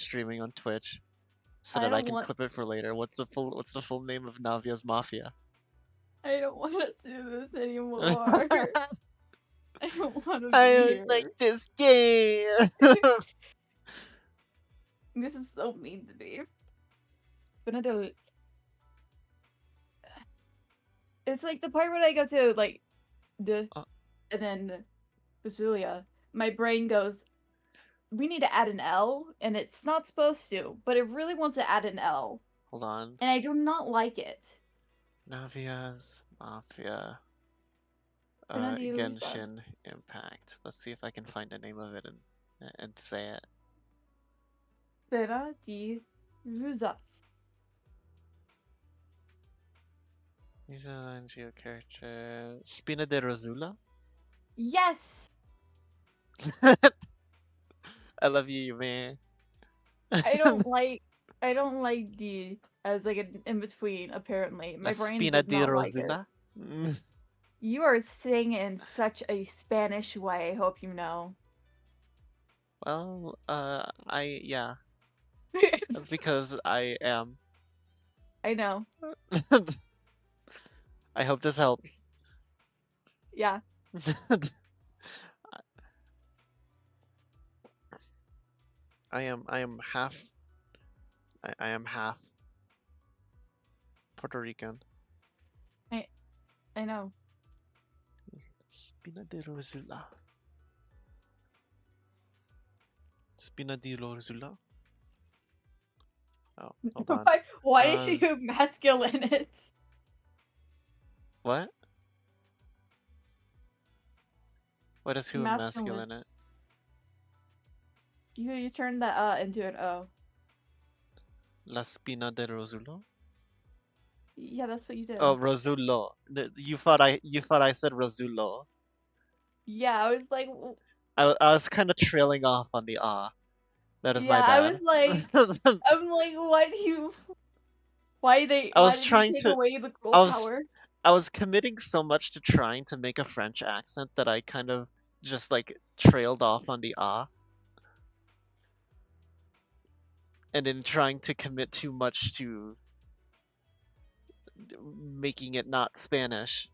streaming on Twitch so I that I don't can want. clip it for later. What's the full name of Navia's Mafia? I don't want to do this anymore. I don't want to I be don't like here. this game. This is so mean to me. It's gonna do. It's like the part when I go to like the Oh, and then Basilia, my brain goes, we need to add an L, and it's not supposed to, but it really wants to add an L, hold on. and I do not like it. Navia's Mafia. Spina di Rusa. Genshin Impact. Let's see if I can find the name of it and say it. Spina di Rusa. These are NGO character. Spina de Rosula? Yes! I love you, man. I don't like I don't like D as like an in between, apparently. La My brain Spina does di not like it. Rosula? You are saying it in such a Spanish way, I hope you know. Well, yeah. That's because I am. I know. I hope this helps. Yeah. I am half I am half Puerto Rican. I know. Spina de Rosula. Spina di Rosula? Oh, hold on. Why did she do masculine it? What? What is who Masculine. masculine it? You turned the into an O. La Spina de Rosulo? Yeah, that's what you did. Oh, Rosulo. You thought I said Rosulo. Yeah, I was like, I was kind of trailing off on the ah. That is my yeah, I was bad. like, I'm like, I why was did they trying take to away the girl I was power? I was committing so much to trying to make a French accent that I kind of just like trailed off on the ah. And in trying to commit too much to making it not Spanish,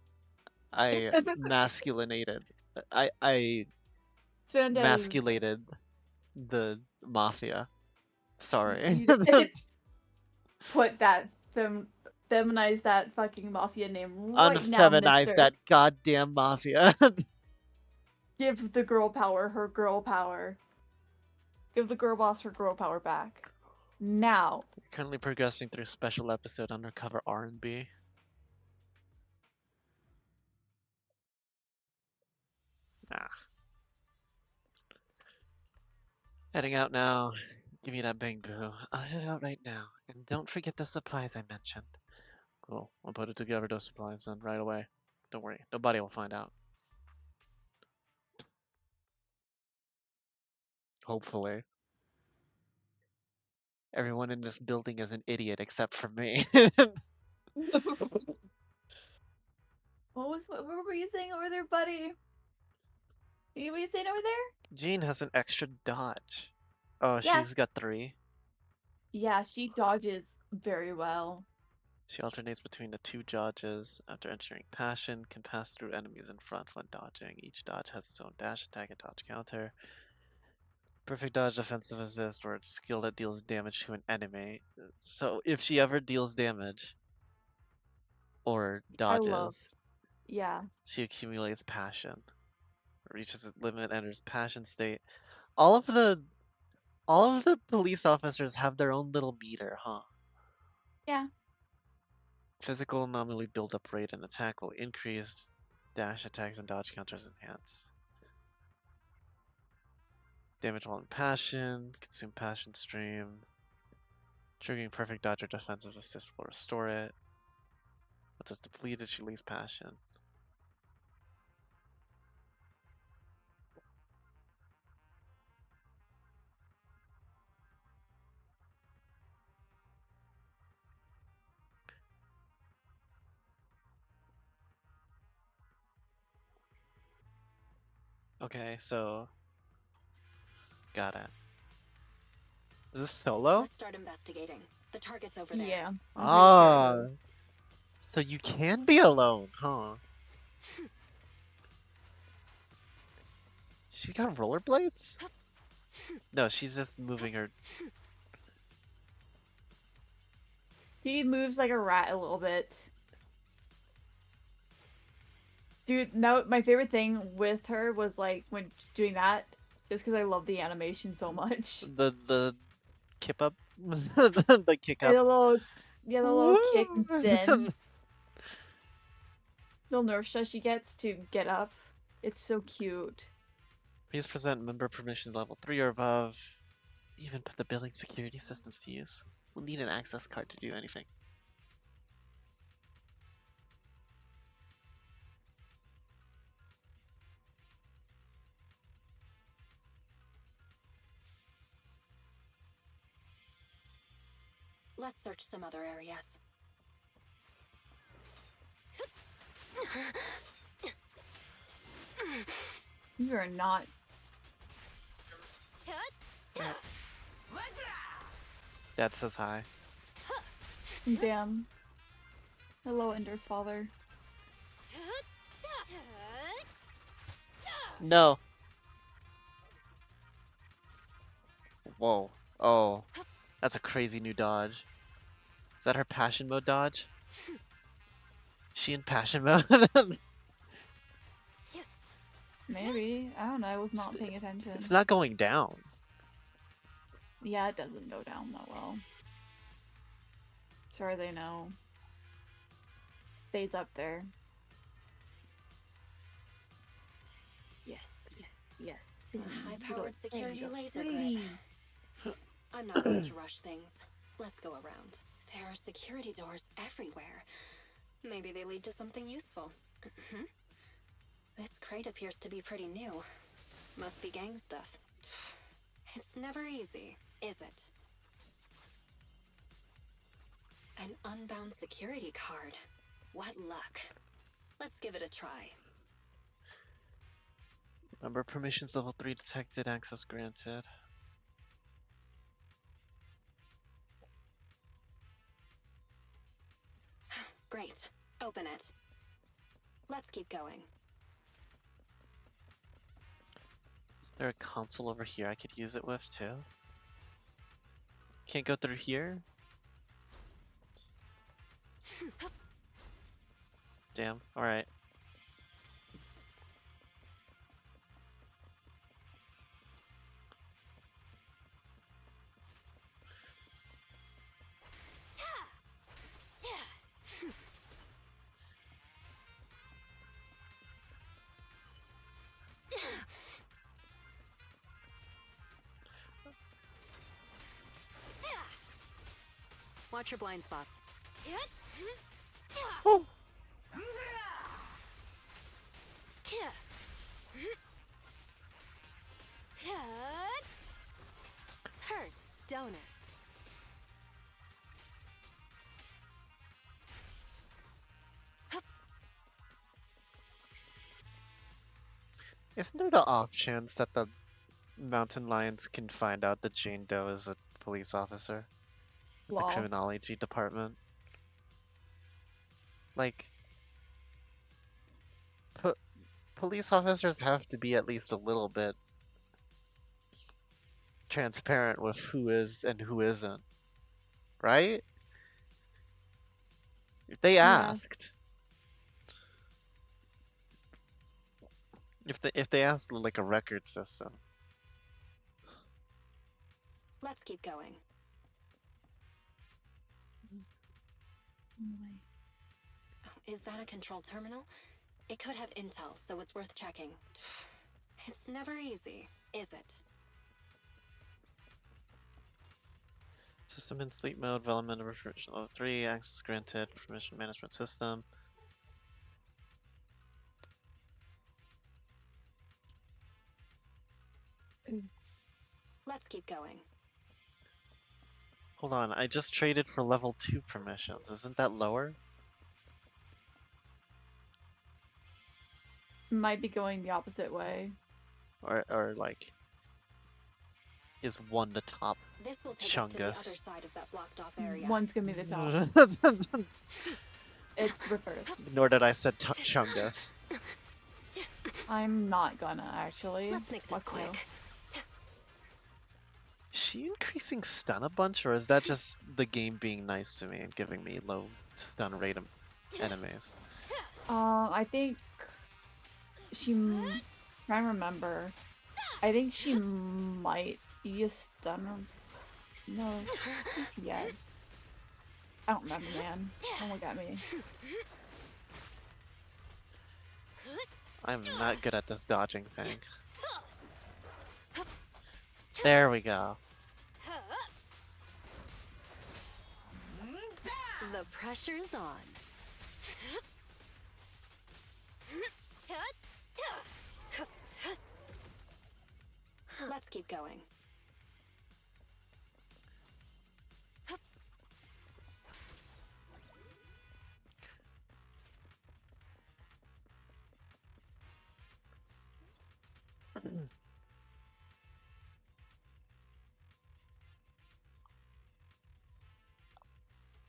I masculinated. I Spandez, masculated the mafia. Sorry. you did put that feminize that fucking mafia name right now, Unfeminize mister. that goddamn mafia. Give the girl power her girl power. Give the girl boss her girl power back. Now. Currently progressing through special episode Undercover R&B. Ah. Heading out now. Give me that bang boo. I'll head out right now. And don't forget the supplies I mentioned. Cool. I'll put it together, those supplies, then right away. Don't worry. Nobody will find out. Hopefully. Everyone in this building is an idiot except for me. What were you saying over there, buddy? What were you saying over there? Jean has an extra dodge. Oh, Yeah. she's got 3. Yeah, she dodges very well. She alternates between the 2 dodges. After entering Passion, can pass through enemies in front when dodging. Each dodge has its own dash attack and dodge counter. Perfect dodge, defensive assist, or it's skill that deals damage to an enemy. So if she ever deals damage or I love. dodges, Yeah. she accumulates passion. Reaches its limit, enters passion state. All of the police officers have their own little meter, huh? Yeah. Physical nominally build-up rate and attack will increase. Dash attacks and dodge counters enhance. Damage while in passion. Consume passion stream. Triggering perfect dodge or defensive assist will restore it. Once it's depleted, she leaves passion. Okay, so got it. Is this solo? Let's start investigating. The target's over there. Yeah, I'm pretty sure it Ah, is. so you can be alone, huh? She got rollerblades? No, she's just moving her. He moves like a rat a little bit. Dude, no, my favorite thing with her was like when doing that, just because I love the animation so much. The kip up, the kick And up. the little kick and spin, little nerve shot she gets to get up. It's so cute. Please present member permission level 3 or above. Even put the building security systems to use. We'll need an access card to do anything. Let's search some other areas. You are not. Dad says hi. Damn. Hello, Ender's father. No. Whoa. Oh. That's a crazy new dodge. Is that her passion mode dodge? Is she in passion mode? Maybe. I don't know. I was not It's, paying attention. it's not going down. Yeah, it doesn't go down that well. Sure, they know. Stays up there. Yes, yes, yes. Spinny. High-powered security laser spinny. grid. I'm not going to rush things. Let's go around. There are security doors everywhere. Maybe they lead to something useful. This crate appears to be pretty new. Must be gang stuff. It's never easy, is it? An unbound security card. What luck. Let's give it a try. Member permissions level 3 detected, access granted. Great. Open it. Let's keep going. Is there a console over here I could use it with too? Can't go through here? Damn, alright. Watch your blind spots. Oh! Hurts, don't it? Isn't there the off chance that the mountain lions can find out that Jane Doe is a police officer with the Lol. criminology department? Like, police officers have to be at least a little bit transparent with who is and who isn't, right? If they Yeah. asked, if they asked like a record system, Let's keep going. Is that a control terminal? It could have intel, so it's worth checking. It's never easy, is it? system in sleep mode, development of refrigeration level 3, access granted, permission management system. Let's keep going. Hold on, I just traded for level 2 permissions. Isn't that lower? Might be going the opposite way. Or like, is one to top This will take us to the other Chungus. side of that blocked off area. One's gonna be the top. It's reversed. Nor did I said Chungus. I'm not gonna actually. Let's make this Fuck you. quick. Is she increasing stun a bunch, or is that just the game being nice to me and giving me low stun rate enemies? I think she. Trying to remember. I think she might be a stunner. No, yes. I don't remember, man. Don't look at me. I'm not good at this dodging thing. There we go. The pressure's on. Let's keep going.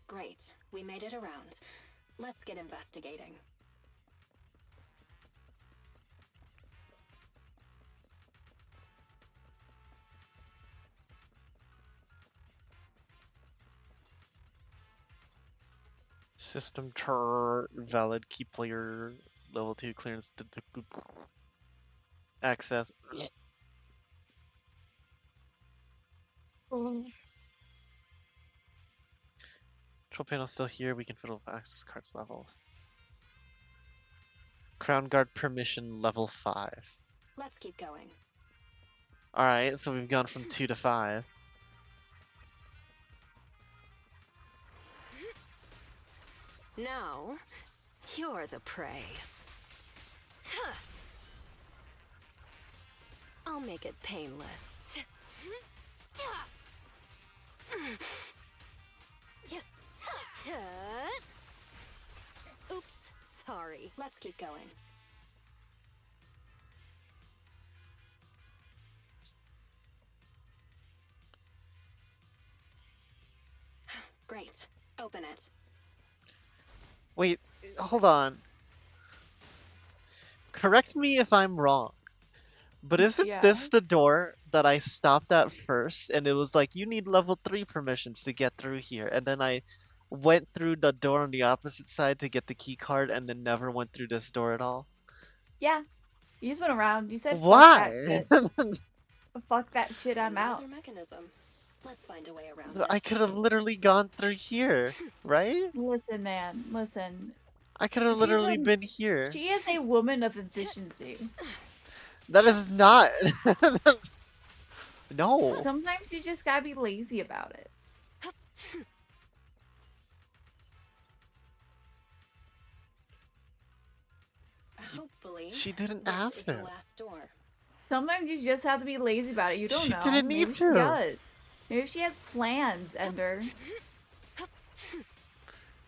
Great, we made it around. Let's get investigating. System tur valid key player level 2 clearance access. Control panel still here. We can fiddle with access cards levels. Crown guard permission level 5. Let's keep going. Alright, so we've gone from 2 to 5. Now, you're the prey. I'll make it painless. Oops, sorry. Let's keep going. Great. Open it. Wait, hold on. Correct me if I'm wrong. But isn't this the Yes. door that I stopped at first? And it was like, you need level 3 permissions to get through here. And then I went through the door on the opposite side to get the key card and then never went through this door at all? Yeah. You just went around. You said Why? fuck that shit. Fuck that shit, I'm Another out. mechanism. Let's find a way around I it. could have literally gone through here, right? Listen, man. Listen. I could have She's literally a- been here. She is a woman of efficiency. That is not. No. Sometimes you just gotta be lazy about it. Hopefully, She didn't this have is the to. last door. Sometimes you just have to be lazy about it. You don't She know. didn't need Maybe to. She does. Maybe she has plans, Ender.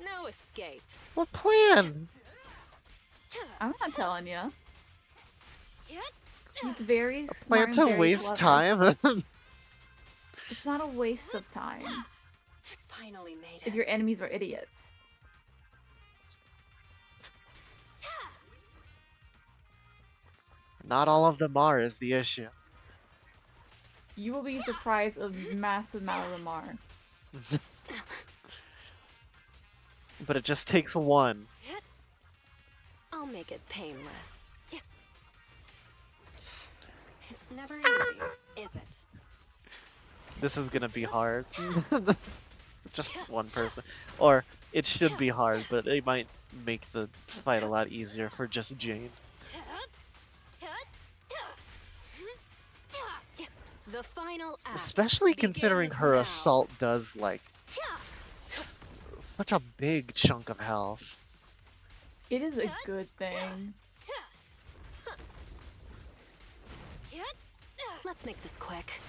No escape. What plan? I'm not telling you. She's very Plan smart and to very waste clever. time? It's not a waste of time Finally made it. if your enemies are idiots. Not all of them are is the issue. You will be surprised of massive amount of them are. But it just takes one. I'll make it painless. It's never easy, is it? This is gonna be hard. Just one person. Or it should be hard, but it might make the fight a lot easier for just Jane. The final act Especially considering begins her now. assault does like such a big chunk of health. It is a good thing. Let's make this quick.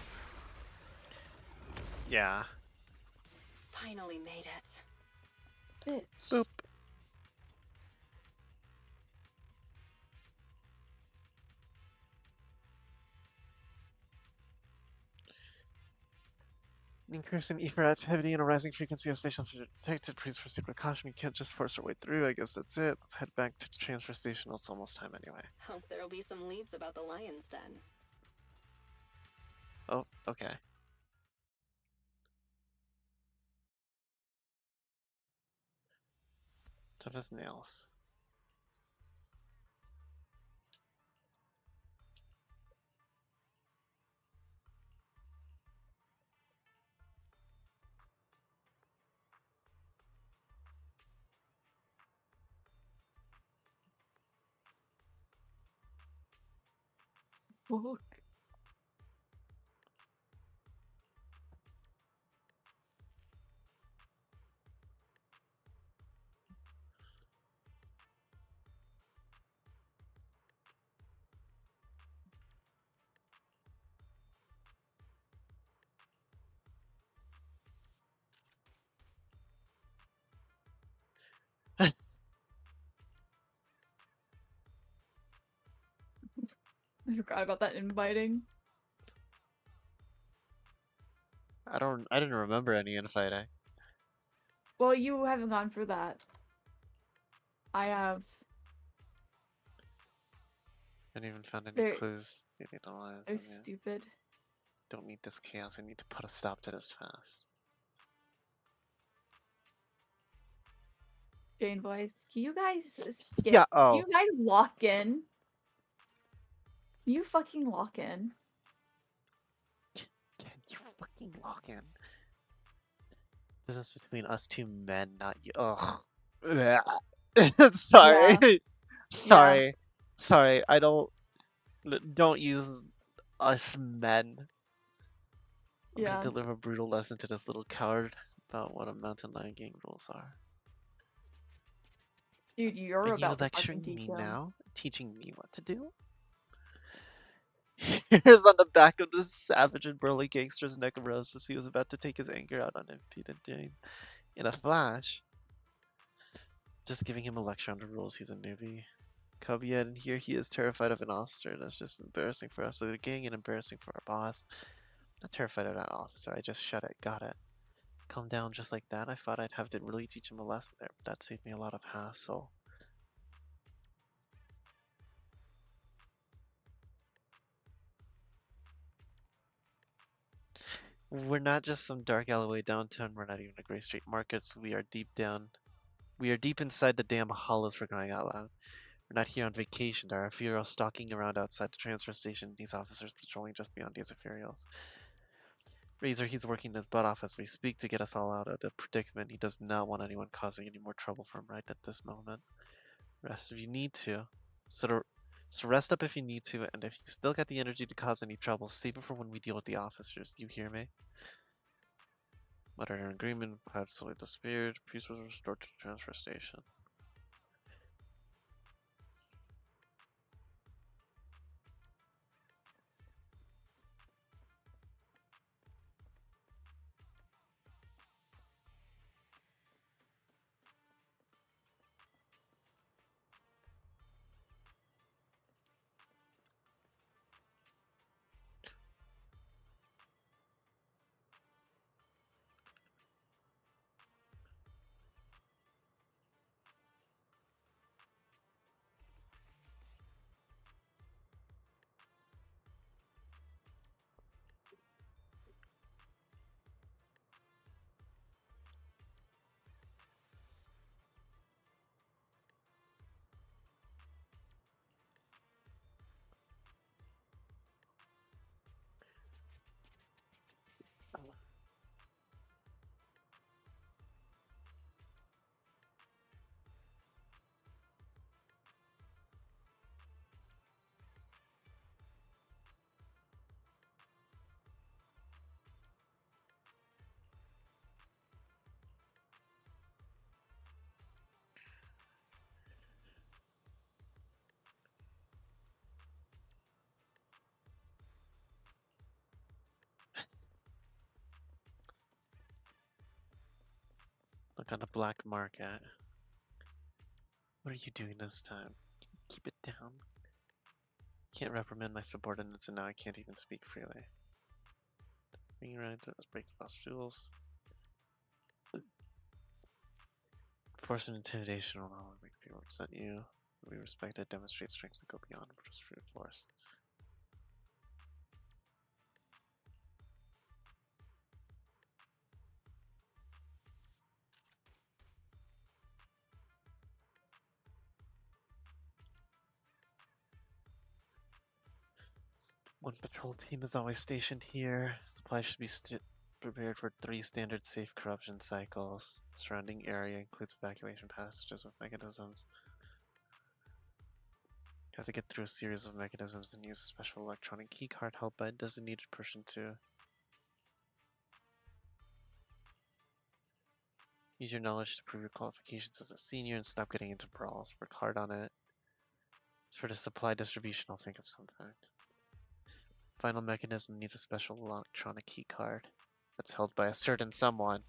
Yeah. Finally made it. Bitch. Boop. Increase in ether activity and a rising frequency of spatial features detected. Please proceed with caution. We can't just force our way through. I guess that's it. Let's head back to the transfer station. It's almost time anyway. Hope there'll be some leads about the lion's den. Oh, okay. Tough as nails. Fuck. I forgot about that inviting. I didn't remember any infighting. Well, you haven't gone for that. I have. I haven't even found any They're clues. Maybe the lies. they're I mean, stupid. don't need this chaos. I need to put a stop to this fast. Jane voice. Can you guys Yeah. Can Oh. you guys lock in? Can you fucking lock in? Can you fucking log in? Business between us two men, not you. Ugh. Sorry. Yeah. Yeah. Sorry. Sorry. I don't use us men. I'm gonna Yeah. deliver a brutal lesson to this little coward about what a mountain lion gang rules are. Dude, Are you're you about to fucking lecturing teach me him. now? Teaching me what to do? Here's on the back of this savage and burly gangster's neck rose as he was about to take his anger out on impudent Jane. In a flash, just giving him a lecture on the rules, he's a newbie. Cub yet, and here he is terrified of an officer. That's just embarrassing for us, the gang, and embarrassing for our boss. Not terrified of that officer, I just shut it, got it. Calm down just like that. I thought I'd have to really teach him a lesson there, but that saved me a lot of hassle. We're not just some dark alleyway downtown. We're not even a Gray Street Markets. We are deep down. We are deep inside the damn hollows for crying out loud. We're not here on vacation. There are Ethereals stalking around outside the transfer station. These officers patrolling just beyond these Ethereals. Razor, he's working his butt off as we speak to get us all out of the predicament. He does not want anyone causing any more trouble for him right at this moment. Rest if you need to. So rest up if you need to, and if you still got the energy to cause any trouble, save it for when we deal with the officers. You hear me? Muttered an agreement. Cloud slowly disappeared. Peace was restored to the transfer station. Look on the black market. What are you doing this time? Keep it down. Can't reprimand my subordinates, and now I can't even speak freely. Being right to break the boss rules. Force and intimidation will not make people represent you. We respect it, demonstrate strength, and go beyond just brute force. One patrol team is always stationed here. Supplies should be prepared for 3 standard safe corruption cycles. Surrounding area includes evacuation passages with mechanisms. You have to get through a series of mechanisms and use a special electronic keycard held by a designated person to use your knowledge to prove your qualifications as a senior and stop getting into brawls. Work hard on it. For the supply distribution, I'll think of something. Final mechanism needs a special electronic keycard that's held by a certain someone.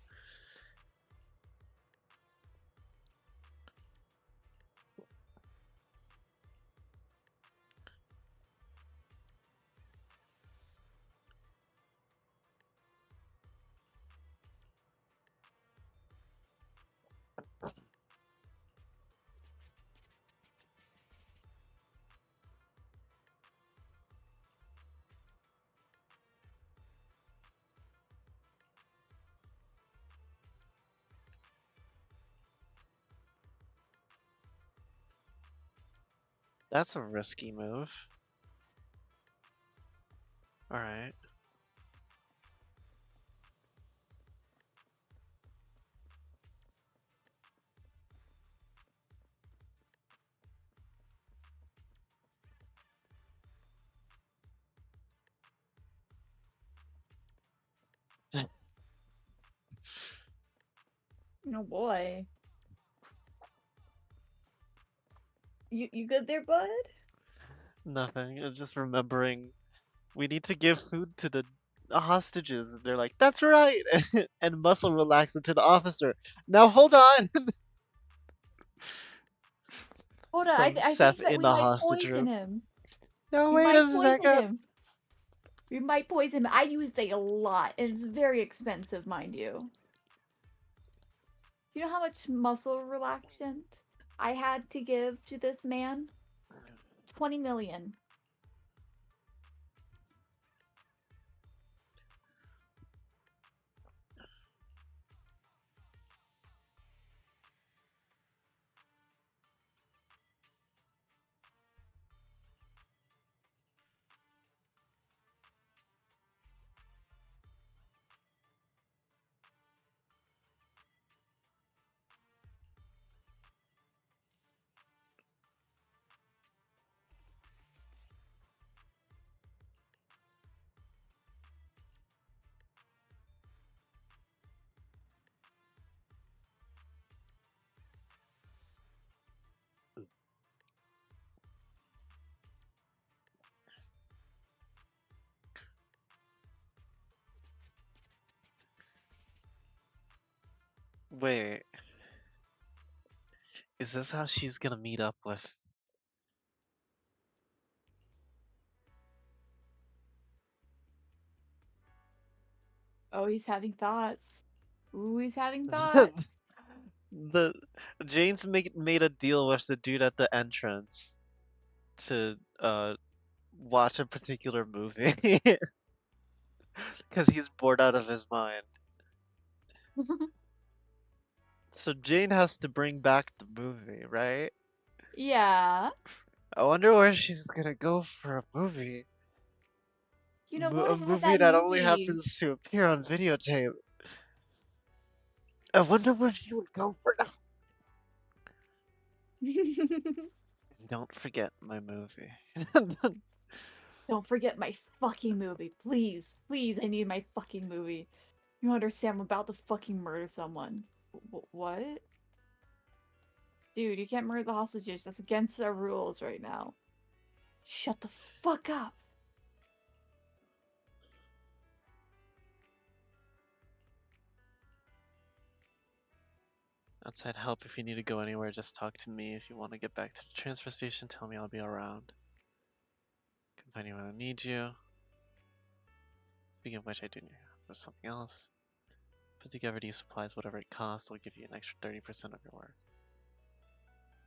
That's a risky move. Alright. Oh boy. You good there, bud? Nothing. I'm just remembering we need to give food to the hostages. And they're like, that's right! And Muscle relaxes to the officer. Now hold on! Hold on, From I think Seth that in we the might hostage poison room. him. No, We wait might a poison second. him. We might poison him. I used a lot, and it's very expensive, mind you. Do you know how much muscle relaxant I had to give to this man? 20 million. Wait. Is this how she's gonna meet up with? Oh, he's having thoughts. Ooh, he's having thoughts. the Jane's made a deal with the dude at the entrance to watch a particular movie because he's bored out of his mind. So Jane has to bring back the movie, right? Yeah. I wonder where she's gonna go for a movie. You know what? A Had movie that that only movie. happens to appear on videotape. I wonder where she would go for that. Don't forget my movie. Don't forget my fucking movie. Please, please, I need my fucking movie. You understand? I'm about to fucking murder someone. What? Dude, you can't murder the hostages. That's against our rules right now. Shut the fuck up. Outside help if you need to go anywhere, just talk to me. If you want to get back to the transfer station, tell me I'll be around. Can find you when I need you. Speaking of which, I do need with something else. Put together these supplies, whatever it costs, will give you an extra 30% of your work.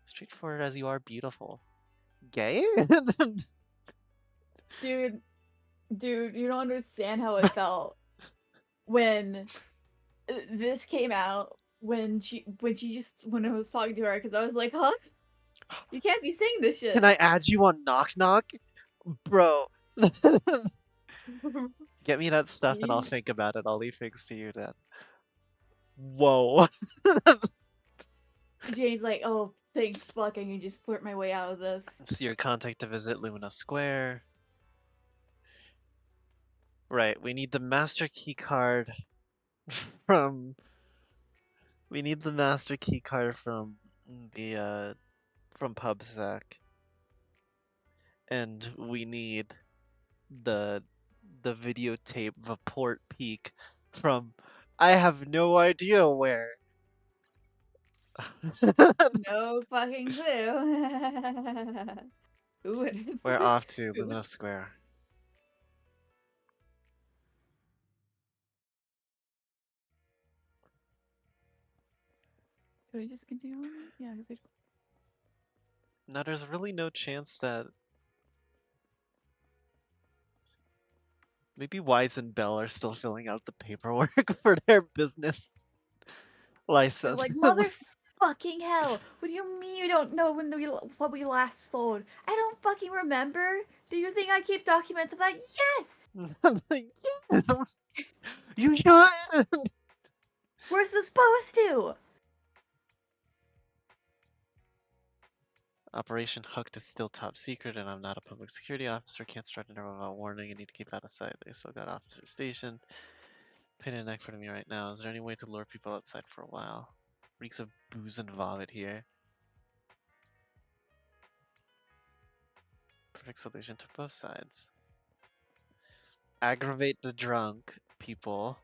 Straightforward as you are beautiful. Gay? Dude, you don't understand how it felt when this came out. When I was talking to her, because I was like, huh? You can't be saying this shit. Can I add you on Knock Knock? Bro. Get me that stuff and I'll think about it. I'll leave things to you then. Whoa. Jane's like, oh, thank fuck, I can just flirt my way out of this. See your contact to visit Lumina Square. Right, we need the master key card from. We need the master key card from the from PubSec, and we need the videotape report peak from. I have no idea where. No fucking clue. Ooh, We're off to Lumina Square. Should I just continue on? Yeah, because Now, there's really no chance that maybe Wise and Bell are still filling out the paperwork for their business they're license. like, mother fucking hell. What do you mean you don't know what we last sold? I don't fucking remember. Do you think I keep documents of that? Yes! I'm like, yes! You should! We're supposed to! Operation Hooked is still top secret, and I'm not a public security officer. Can't start a nerve without warning. I need to keep out of sight. They still got officer station. Pain in the neck for me right now. Is there any way to lure people outside for a while? Reeks of booze and vomit here. Perfect solution to both sides. Aggravate the drunk people.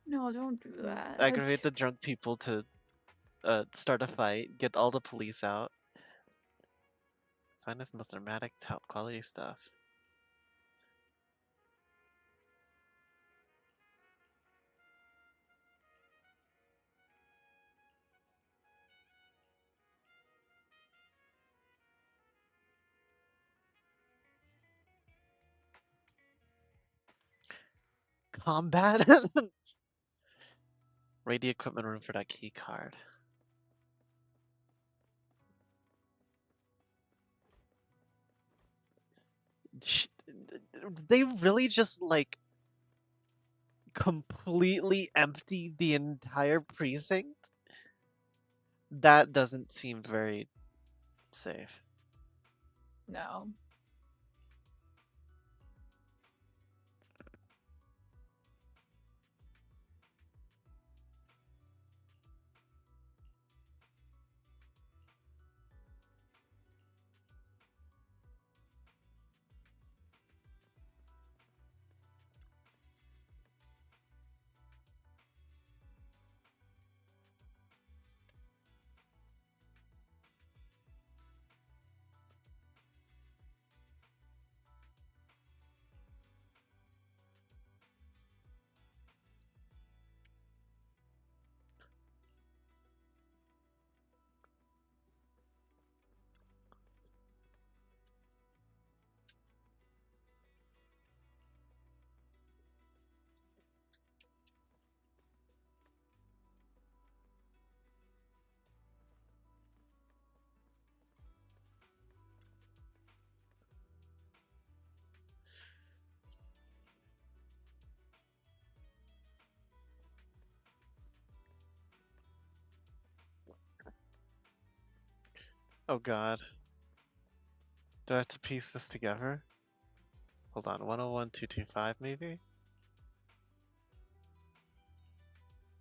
No, don't do that. Aggravate the drunk people to start a fight. Get all the police out. Find us most dramatic, top quality stuff. Combat? Raid the equipment room for that key card. They really just like completely empty the entire precinct? That doesn't seem very safe. No. Oh god. Do I have to piece this together? Hold on, 101,225 maybe?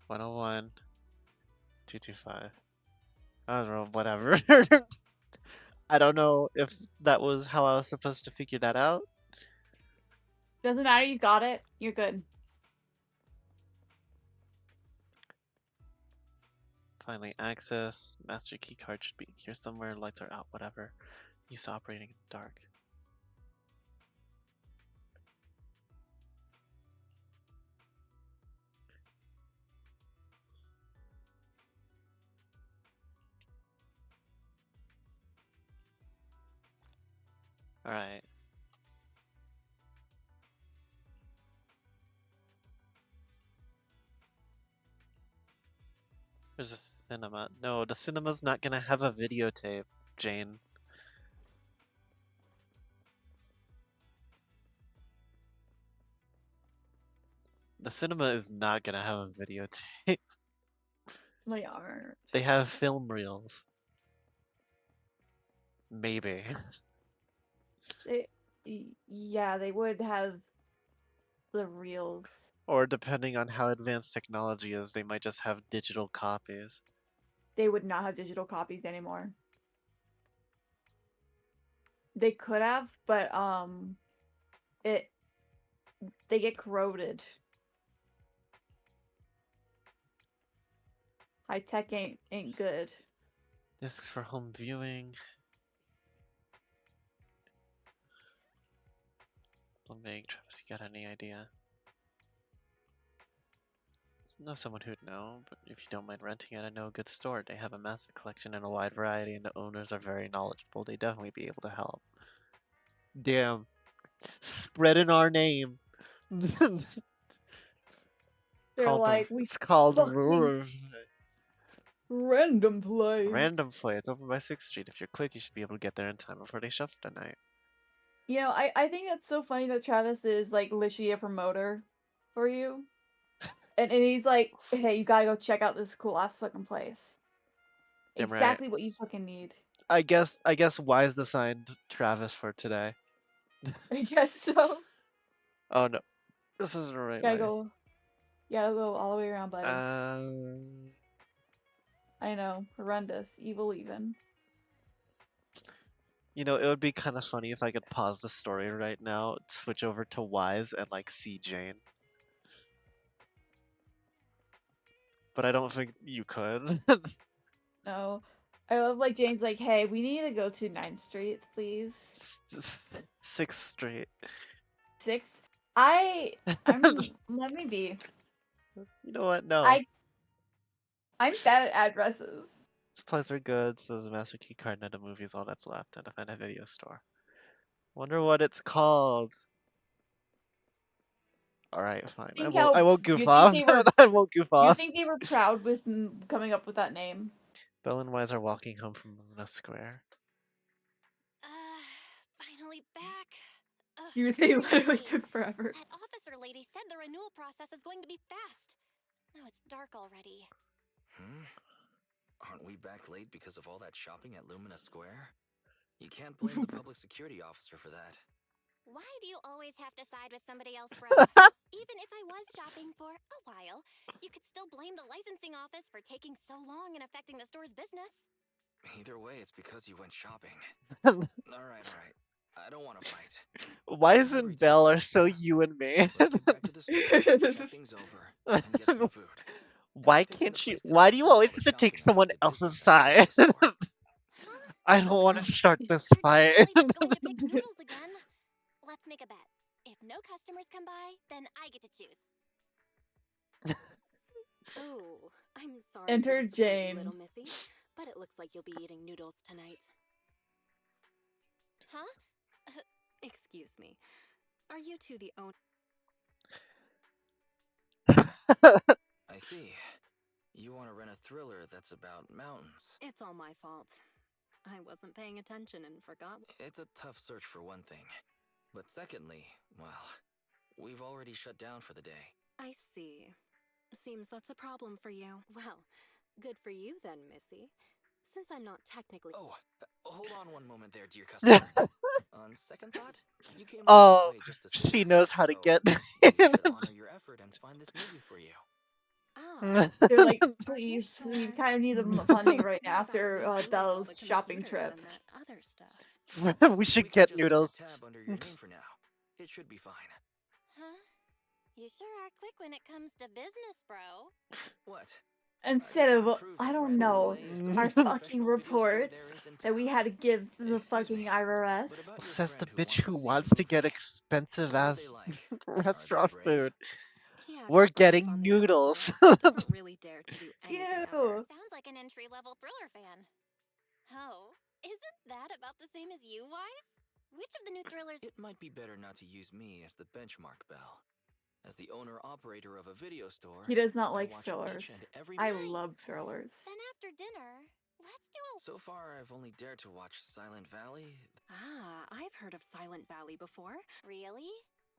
101,225. I don't know, whatever. I don't know if that was how I was supposed to figure that out. Doesn't matter, you got it. You're good. Finally, access. Master key card should be here somewhere. Lights are out, whatever. Used to operating in the dark. Alright. There's a cinema. No, the cinema's not gonna have a videotape, Jane. The cinema is not gonna have a videotape. They aren't. They have film reels. Maybe. Yeah, they would have the reels. Or depending on how advanced technology is, they might just have digital copies. They would not have digital copies anymore. They could have, but they get corroded. High tech ain't good. Discs for home viewing. Plumbing, Travis, you got any idea? Know someone who'd know, but if you don't mind renting it, I know a good store. They have a massive collection and a wide variety, and the owners are very knowledgeable. They'd definitely be able to help. Damn. Spreading our name. They're Called the, like, we it's called fucking random play. Random Play. It's over by 6th Street. If you're quick, you should be able to get there in time before they shut for the night. You know, I think that's so funny that Travis is like literally a promoter for you. And he's like, hey, you gotta go check out this cool ass fucking place. Damn right. Exactly what you fucking need. I guess Wise assigned Travis for today. I guess so. Oh no. This isn't the right way. You gotta go all the way around, buddy. I know. Horrendous. Evil even. You know, it would be kind of funny if I could pause the story right now, switch over to Wise, and like see Jane. But I don't think you could. No. I love like Jane's like, hey, we need to go to 9th Street, please. 6th Street. 6th? Let me be. You know what? No. I'm bad at addresses. Supplies are good, so there's a master key card, and the movies, all that's left, and a video store. Wonder what it's called. Alright, fine. I won't goof off. I won't goof off. You think they were proud with coming up with that name? Belle and Wise are walking home from Luna Square. Finally back. They literally took forever. That officer lady said the renewal process is going to be fast. Now it's dark already. Aren't we back late because of all that shopping at Lumina Square? You can't blame the public security officer for that. Why do you always have to side with somebody else, bro? Even if I was shopping for a while, you could still blame the licensing office for taking so long and affecting the store's business. Either way, it's because you went shopping. Alright. I don't want to fight. Wise and Belle are so you and me. Let's get back to the store, check things over, and get some food. Why can't you? Why do you always have to take someone else's side? I don't want to start this fight. Going to pick noodles again. Let's make a bet. If no customers come by, then I get to choose. Oh, I'm sorry. Enter to disappoint Jane. you, little Missy, but it looks like you'll be eating noodles tonight. Huh? Excuse me. Are you two the owner? I see. You want to rent a thriller that's about mountains. It's all my fault. I wasn't paying attention and forgot. It's a tough search for one thing. But secondly, well, we've already shut down for the day. I see. Seems that's a problem for you. Well, good for you then, Missy. Since I'm not technically... Oh, hold on one moment there, dear customer. On second thought, you came all this way just to see she us, knows how to so get. we should honor your effort and find this movie for you. Oh. They're like, please, we kind of need the funding right now after Belle's shopping trip. Other stuff. We should We can get just stick a noodles. tab under your name for now. It should be fine. Huh? You sure are quick when it comes to business, bro. What? Instead of, wanna prove I that don't Random know, Play is the our most fucking professional video store there reports is in that we had to town. give the Excuse fucking me, IRS. What about your Says the friend bitch who see wants the to get movie? expensive What are ass they like? Are they restaurant brave? food. Yeah, We're that's rough getting on the noodles. outside. Doesn't really dare to do anything ever. Ew. Sounds like an entry-level thriller fan. Oh, isn't that about the same as you, Wise? Which of the new thrillers? It might be better not to use me as the benchmark, Belle. As the owner-operator of a video store, He does not I like watch each and thrillers. every... I Nice. love thrillers. Then after dinner, let's do a. So far, I've only dared to watch Silent Valley. Ah, I've heard of Silent Valley before. Really?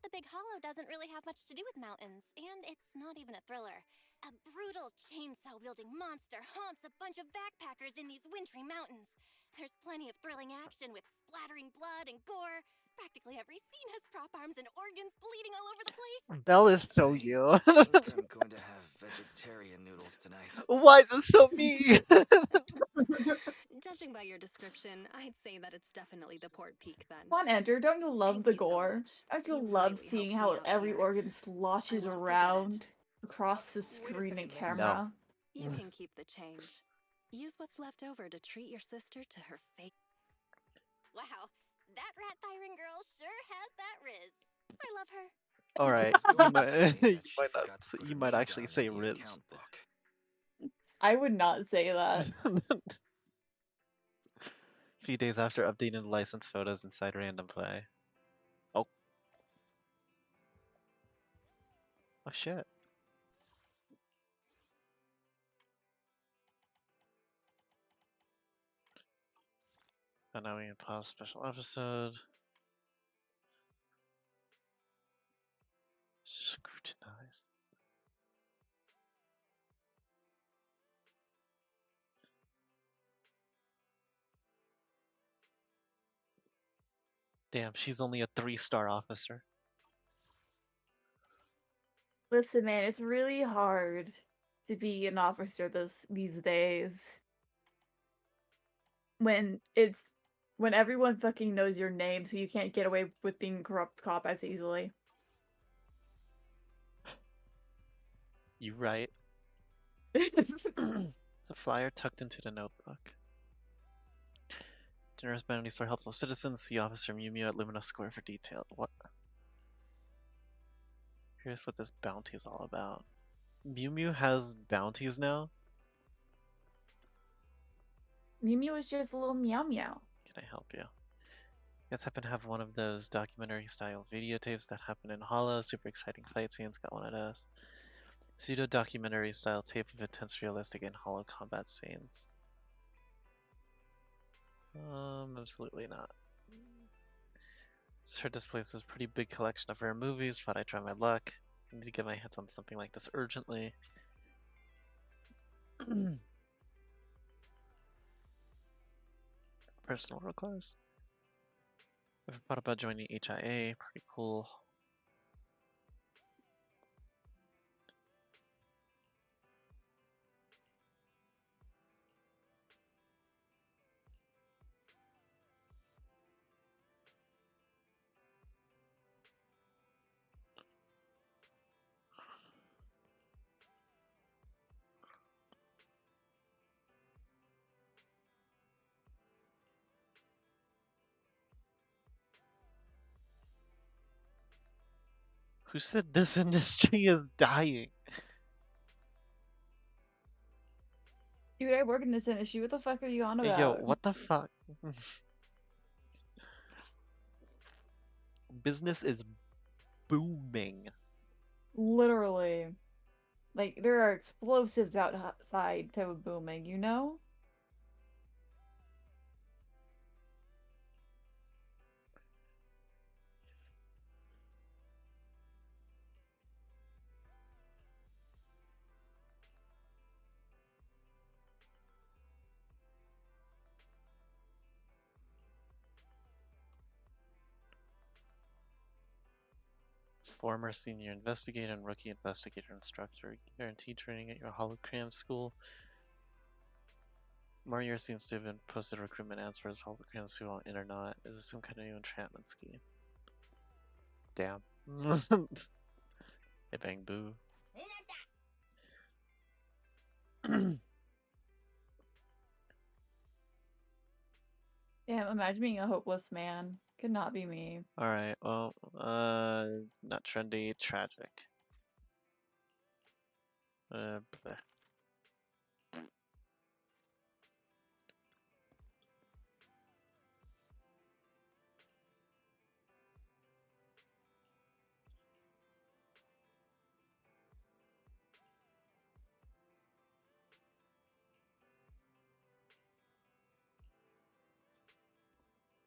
The Big Hollow doesn't really have much to do with mountains, and it's not even a thriller. A brutal chainsaw-wielding monster haunts a bunch of backpackers in these wintry mountains. There's plenty of thrilling action with splattering blood and gore. Practically every scene has prop arms and organs bleeding all over the place. Belle is so I you. think I'm going to have vegetarian noodles tonight. Why is it so mean? Judging by your description, I'd say that it's definitely the port peak then. Come on, Andrew, don't you love Thank the you so gore? much. Don't you You love really seeing helped how me out every here. organ sloshes I won't forget it. around across the Wait a screen and second, miss. camera? You can keep the change. Use what's left over to treat your sister to her fake. Wow, that rat Thyron girl sure has that riz. I love her. All right, I was you going to say might, you that she might not, forgot to put you her might name actually down say in the Riz. account book. I would not say that. A few days after updating the license photos inside Random Play. Oh. Oh shit. And now we can pause special episode. Scrutinize. Damn, she's only a 3-star officer. Listen, man, it's really hard to be an officer these days. When everyone fucking knows your name, so you can't get away with being a corrupt cop as easily. You right. The flyer tucked into the notebook. Generous bounties for helpful citizens. See Officer Mew Mew at Lumina Square for detail. What? Here's what this bounty is all about. Mew Mew has bounties now? Mew Mew is just a little meow meow. Can I help you? You guys happen to have one of those documentary style videotapes that happen in Hollow? Super exciting fight scenes. Got one of those. Pseudo documentary style tape of intense, realistic, and Hollow combat scenes. Absolutely not. Just heard this place has a pretty big collection of rare movies. Thought I'd try my luck. I need to get my hands on something like this urgently. Personal request. Ever thought about joining HIA? Pretty cool. Who said this industry is dying? Dude, I work in this industry. What the fuck are you on Hey, about? yo, what the fuck? Business is booming. Literally. Like, there are explosives outside to booming, you know? Former senior investigator and rookie investigator instructor. Guaranteed training at your hologram school. Mario seems to have been posted recruitment ads for his hologram school on internet. Is this some kind of new entrapment scheme? Damn. Hey bang boo. Damn, imagine being a hopeless man. Could not be me. Alright, well, not trendy, tragic. Bleh.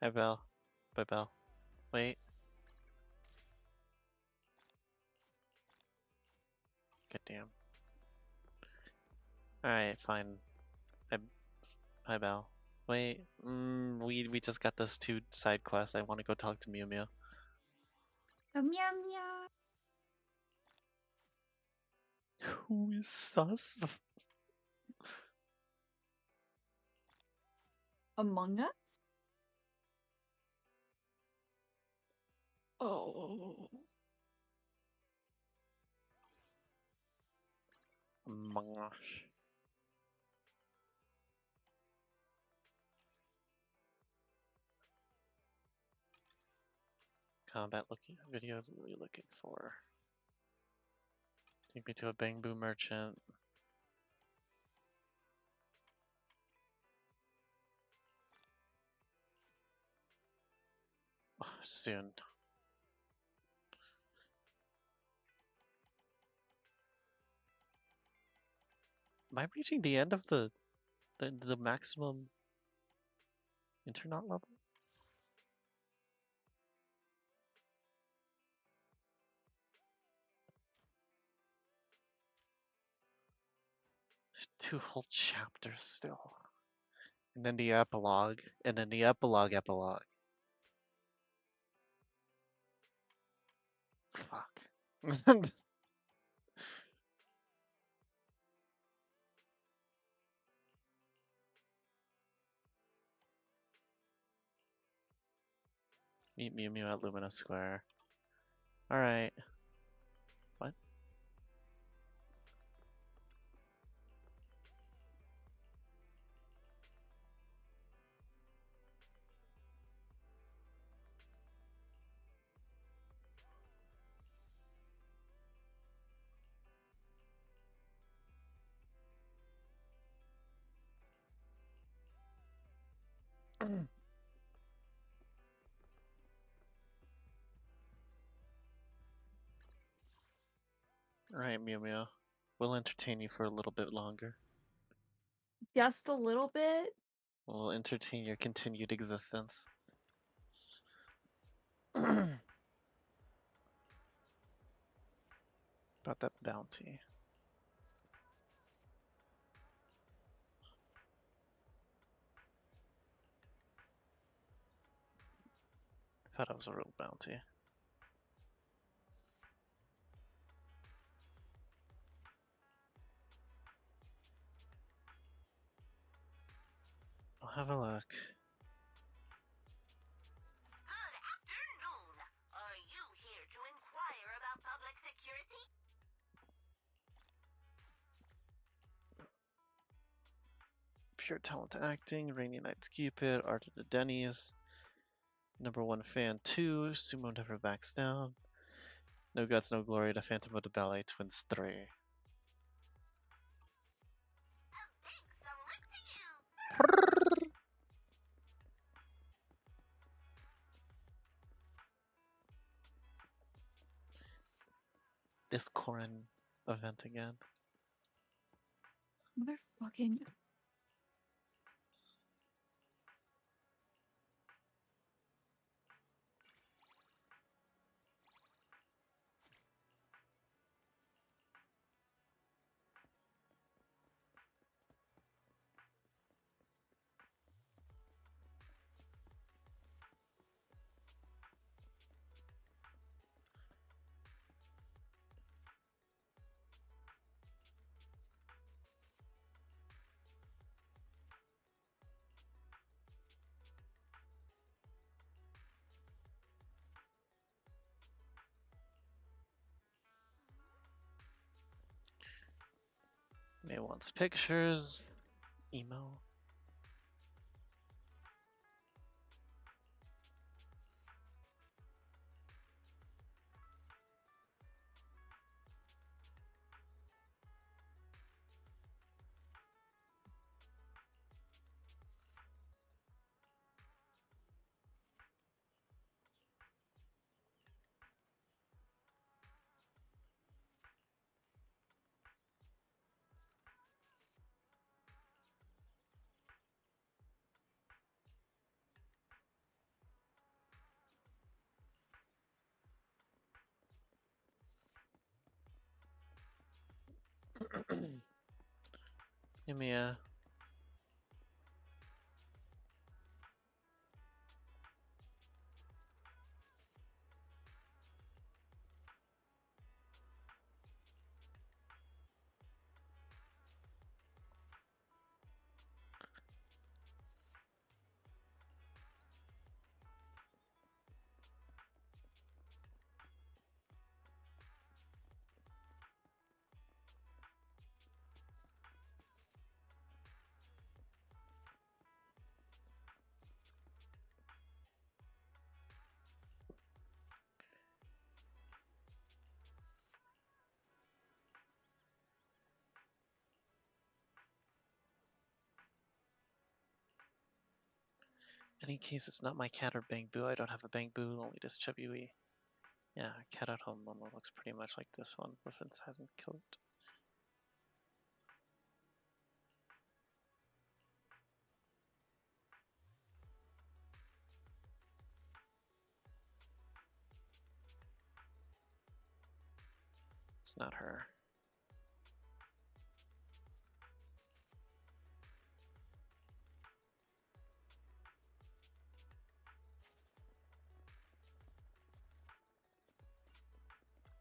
Hi, Belle. Bye, Belle. Wait. God damn. Alright, fine. Hi, Belle. Wait. We just got this 2 side quests. I want to go talk to Mew Mew. Meow meow. Who is sus? Among Us? Oh. Among Us. Combat looking video. What are you looking for? Take me to a bamboo merchant. Oh, soon. Am I reaching the end of the maximum internet level? There's 2 whole chapters still. And then the epilogue. And then the epilogue. Fuck. Meet Mew Mew at Lumina Square. Alright. What? Alright, Mew Mew. We'll entertain you for a little bit longer. Just a little bit? We'll entertain your continued existence. About that bounty. I thought it was a real bounty. I'll have a look. Good afternoon. Are you here to inquire about public security? Pure talent acting, Rainy Nights Cupid, Art of the Denny's, Number 1 Fan 2, Sumo Never Backs Down, No Guts, No Glory, The Phantom of the Ballet Twins 3. A big salute to you. This Corin event again. Motherfucking. May wants pictures. Emo. Give me a. In any case, it's not my cat or Bang Boo. I don't have a Bang Boo, only this chubby wee. Yeah, cat at home normal looks pretty much like this one, but Vince hasn't killed it. It's not her.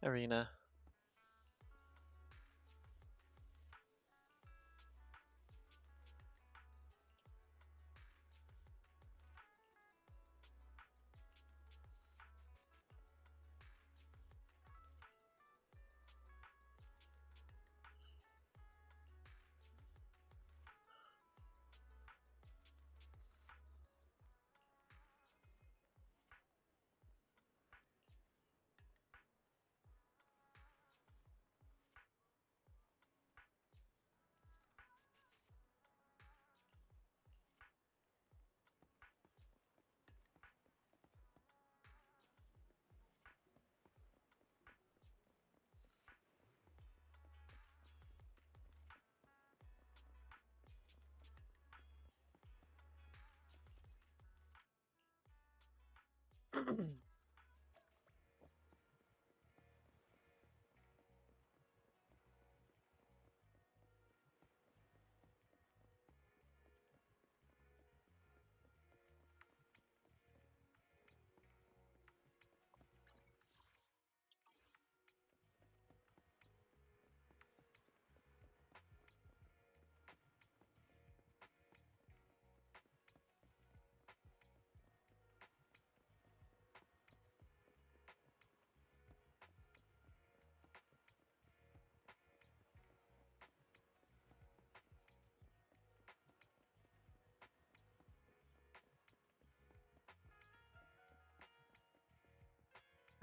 Arena.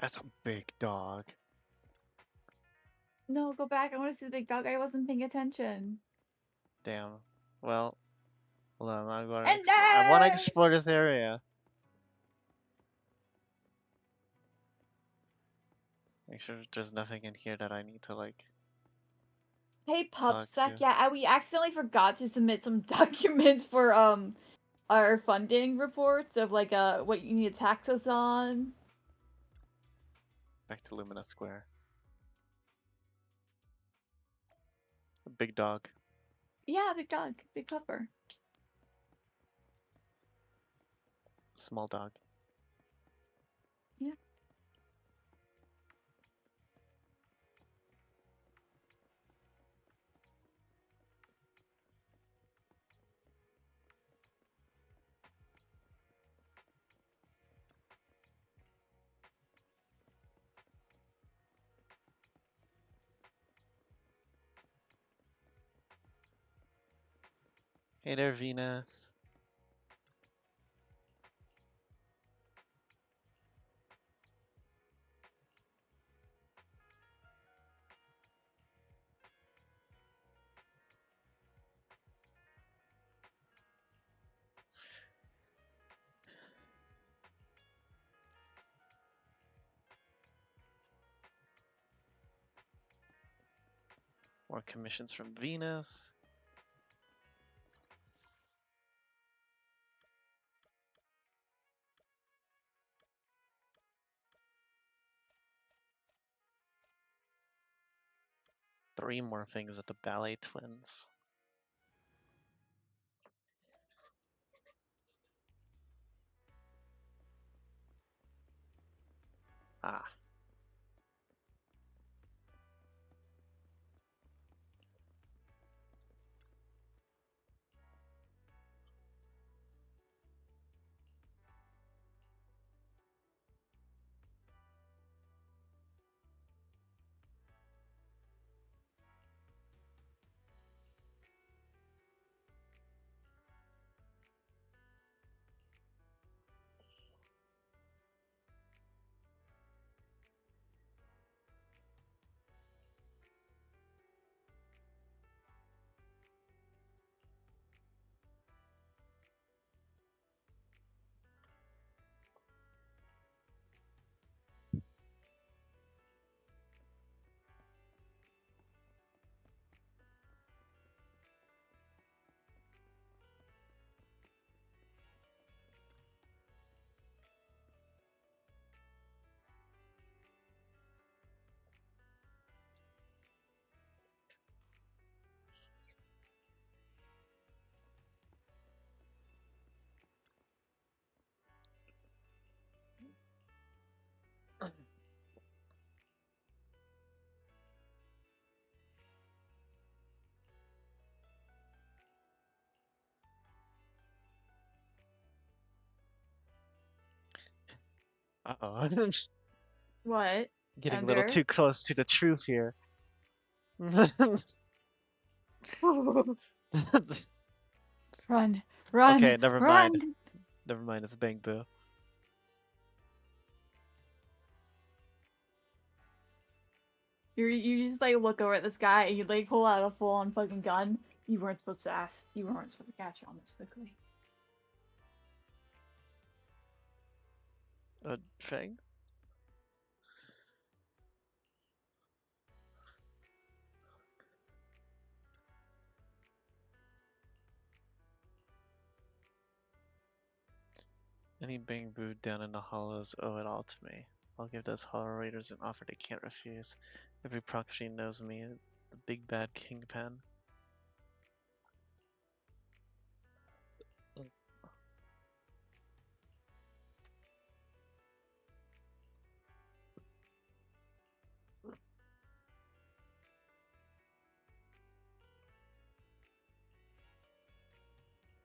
That's a big dog. No, go back. I want to see the big dog. I wasn't paying attention. Damn. Well, hold on. I'm going. And I want to no! explore this area. Make sure there's nothing in here that I need to like Hey, talk Pupsack. to. Yeah, we accidentally forgot to submit some documents for our funding reports of like what you need to tax us on. Back to Lumina Square. A big dog. Yeah, big dog, big pupper. Small dog. Yeah. Hey there, Venus. More commissions from Venus. 3 more things at the ballet twins. Ah. Uh-oh. What? Getting a little Ender? too close to the truth here. Run, Okay, run, never mind. run! Never mind, it's Bang Boo. You just like look over at this guy and you like pull out a full on fucking gun. You weren't supposed to ask. You weren't supposed to catch on this quickly. Fang? Any Bang Boo down in the hollows owe it all to me. I'll give those hollow raiders an offer they can't refuse. Every proxy knows me. It's the big bad kingpin.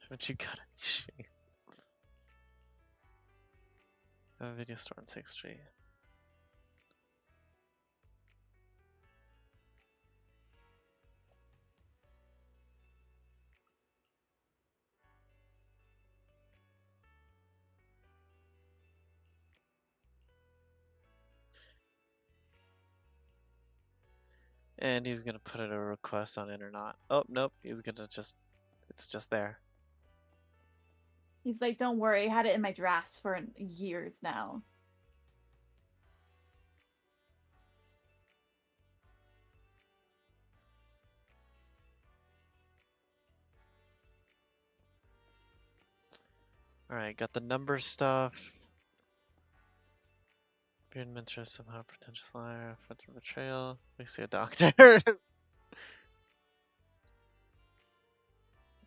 Haven't you got any shame? I have a video store on 6th Street. And he's gonna put it a request on it or not. Oh, nope, he's gonna just, it's just there. He's like, don't worry, I had it in my drafts for years now. Alright, got the number stuff. Beard mentor somehow potential liar, frontal betrayal. We see a doctor.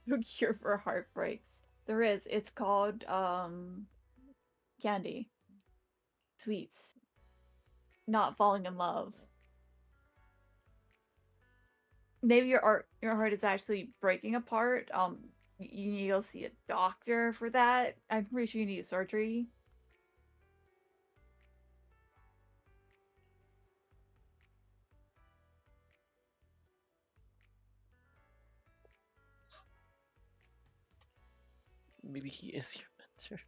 No cure for heartbreaks. There is. It's called candy. Sweets. Not falling in love. Maybe your heart is actually breaking apart. You need to go see a doctor for that. I'm pretty sure you need surgery. Maybe he is your mentor.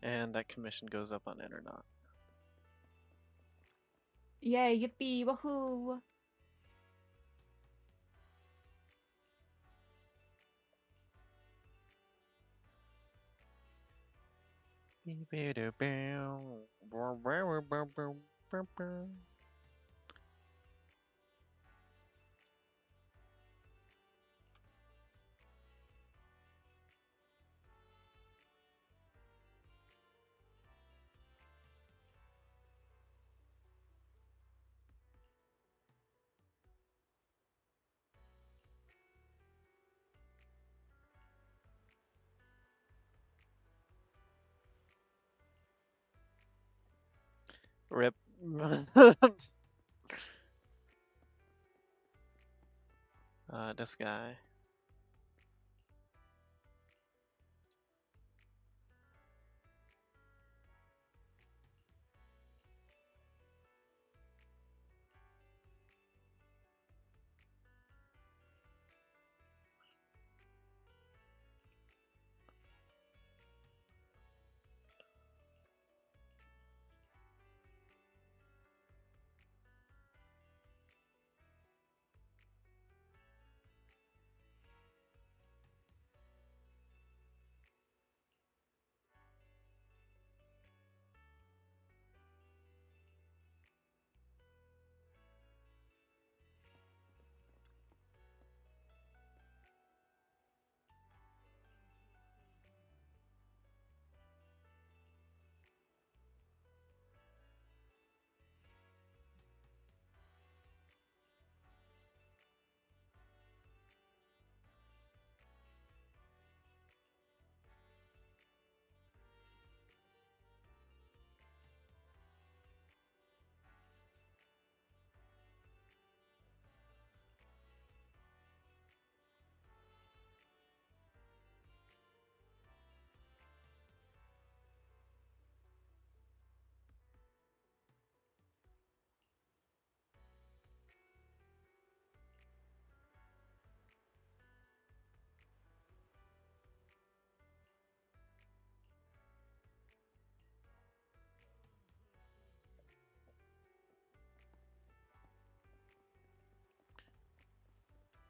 And that commission goes up on it or not. Yay, yippee, woohoo! Rip. This guy.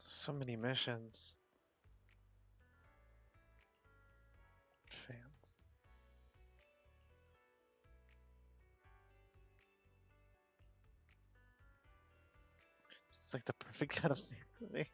So many missions. Fans. It's like the perfect kind of thing to me.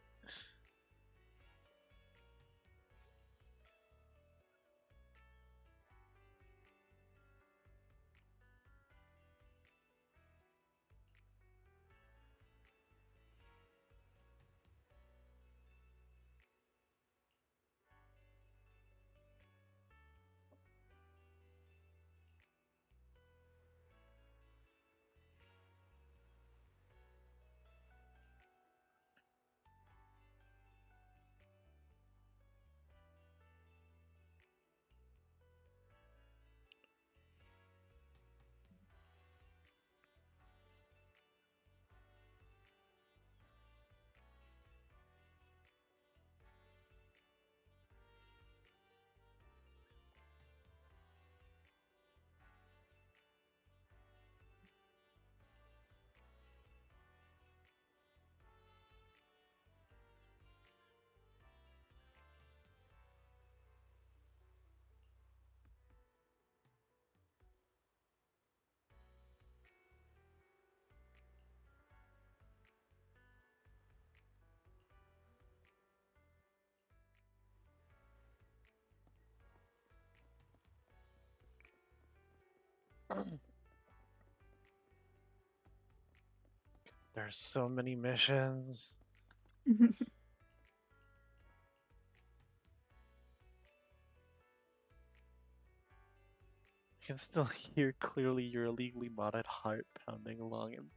There's so many missions. I can still hear clearly your illegally modded heart pounding along him.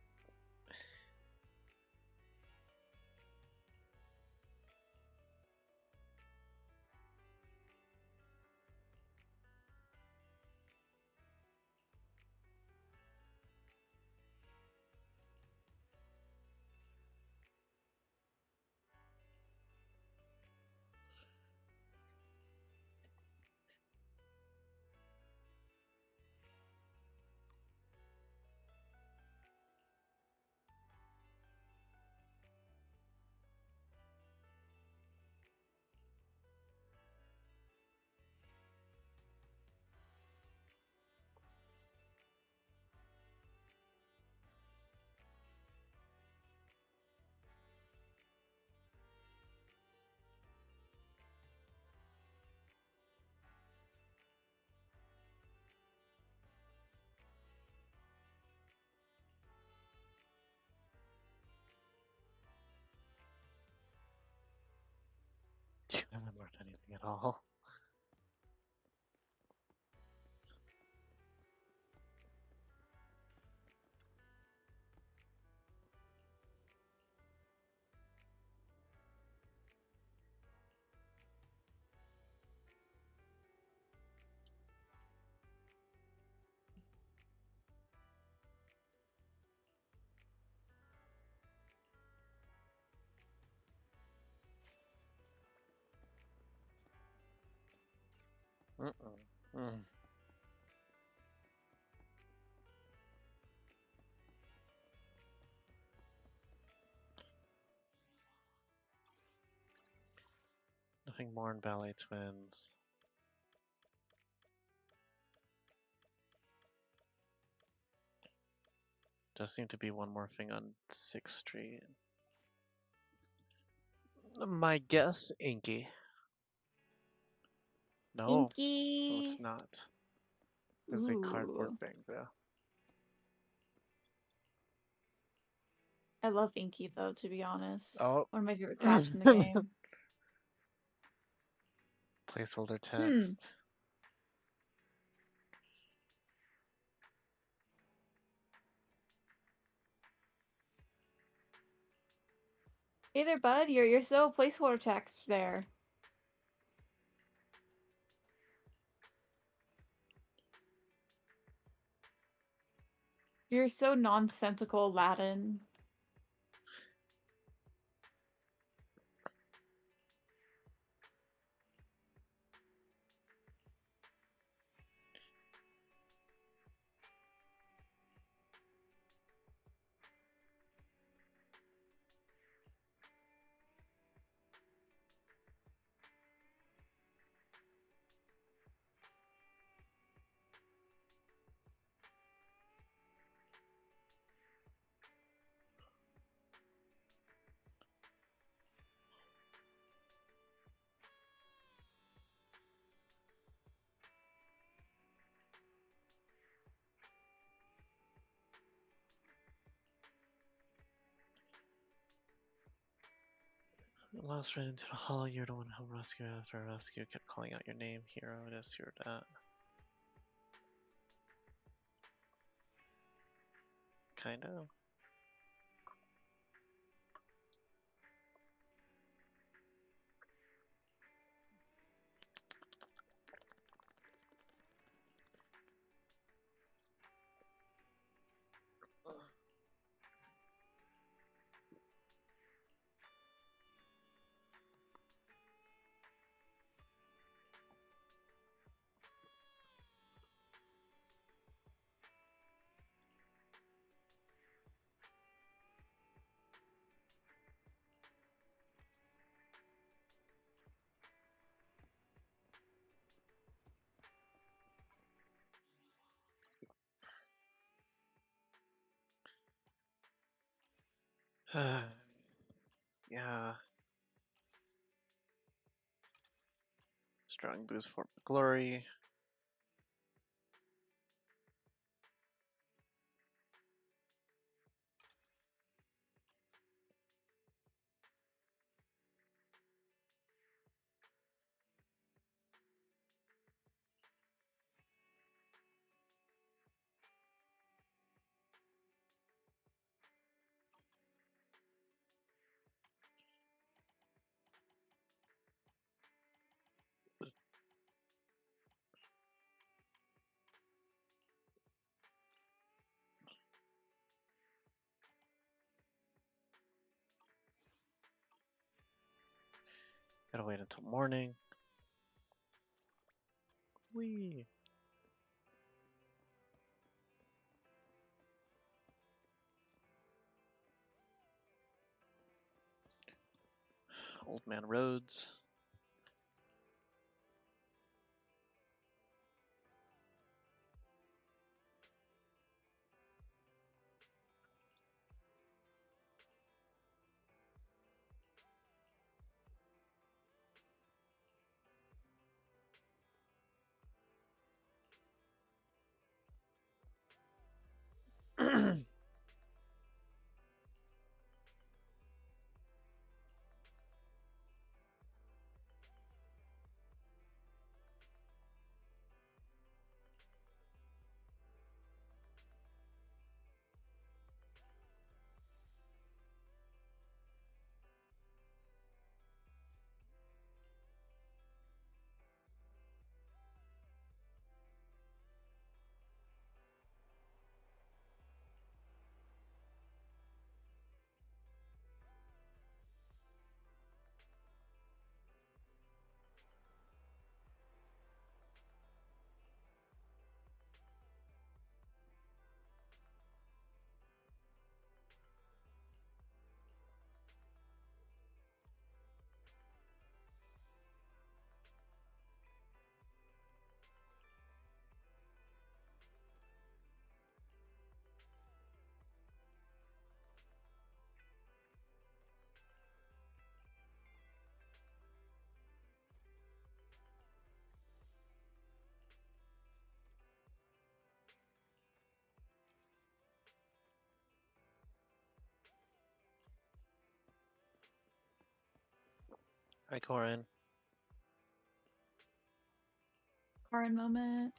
You haven't learned anything at all. Mm. Nothing more in Ballet Twins. Does seem to be one more thing on 6th Street. My guess, Inky. No, no, it's Inky. not. It's a cardboard Ooh. thing, though. I love Inky though, to be honest. Oh. One of my favorite cats in the game. Placeholder Hmm. text. Hey there, bud. You're so placeholder text there. You're so nonsensical, Latin. Lost right into the hall. You're the one who rescued after a rescue. Kept calling out your name. Hero, this, you're that. Kind of. Yeah. Strong boost for glory. Gotta wait until morning. Wee. Old Man Roads. Hi, Corin. Current moment.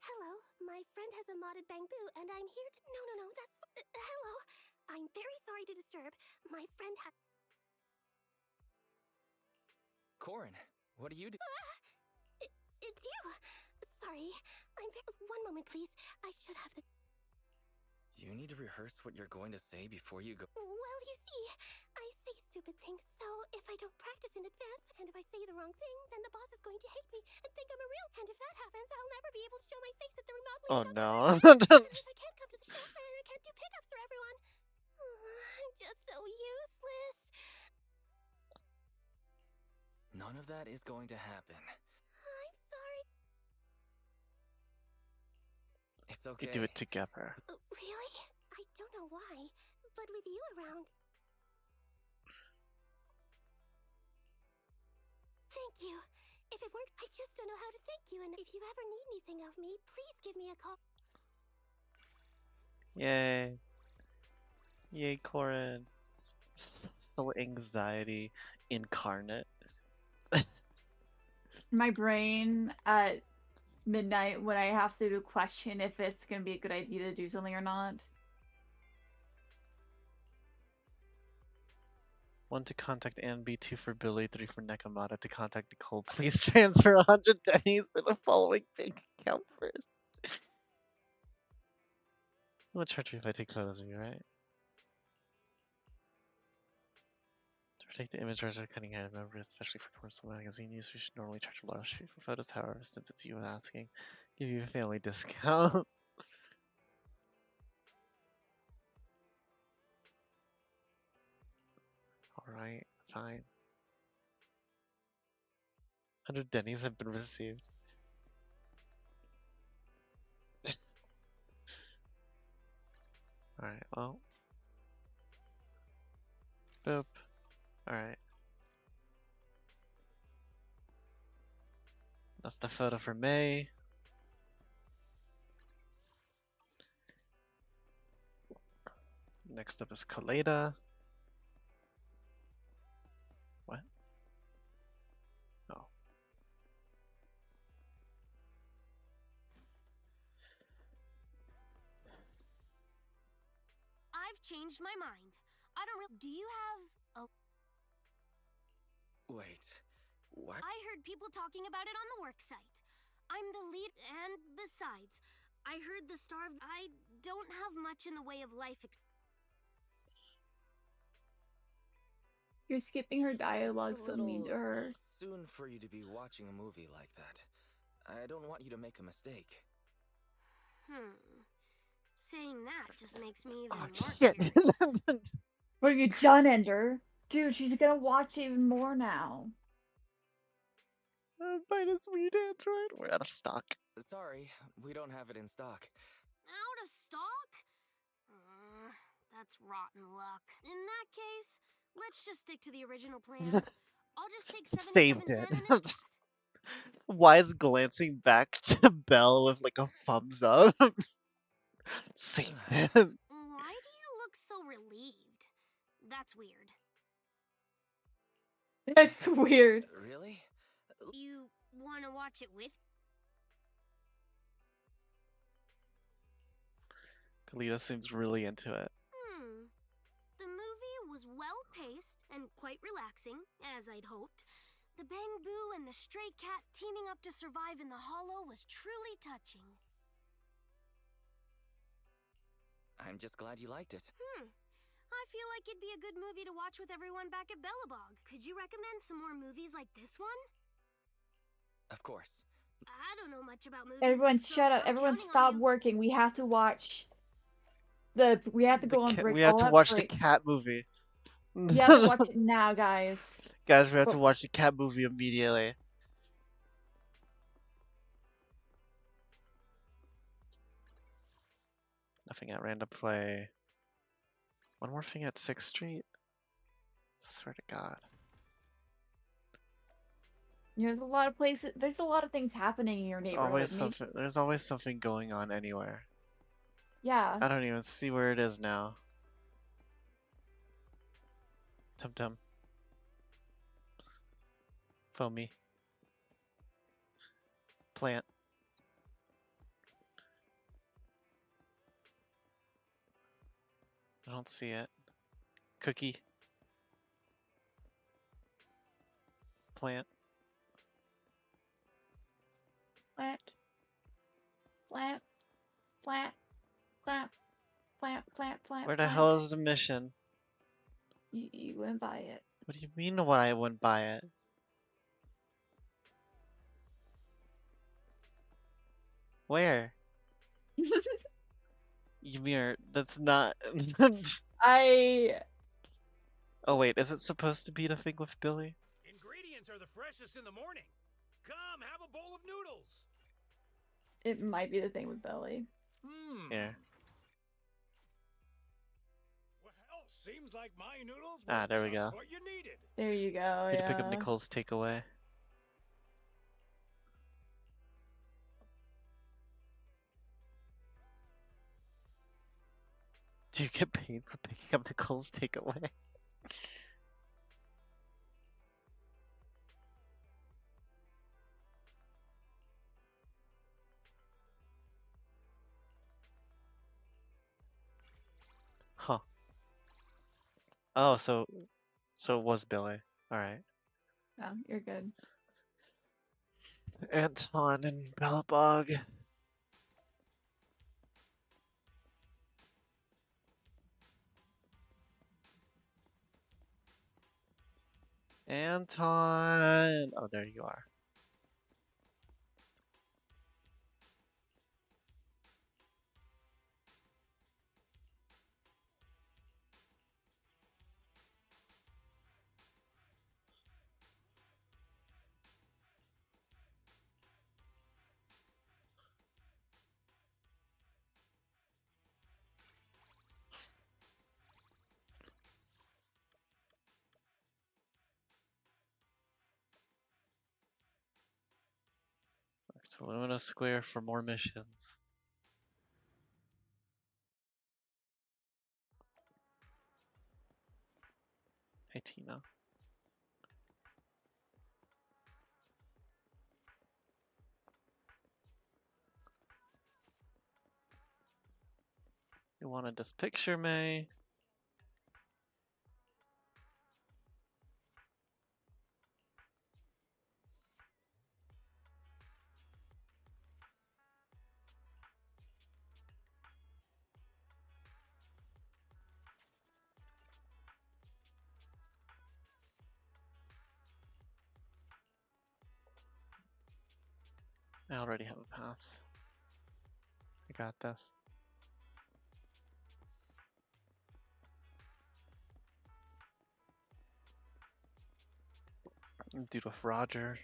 Hello, my friend has a modded bamboo, and I'm here to. No, that's. Hello. I'm very sorry to disturb. My friend had. Corin, what are you doing? It's you. Sorry. One moment, please. I should have the. You need to rehearse what you're going to say before you go. Well, you see, I say stupid things, so if I don't practice in advance, and if I say the wrong thing, then the boss is going to hate me and think I'm a real. And if that happens, I'll never be able to show my face at the remodeling Oh shop no. ever again. And if I can't come to the shop, then I can't do pickups for everyone. I'm just so useless. None of that is going to happen. I'm sorry. It's We okay. do it together. Really? I don't know why, but with you around. Thank you. If it weren't, I just don't know how to thank you, and if you ever need anything of me, please give me a call. Yay. Yay, Corin. So anxiety incarnate. My brain at midnight when I have to question if it's gonna be a good idea to do something or not. 1 to contact Anne B, 2 for Billy, 3 for Nekomata to contact Nicole. Please transfer 100 pennies to the following bank account first. I'm gonna charge you if I take photos of you, right? To protect the image rights are cutting edge, remember, especially for commercial magazine use, we should normally charge a lot of shit for photos, however, since it's you asking, give you a family discount. Alright, fine. 100 Denny's have been received. Alright, well. Boop. Alright. That's the photo for May. Next up is Colada. What? Oh. I've changed my mind. I don't really. Do you have. Oh, Wait, what? I heard people talking about it on the work site. I'm the lead, and besides, I heard the star. I don't have much in the way of life. You're skipping her dialogue, It's a so mean to little her. soon for you to be watching a movie like that. I don't want you to make a mistake. Saying that just makes me even Oh, more shit. curious. What have you done, Ender? Dude, she's gonna watch even more now. Minus weed android. We're out of stock. Sorry, we don't have it in stock. Out of stock? That's rotten luck. In that case, let's just stick to the original plan. I'll just take Saved 7710 it. and its cat. Why is glancing back to Belle with like a thumbs up? Saved it. Why do you look so relieved? That's weird. That's weird. Really? You want to watch it with? Kalita seems really into it. The movie was well-paced and quite relaxing, as I'd hoped. The bamboo and the stray cat teaming up to survive in the hollow was truly touching. I'm just glad you liked it. I feel like it'd be a good movie to watch with everyone back at Bellabog. Could you recommend some more movies like this one? Of course. I don't know much about movies. Everyone so shut up. I'm Everyone counting on stop you. working. We have to watch we have to go on break. We have All to that watch the break. cat movie. We have to watch it now, guys. Guys, we have to But- watch the cat movie immediately. Nothing at random play. One more thing at 6th Street? Swear to God. There's a lot of places. There's a lot of things happening in your neighborhood. There's always something going on anywhere. Yeah. I don't even see where it is now. Tum Tum. Foamy. Plant. I don't see it. Cookie. Plant. Flat. Flat. Flat. Flat. Flat. Flat. Flat. Where the Flat. hell is the mission? You went by it. What do you mean why I wouldn't buy it? Where? Ymir, that's not. I Oh wait, is it supposed to be the thing with Billy? Ingredients are the freshest in the morning. Come, have a bowl of noodles. It might be the thing with Billy. Here. Well, seems like my noodles Ah, were there we just go. what you needed. There you go. Need to pick up Yeah. Nicole's takeaway. Do you get paid for picking up Nicole's takeaway? Huh. Oh, so it was Billy. Alright. No, you're good. Anton and Bellabog. Anton! Oh, there you are. To Lumina Square for more missions. Hey, Tina. You wanted this picture, May? I already have a pass. I got this. Dude with Roger.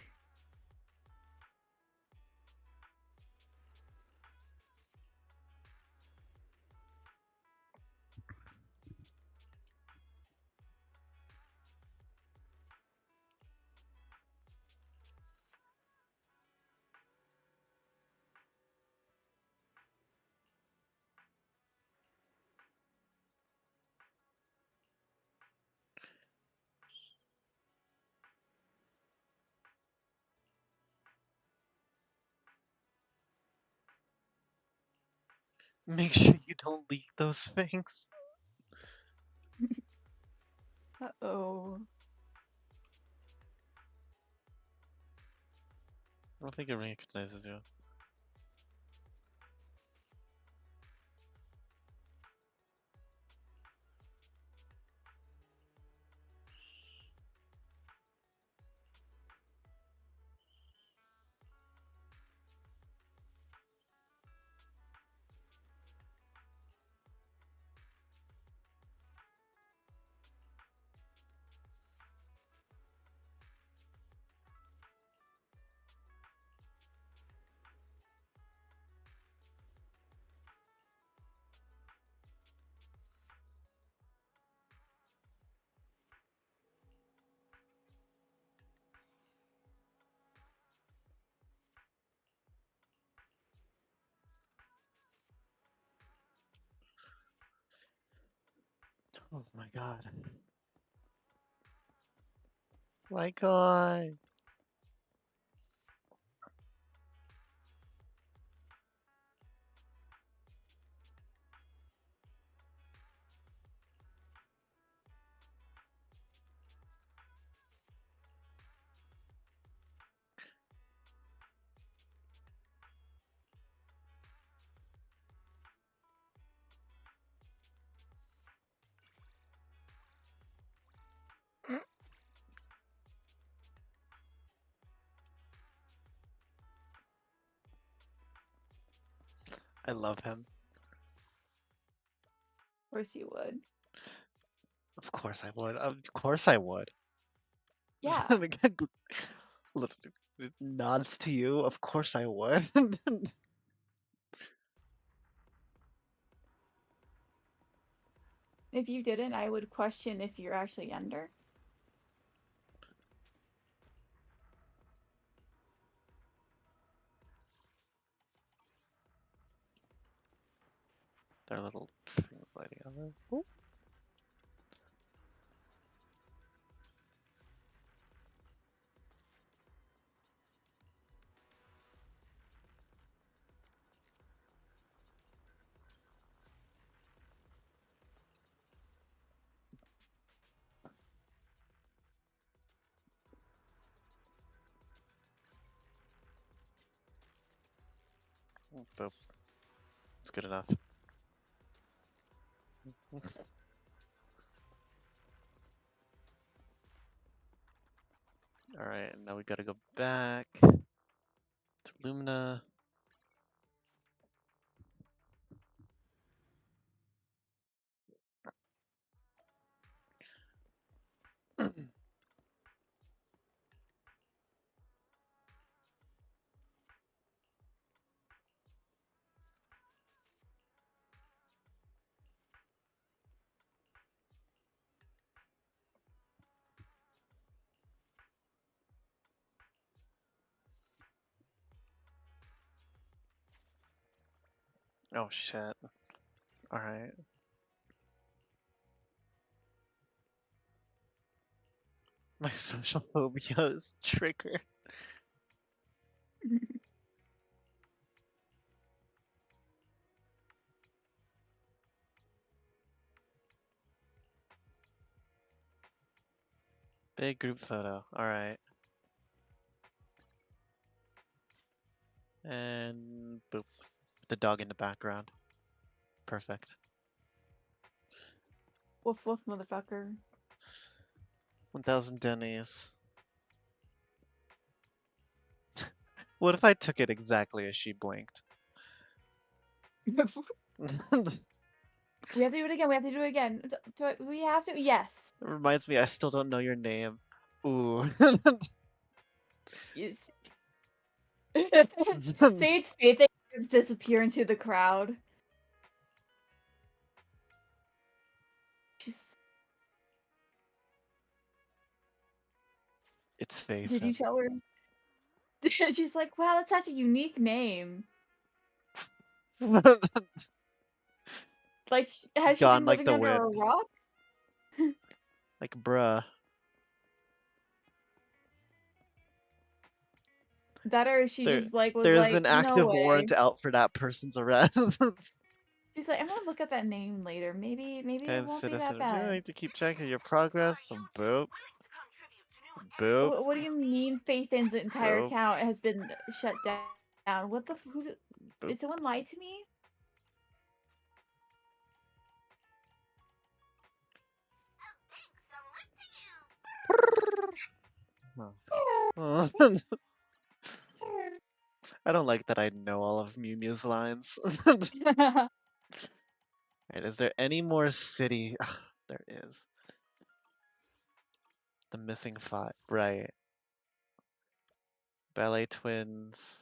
Make sure you don't leak those things. Uh-oh. I don't think it recognizes you. Oh my god. Lycon. I love him. Of course you would. Of course I would. Of course I would. Yeah. Nods to you. Of course I would. If you didn't, I would question if you're actually under. Their little things lighting up there. Ooh. Boop. It's good enough. Alright, now we gotta go back to Lumina. Oh shit. Alright. My social phobia is trigger. Big group photo. Alright. And boop. The dog in the background. Perfect. Woof woof, motherfucker. 1000 Denny's. What if I took it exactly as she blinked? We have to do it again. We have to do it again. We have to. Yes. It reminds me, I still don't know your name. Ooh. Yes. Say it's Faith that just disappear into the crowd. She's, It's Faith. did you tell her? She's like, wow, that's such a unique name. Like, has she Gone been like living the under a wind. rock? Like, bruh. That or she There, just like was there's like, an no active way. warrant out for that person's arrest. She's like, I'm gonna look at that name later. Maybe it Kind won't be that citizen, we bad. like to keep track of your progress. So boop, boop, What do you mean Faithin's entire boop, account has been shut down? What the who boop. did someone lie to me? Huh. I don't like that I know all of Mew Mew's lines. Right, is there any more city? Ugh, there is. The missing five. Right. Ballet Twins.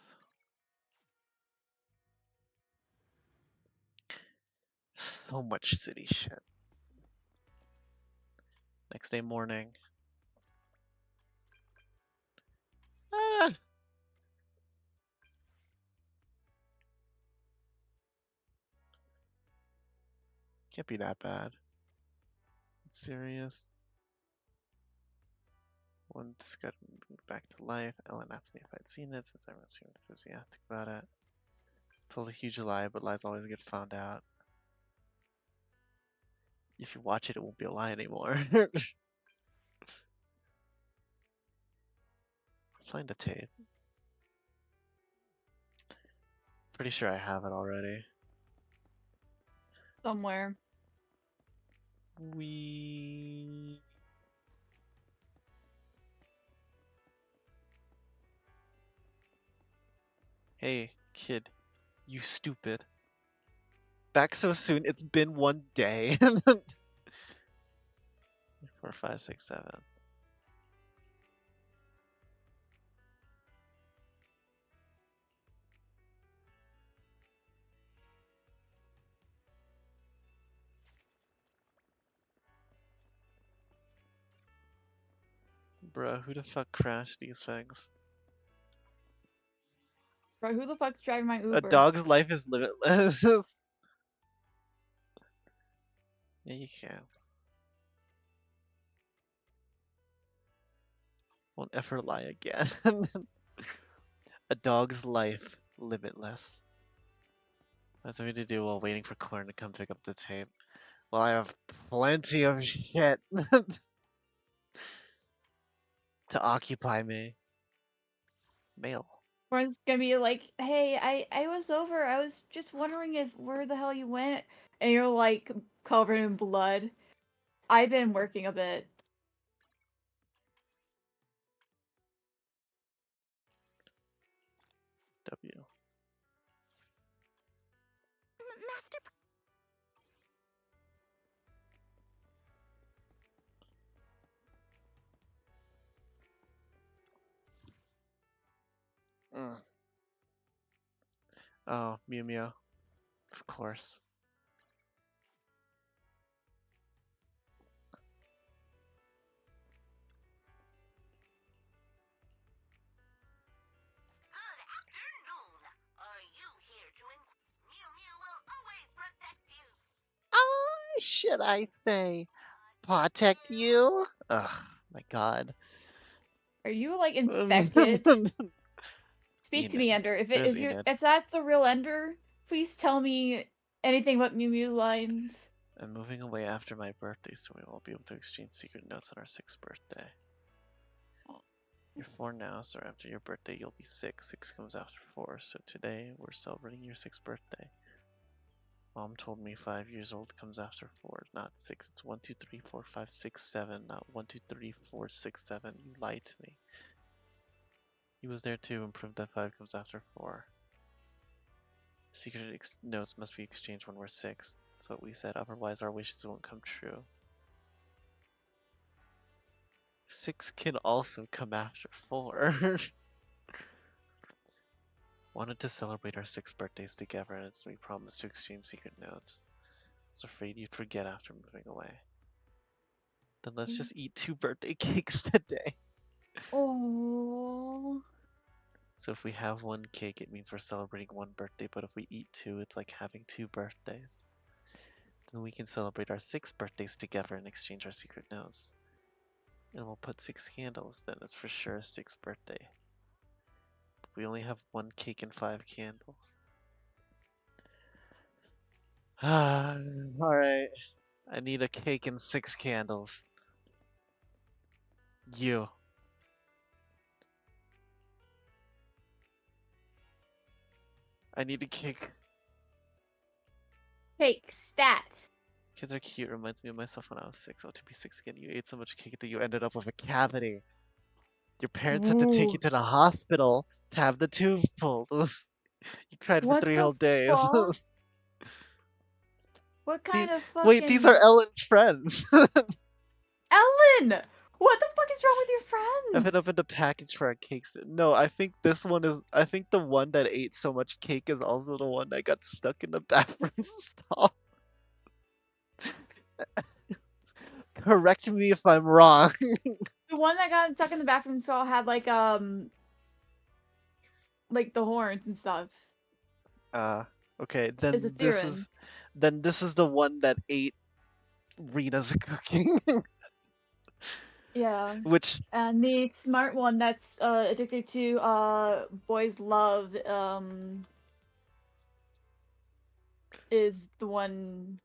So much city shit. Next day morning. Ah, can't be that bad. It's serious. One discarded back to life. Ellen asked me if I'd seen it since everyone seemed enthusiastic about it. Told a huge lie, but lies always get found out. If you watch it, it won't be a lie anymore. Find a tape. Pretty sure I have it already. Somewhere. We. Hey, kid, you stupid. Back so soon, it's been one day. 4, 5, 6, 7. Bruh, who the fuck crashed these things? Bro, who the fuck's driving my A Uber? dog's life is limitless. Yeah, you can. Won't ever lie again. A dog's life limitless. That's something to do while waiting for Corn to come pick up the tape. Well, I have plenty of shit to occupy me. Mail. Corn's gonna be like, hey, I was over. I was just wondering if where the hell you went. And you're like covered in blood. I've been working a bit. W. Master. Oh, Mew Mew. Of course. Good afternoon. Are you here to Mew Mew will always protect you. Oh, should I say protect you? Ugh, my god. Are you like infected? Speak to Enid. me, Ender. There's If you're Enid. if that's the real Ender, please tell me anything but Mew Mew's lines. I'm moving away after my birthday, so we won't be able to exchange secret notes on our 6th birthday. You're 4 now, so after your birthday you'll be 6. 6 comes after 4, so today we're celebrating your 6th birthday. Mom told me 5 years old comes after 4, not 6. It's 1, 2, 3, 4, 5, 6, 7, not 1, 2, 3, 4, 6, 7. You lied to me. He was there too and proved that 5 comes after 4. Secret notes must be exchanged when we're 6. That's what we said, otherwise our wishes won't come true. 6 can also come after 4. Wanted to celebrate our 6 birthdays together, and we promised to exchange secret notes. Was afraid you'd forget after moving away. Then let's just eat 2 birthday cakes today. Oh. So if we have 1 cake, it means we're celebrating 1 birthday, but if we eat 2, it's like having 2 birthdays. Then we can celebrate our 6 birthdays together and exchange our secret notes. And we'll put 6 candles, then it's for sure a 6th birthday. But we only have 1 cake and 5 candles. Alright. I need a cake and 6 candles. You. I need a cake. Cake stat. Kids are cute. Reminds me of myself when I was 6. Oh, to be 6 again. You ate so much cake that you ended up with a cavity. Your parents had to take you to the hospital to have the tooth pulled. You cried for What 3 the whole days. fuck? What kind of Wait, these are fucking Ellen's friends. Ellen? What the fuck is wrong with your I've been friends? up in the package for our cakes. No, I think this one is. I think the one that ate so much cake is also the one that got stuck in the bathroom stall. Correct me if I'm wrong. The one that got stuck in the bathroom stall had like the horns and stuff. Okay, Is a Theron. then this is the one that ate Rita's cooking. Yeah. Which And the smart one that's addicted to boys love is the one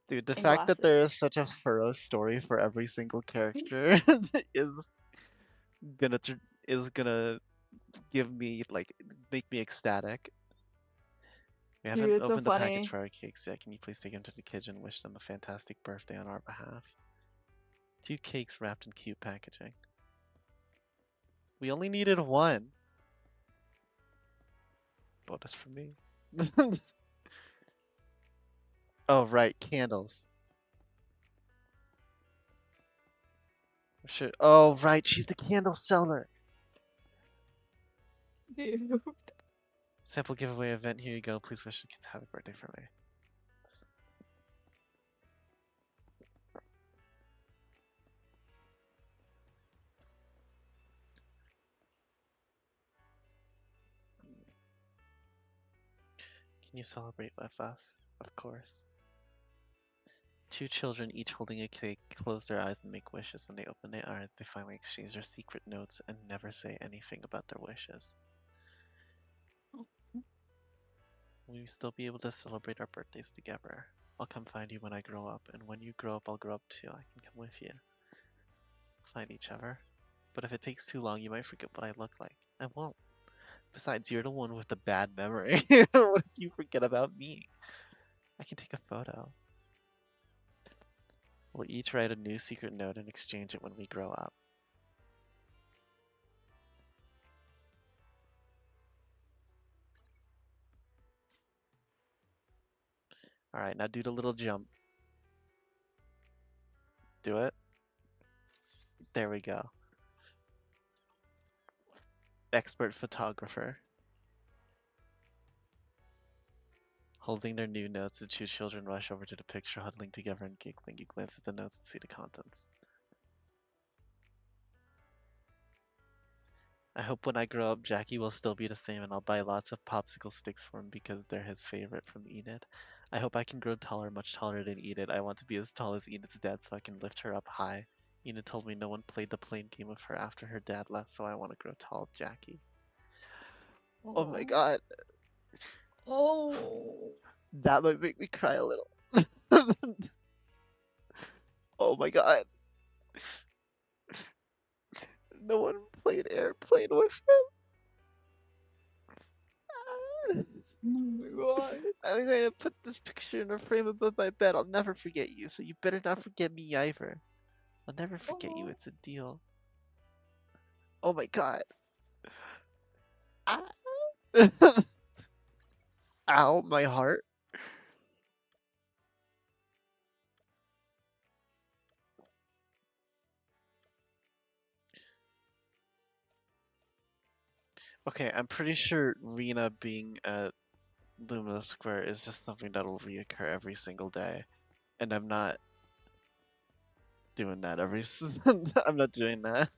dude, the in fact that there is glasses. such a thorough story for every single character is gonna is gonna give me like make me ecstatic. We Dude, haven't it's so opened the package funny. for our cakes yet. Can you please take them to the kitchen and wish them a fantastic birthday on our behalf? 2 cakes wrapped in cute packaging. We only needed 1. Bonus for me. Oh, right, candles. Sure. Oh, right, she's the candle seller. Dude. Sample giveaway event. Here you go. Please wish the kids happy birthday for me. Can you celebrate with us? Of course. 2 children, each holding a cake, close their eyes and make wishes. When they open their eyes, they finally exchange their secret notes and never say anything about their wishes. Will you still be able to celebrate our birthdays together? I'll come find you when I grow up, and when you grow up, I'll grow up too. I can come with you. Find each other. But if it takes too long, you might forget what I look like. I won't. Besides, you're the one with the bad memory. What if you forget about me? I can take a photo. We'll each write a new secret note and exchange it when we grow up. Alright, now do the little jump. Do it. There we go. Expert photographer. Holding their new notes, the 2 children rush over to the picture, huddling together and giggling. You glance at the notes and see the contents. I hope when I grow up, Jackie will still be the same and I'll buy lots of popsicle sticks for him because they're his favorite from Enid. I hope I can grow taller, much taller than Enid. I want to be as tall as Enid's dad so I can lift her up high. Enid told me no one played the plane game with her after her dad left, so I want to grow tall, Jackie. Oh my god. Oh. That might make me cry a little. Oh my god. No one played airplane with him. Oh my god. I'm going to put this picture in a frame above my bed. I'll never forget you, so you better not forget me either. I'll never forget you, it's a deal. Oh my god. Ah. Ow, my heart. Okay, I'm pretty sure Rena being at Lumina Square is just something that'll reoccur every single day. And I'm not doing that I'm not doing that.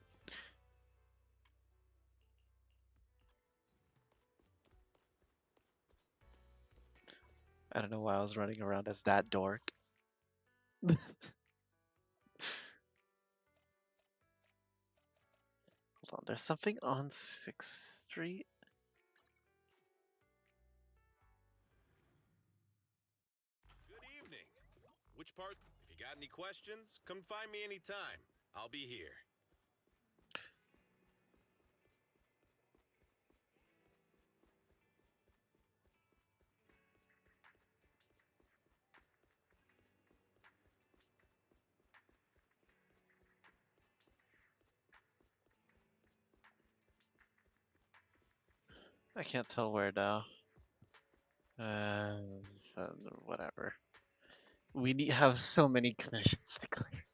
I don't know why I was running around as that dork. Hold on, there's something on 6th Street? Good evening. Which part? If you got any questions, come find me anytime. I'll be here. I can't tell where now. Uh, whatever. We need have so many commissions to clear.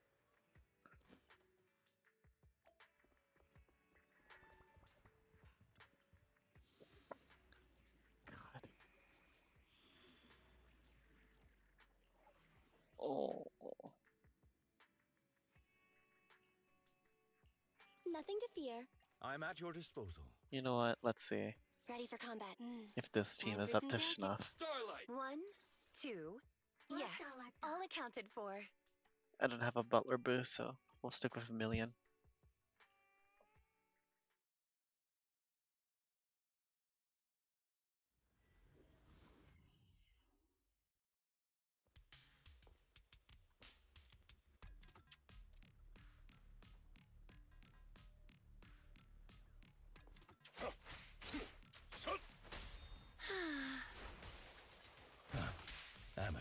God. Oh. Nothing to fear. I'm at your disposal. You know what? Let's see Ready for combat. if this team And is for up some to jackets. snuff. Starlight! 1, 2. Yes, all accounted for. I don't have a butler boost, so we'll stick with 1,000,000.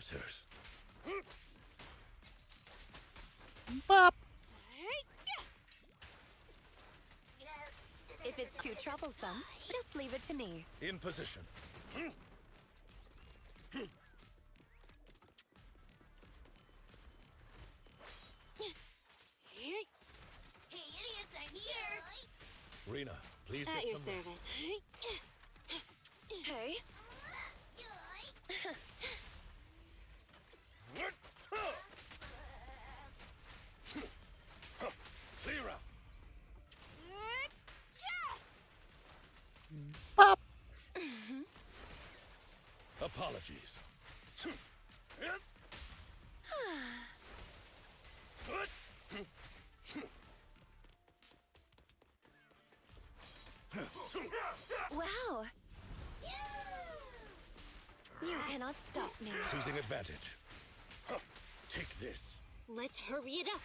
Amateurs. Bop! If it's too troublesome, just leave it to me. In position. Hey, idiots, I'm here! Rena, please At get your some service. Hey, rest. Clear out. Bop! Apologies. wow! You cannot stop me. Seizing advantage. Take this. Let's hurry it up.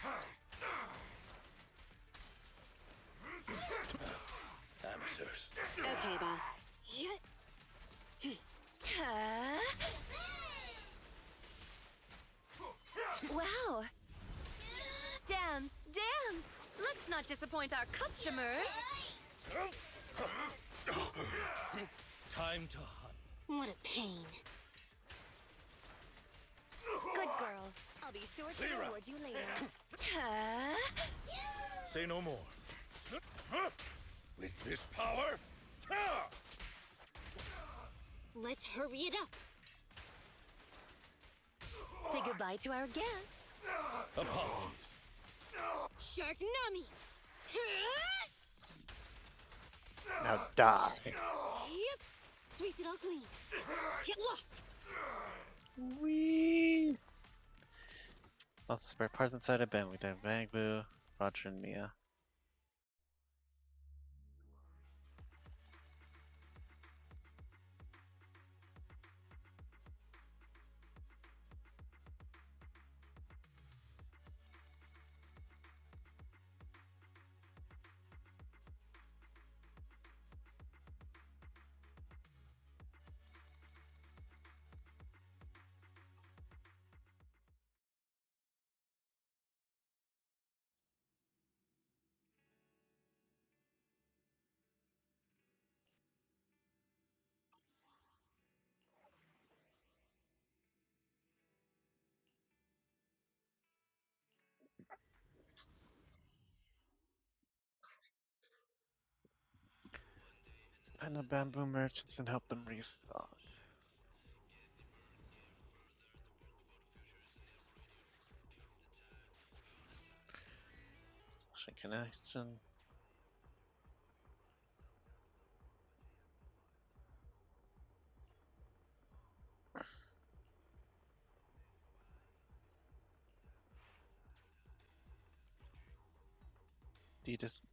Amateurs. Okay, boss. Huh? Wow! Dance, dance! Let's not disappoint our customers. Time to hunt. What a pain. Good girl. I'll be sure to Clear out. reward you later. Huh? Say no more. With this power. Let's hurry it up. Say goodbye to our guests. Apologies. Shark Nami! Now die. Yep. Sweep it all clean. Get lost. Wee. Lots of spare parts inside a bin. We have Bangbu, Roger, and Mia. Find the bamboo merchants and help them restock. Social connection.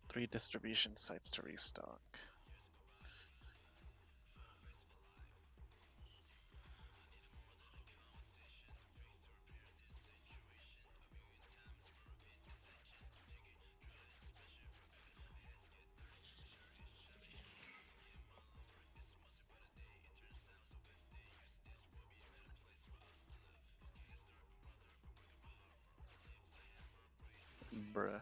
Three distribution sites to restock. Bruh.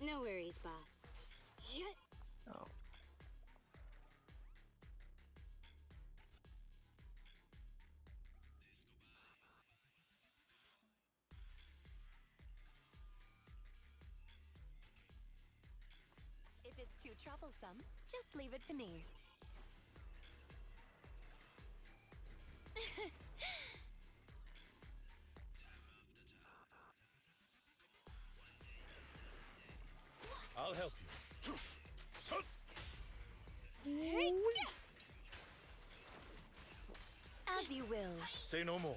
No worries, boss. Oh. If it's too troublesome, just leave it to me. I'll help you. As you will. Say no more.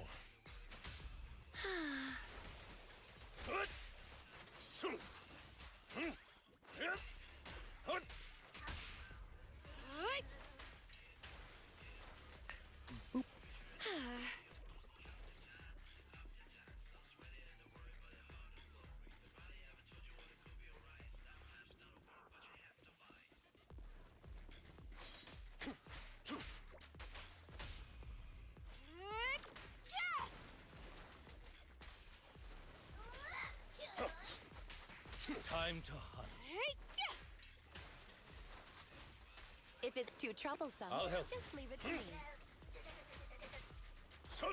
Time to hunt. If it's too troublesome, I'll help you. just leave it to me. So-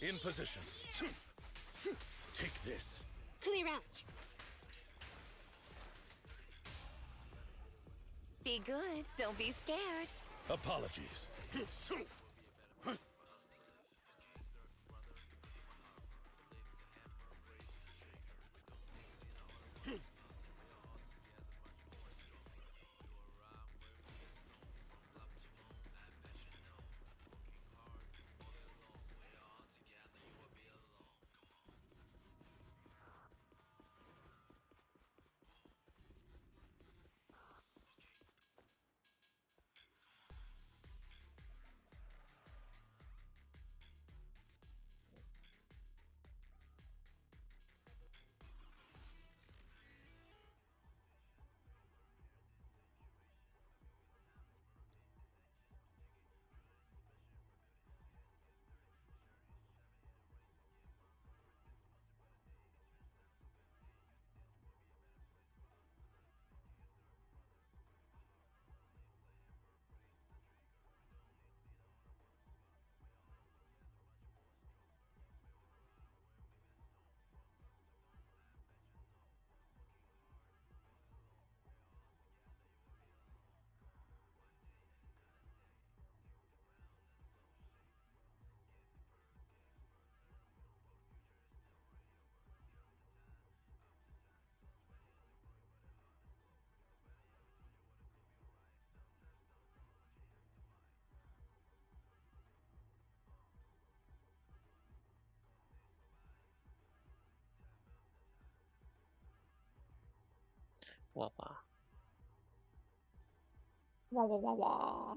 In position. Take this. Clear out. Be good. Don't be scared. Apologies. Voila. Wah, wah, wah, wah.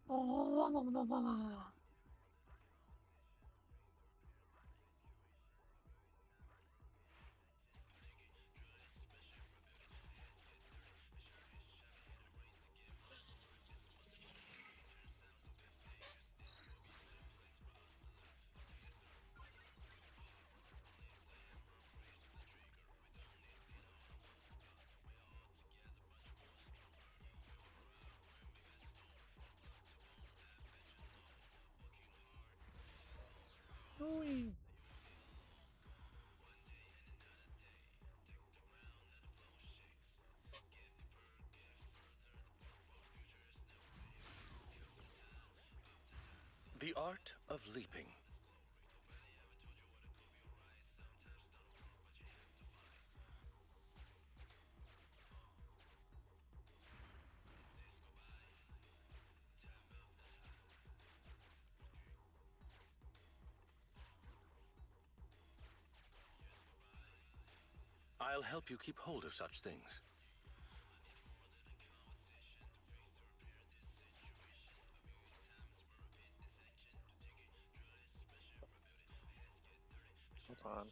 Oh, wah, wah, wah, wah, wah. The art of leaping. I'll help you keep hold of such things. Hold on.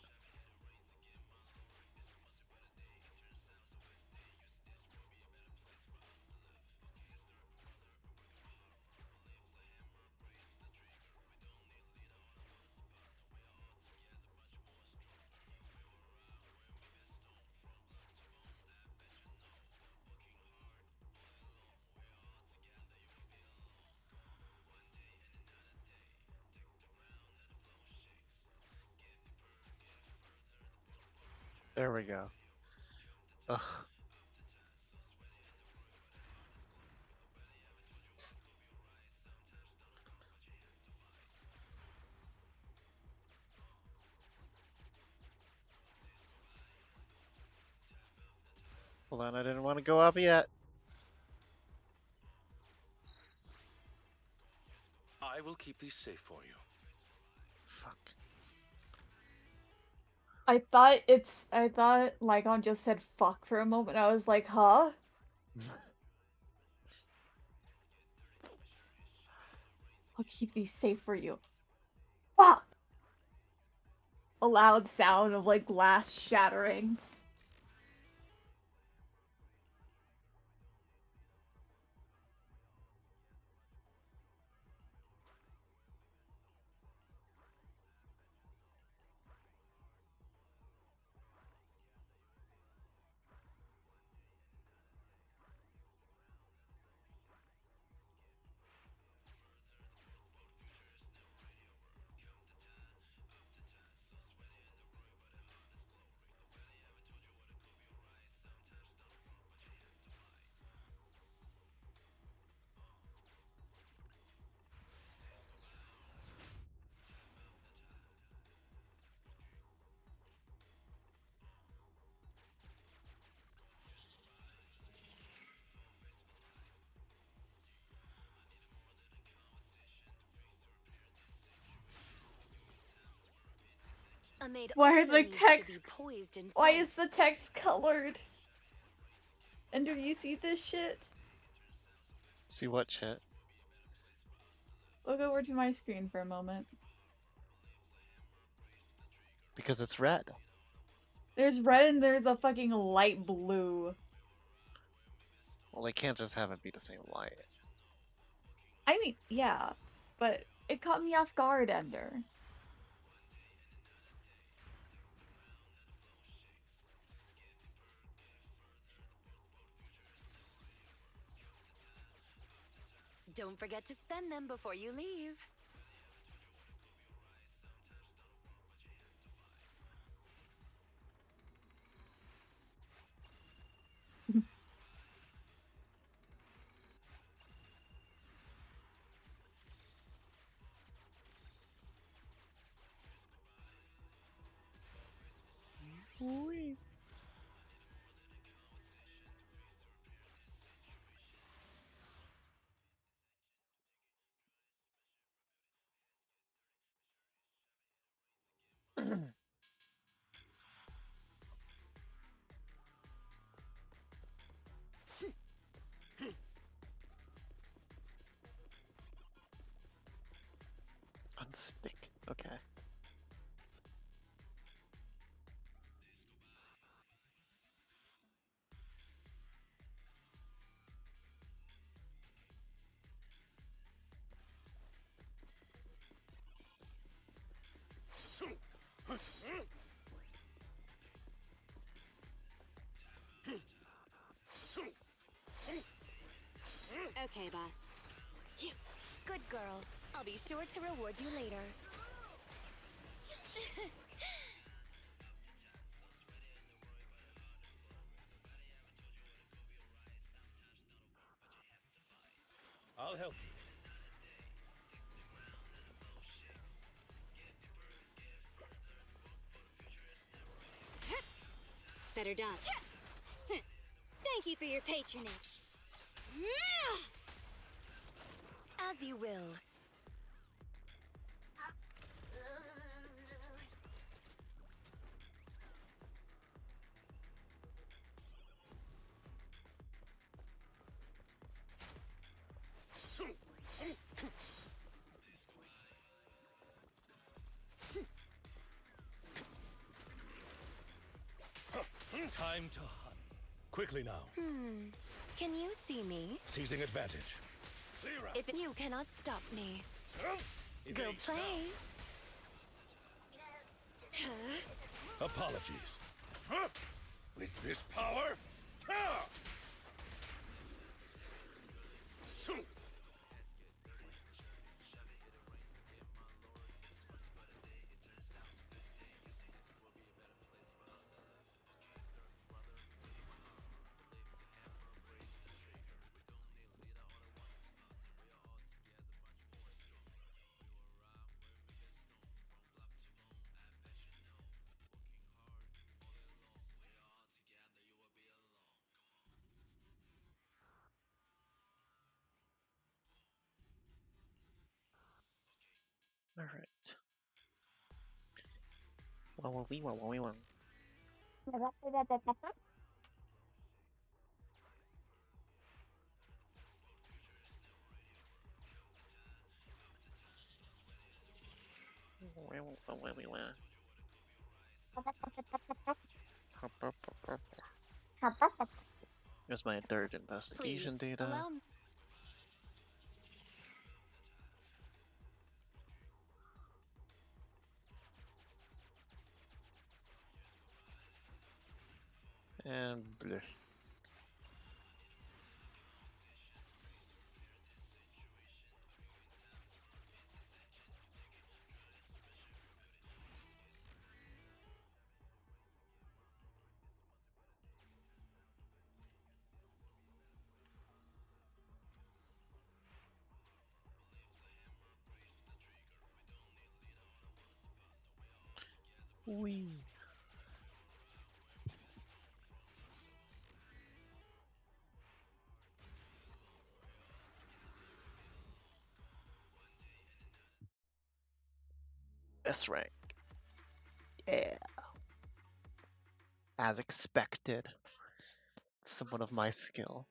There we go. Ugh. Hold on, I didn't want to go up yet. I will keep these safe for you. Fuck. I thought Lygon just said fuck for a moment. I was like, huh? I'll keep these safe for you. Fuck! a loud sound of like glass shattering. A maid Why are also the needs text? to be poised in Why place. is the text colored? And do you see this shit? See what shit? Look over to my screen for a moment. Because it's red. There's red and there's a fucking light blue. Well, they can't just have it be the same light. I mean, yeah, but it caught me off guard, Ender. Don't forget to spend them before you leave. Unstick. Okay. Okay, boss. You, good girl. I'll be sure to reward you later. I'll help you. Better dodge. Thank you for your patronage. As you will. Time to hunt. Quickly now. Can you see me? Seizing advantage. Clear out. If you cannot stop me, go Evade play. now. Apologies. With this power. All right. Wow, wee, wow, wee, wow. Wow, wow, wee, wow. Here's my third investigation Please, data. allow me. And bleh. Wee. S rank. Yeah. As expected. Someone of my skill.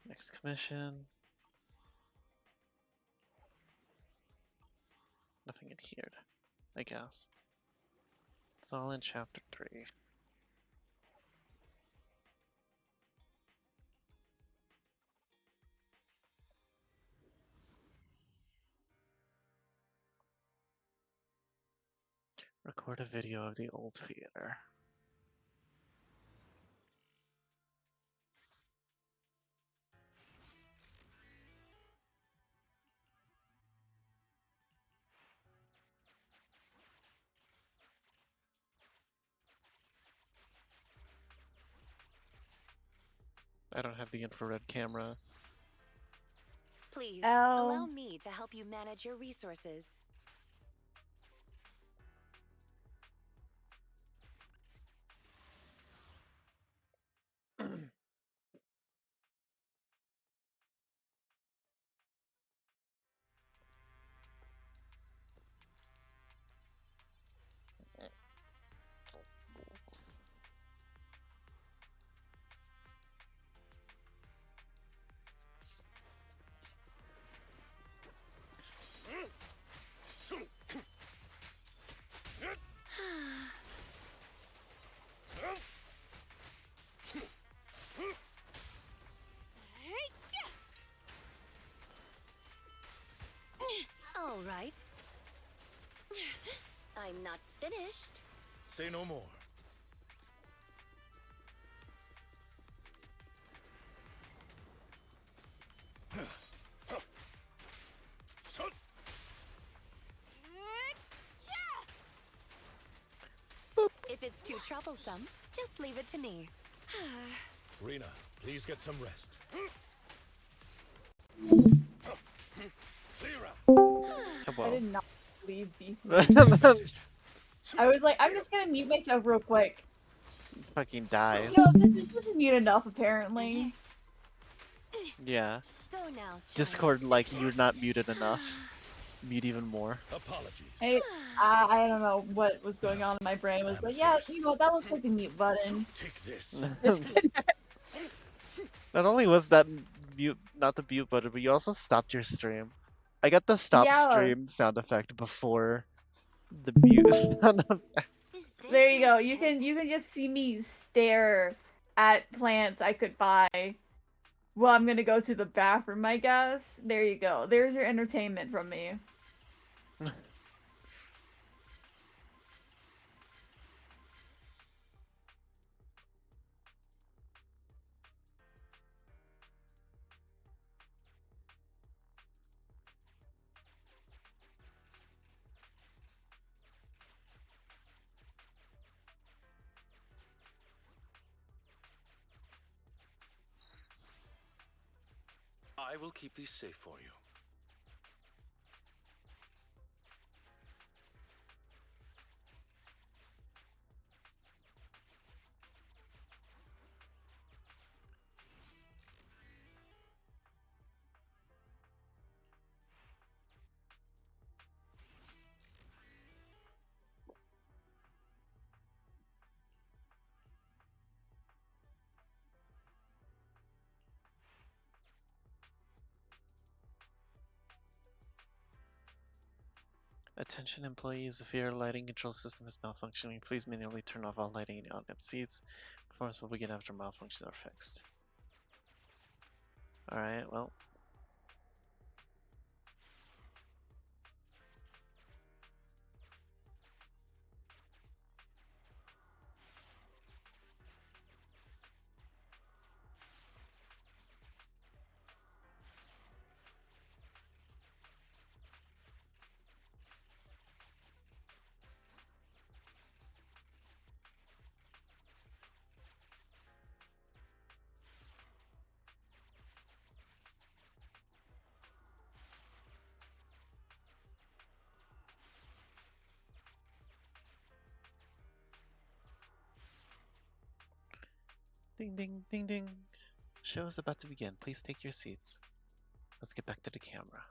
Next commission. Nothing in here, I guess. It's all in chapter 3. Record a video of the old theater. I don't have the infrared camera. Please, Oh. allow me to help you manage your resources. All right. I'm not finished. Say no more. If it's too troublesome, just leave it to me. Rena, please get some rest. Clear out. I Hello. did not leave these. Advantage. I was like, I'm just gonna mute myself real quick. Fucking dies. No, this isn't mute enough, apparently. Yeah. Go now, child. Discord, like, you're not muted enough. Mute even more. Apologies. I don't know what was going on in my brain. It was like, yeah, you know, that looks like the mute button. Take this. Not only was that mute, not the mute button, but you also stopped your stream. I got the stop Yeah. stream sound effect before the mute sound effect. Is this There you my go. You tip? can just see me stare at plants I could buy Well, I'm gonna go to the bathroom, I guess. There you go. There's your entertainment from me. I will keep these safe for you. Attention employees, if your lighting control system is malfunctioning, please manually turn off all lighting in the audience seats. Performance will begin after malfunctions are fixed. Alright, well. Ding ding ding ding. Show is about to begin. Please take your seats. Let's get back to the camera.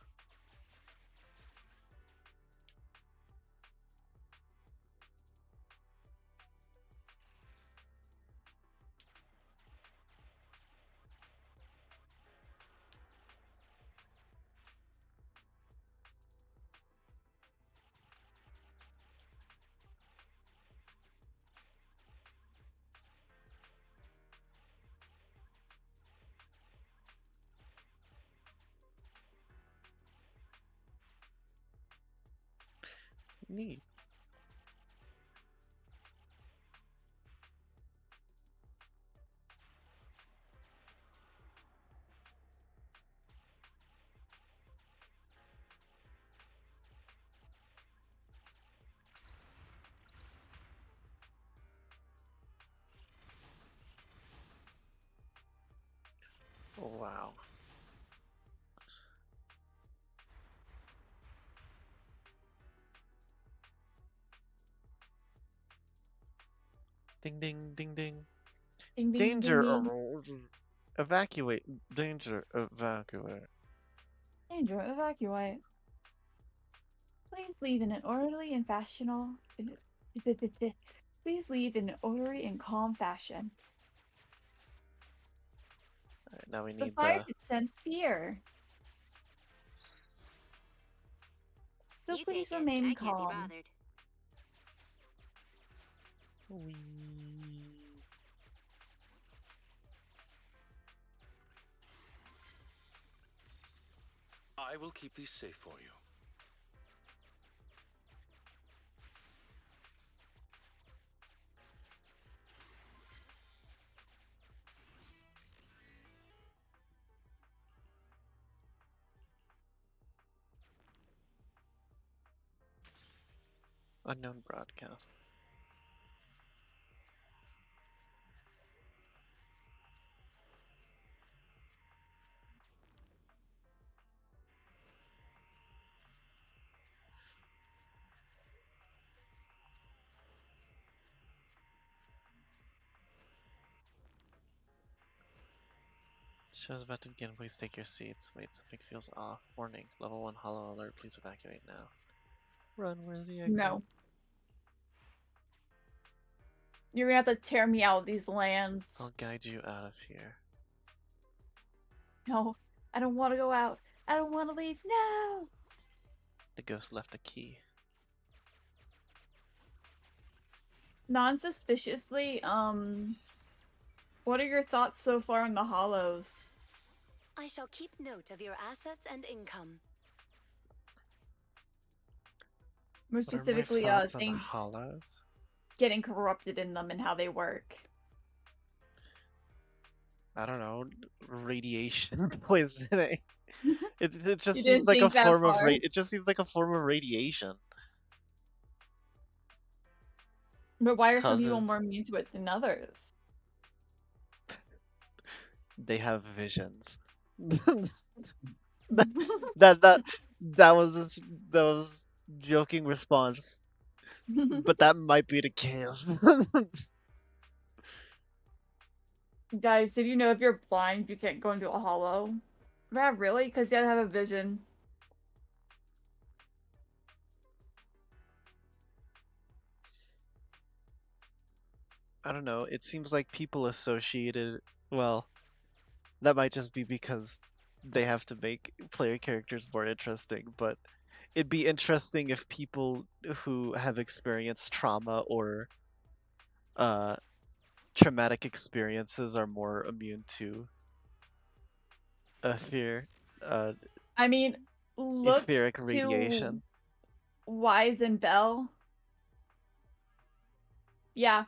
Neat. Oh, wow. Ding ding ding ding. Ding ding ding Danger! ding. Evacuate! Danger! Evacuate. Danger, evacuate. Please leave in an orderly and fashionable. Please leave in an orderly and calm fashion. Alright, now we The need fire could sense fear. So You please take it. remain I can't be calm. bothered. I will keep these safe for you. unknown broadcast. Show's about to begin. Please take your seats. Wait, something feels off. Warning. Level 1 hollow alert. Please evacuate now. Run, where's the exit? No. You're gonna have to tear me out of these lands. I'll guide you out of here. No, I don't want to go out. I don't want to leave. No! The ghost left a key. Non-suspiciously, what are your thoughts so far on the hollows? I shall keep note of your assets and income. More What are my specifically, thoughts on the things hollows? getting corrupted in them and how they work. I don't know, radiation poisoning. It You just seems didn't like a think that form of far. it just seems like a form of radiation. But why are some people more Causes immune to it than others? they have visions. that that that that was that was joking response, but that might be the case. Guys, did you know if you're blind, you can't go into a hollow? Yeah, really? Because you gotta have a vision. I don't know. It seems like people associated. Well, that might just be because they have to make player characters more interesting, but it'd be interesting if people who have experienced trauma or uh traumatic experiences are more immune to fear, uh I mean, looks etheric to radiation. Wise and Bell. Yeah.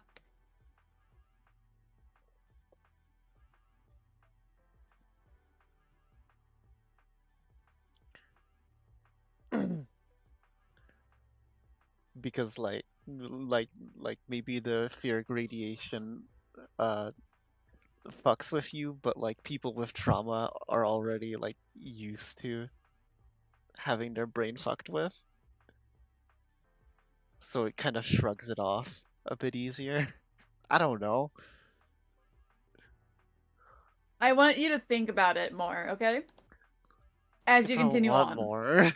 Because like maybe the etheric radiation uh fucks with you, but like people with trauma are already like used to having their brain fucked with, so it kind of shrugs it off a bit easier. I don't know. I want you to think about it more, okay? As Think you about continue what on. more?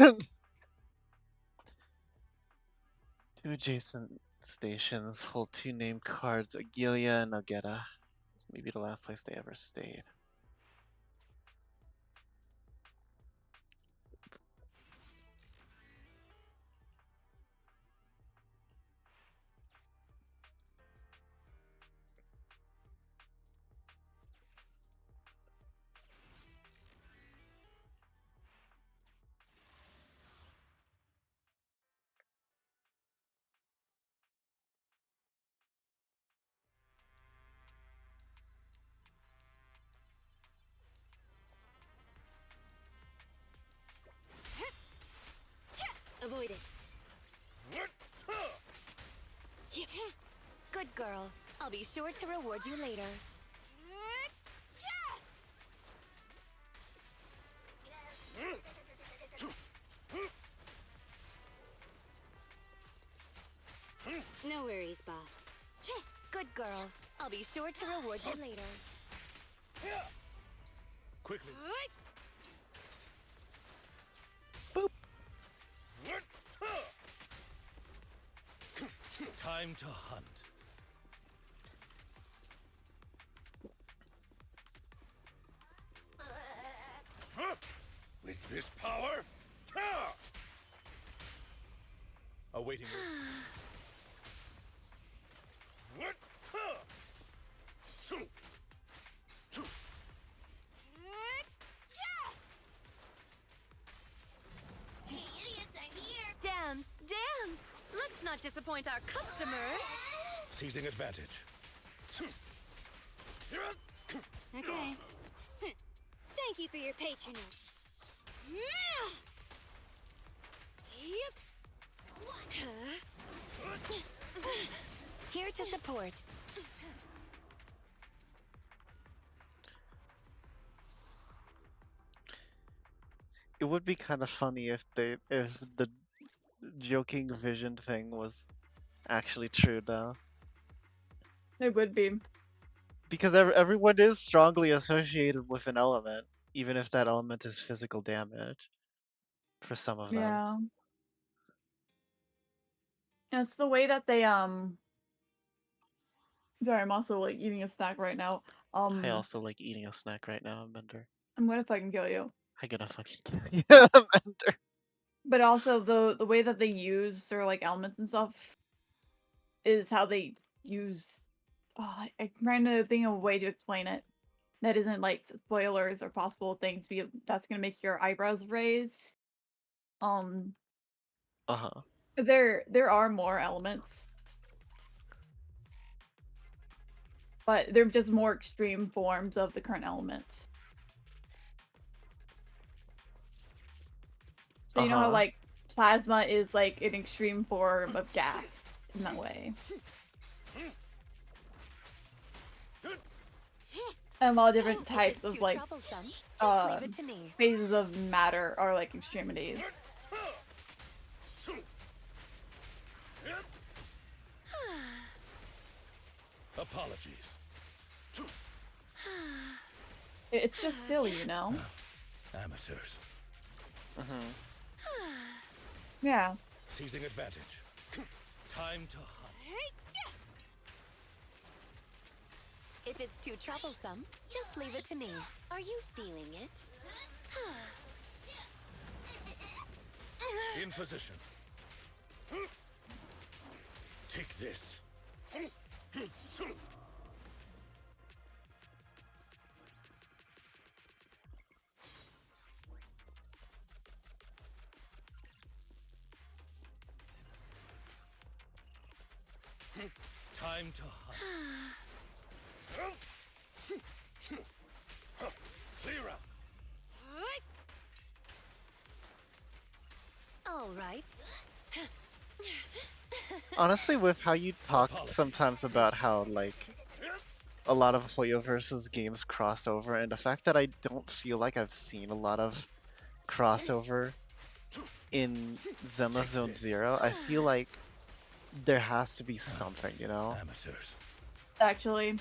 Two adjacent stations hold two name cards, Agilia and Nogeta. It's maybe the last place they ever stayed. Avoid it. Good girl. I'll be sure to reward you later. No worries, boss. Good girl. I'll be sure to reward you later. Quickly. Boop. Time to hunt. With this power, awaiting. Hey, idiots, I'm here! Dance, dance! Let's not disappoint our customers. Seizing advantage. Okay. Thank you for your patronage. Yep. Here to support. It would be kind of funny if the joking vision thing was actually true though, It would be. because everyone is strongly associated with an element, even if that element is physical damage for some of them. Yeah. It's the way that they sorry, I'm also like eating a snack right now. I also like eating a snack right now, Mender. I'm gonna fucking kill you. I'm gonna fucking kill you, Mender. But also the way that they use their like elements and stuff is how they use I'm trying to think of a way to explain it. that isn't like spoilers or possible things that's gonna make your eyebrows raise. Uh-huh. There are more elements, but they're just more extreme forms of the current elements. So you know how Uh-huh. like plasma is like an extreme form of gas in that way. And a lot of different If types it's of too like troublesome, just leave it to me. phases of matter are like extremities. Apologies. It's just silly, you know? Amateurs. Mm-hmm. Yeah. Seizing advantage. Time to hunt. If it's too troublesome, just leave it to me. Are you feeling it? In position. Take this. Time to hunt. Clear out. All right. Honestly, with how you talk sometimes about how, like, a lot of Hoyoverse's games cross over, and the fact that I don't feel like I've seen a lot of crossover in Zenless Zone Zero, I feel like there has to be something, you know? Amateurs. Actually.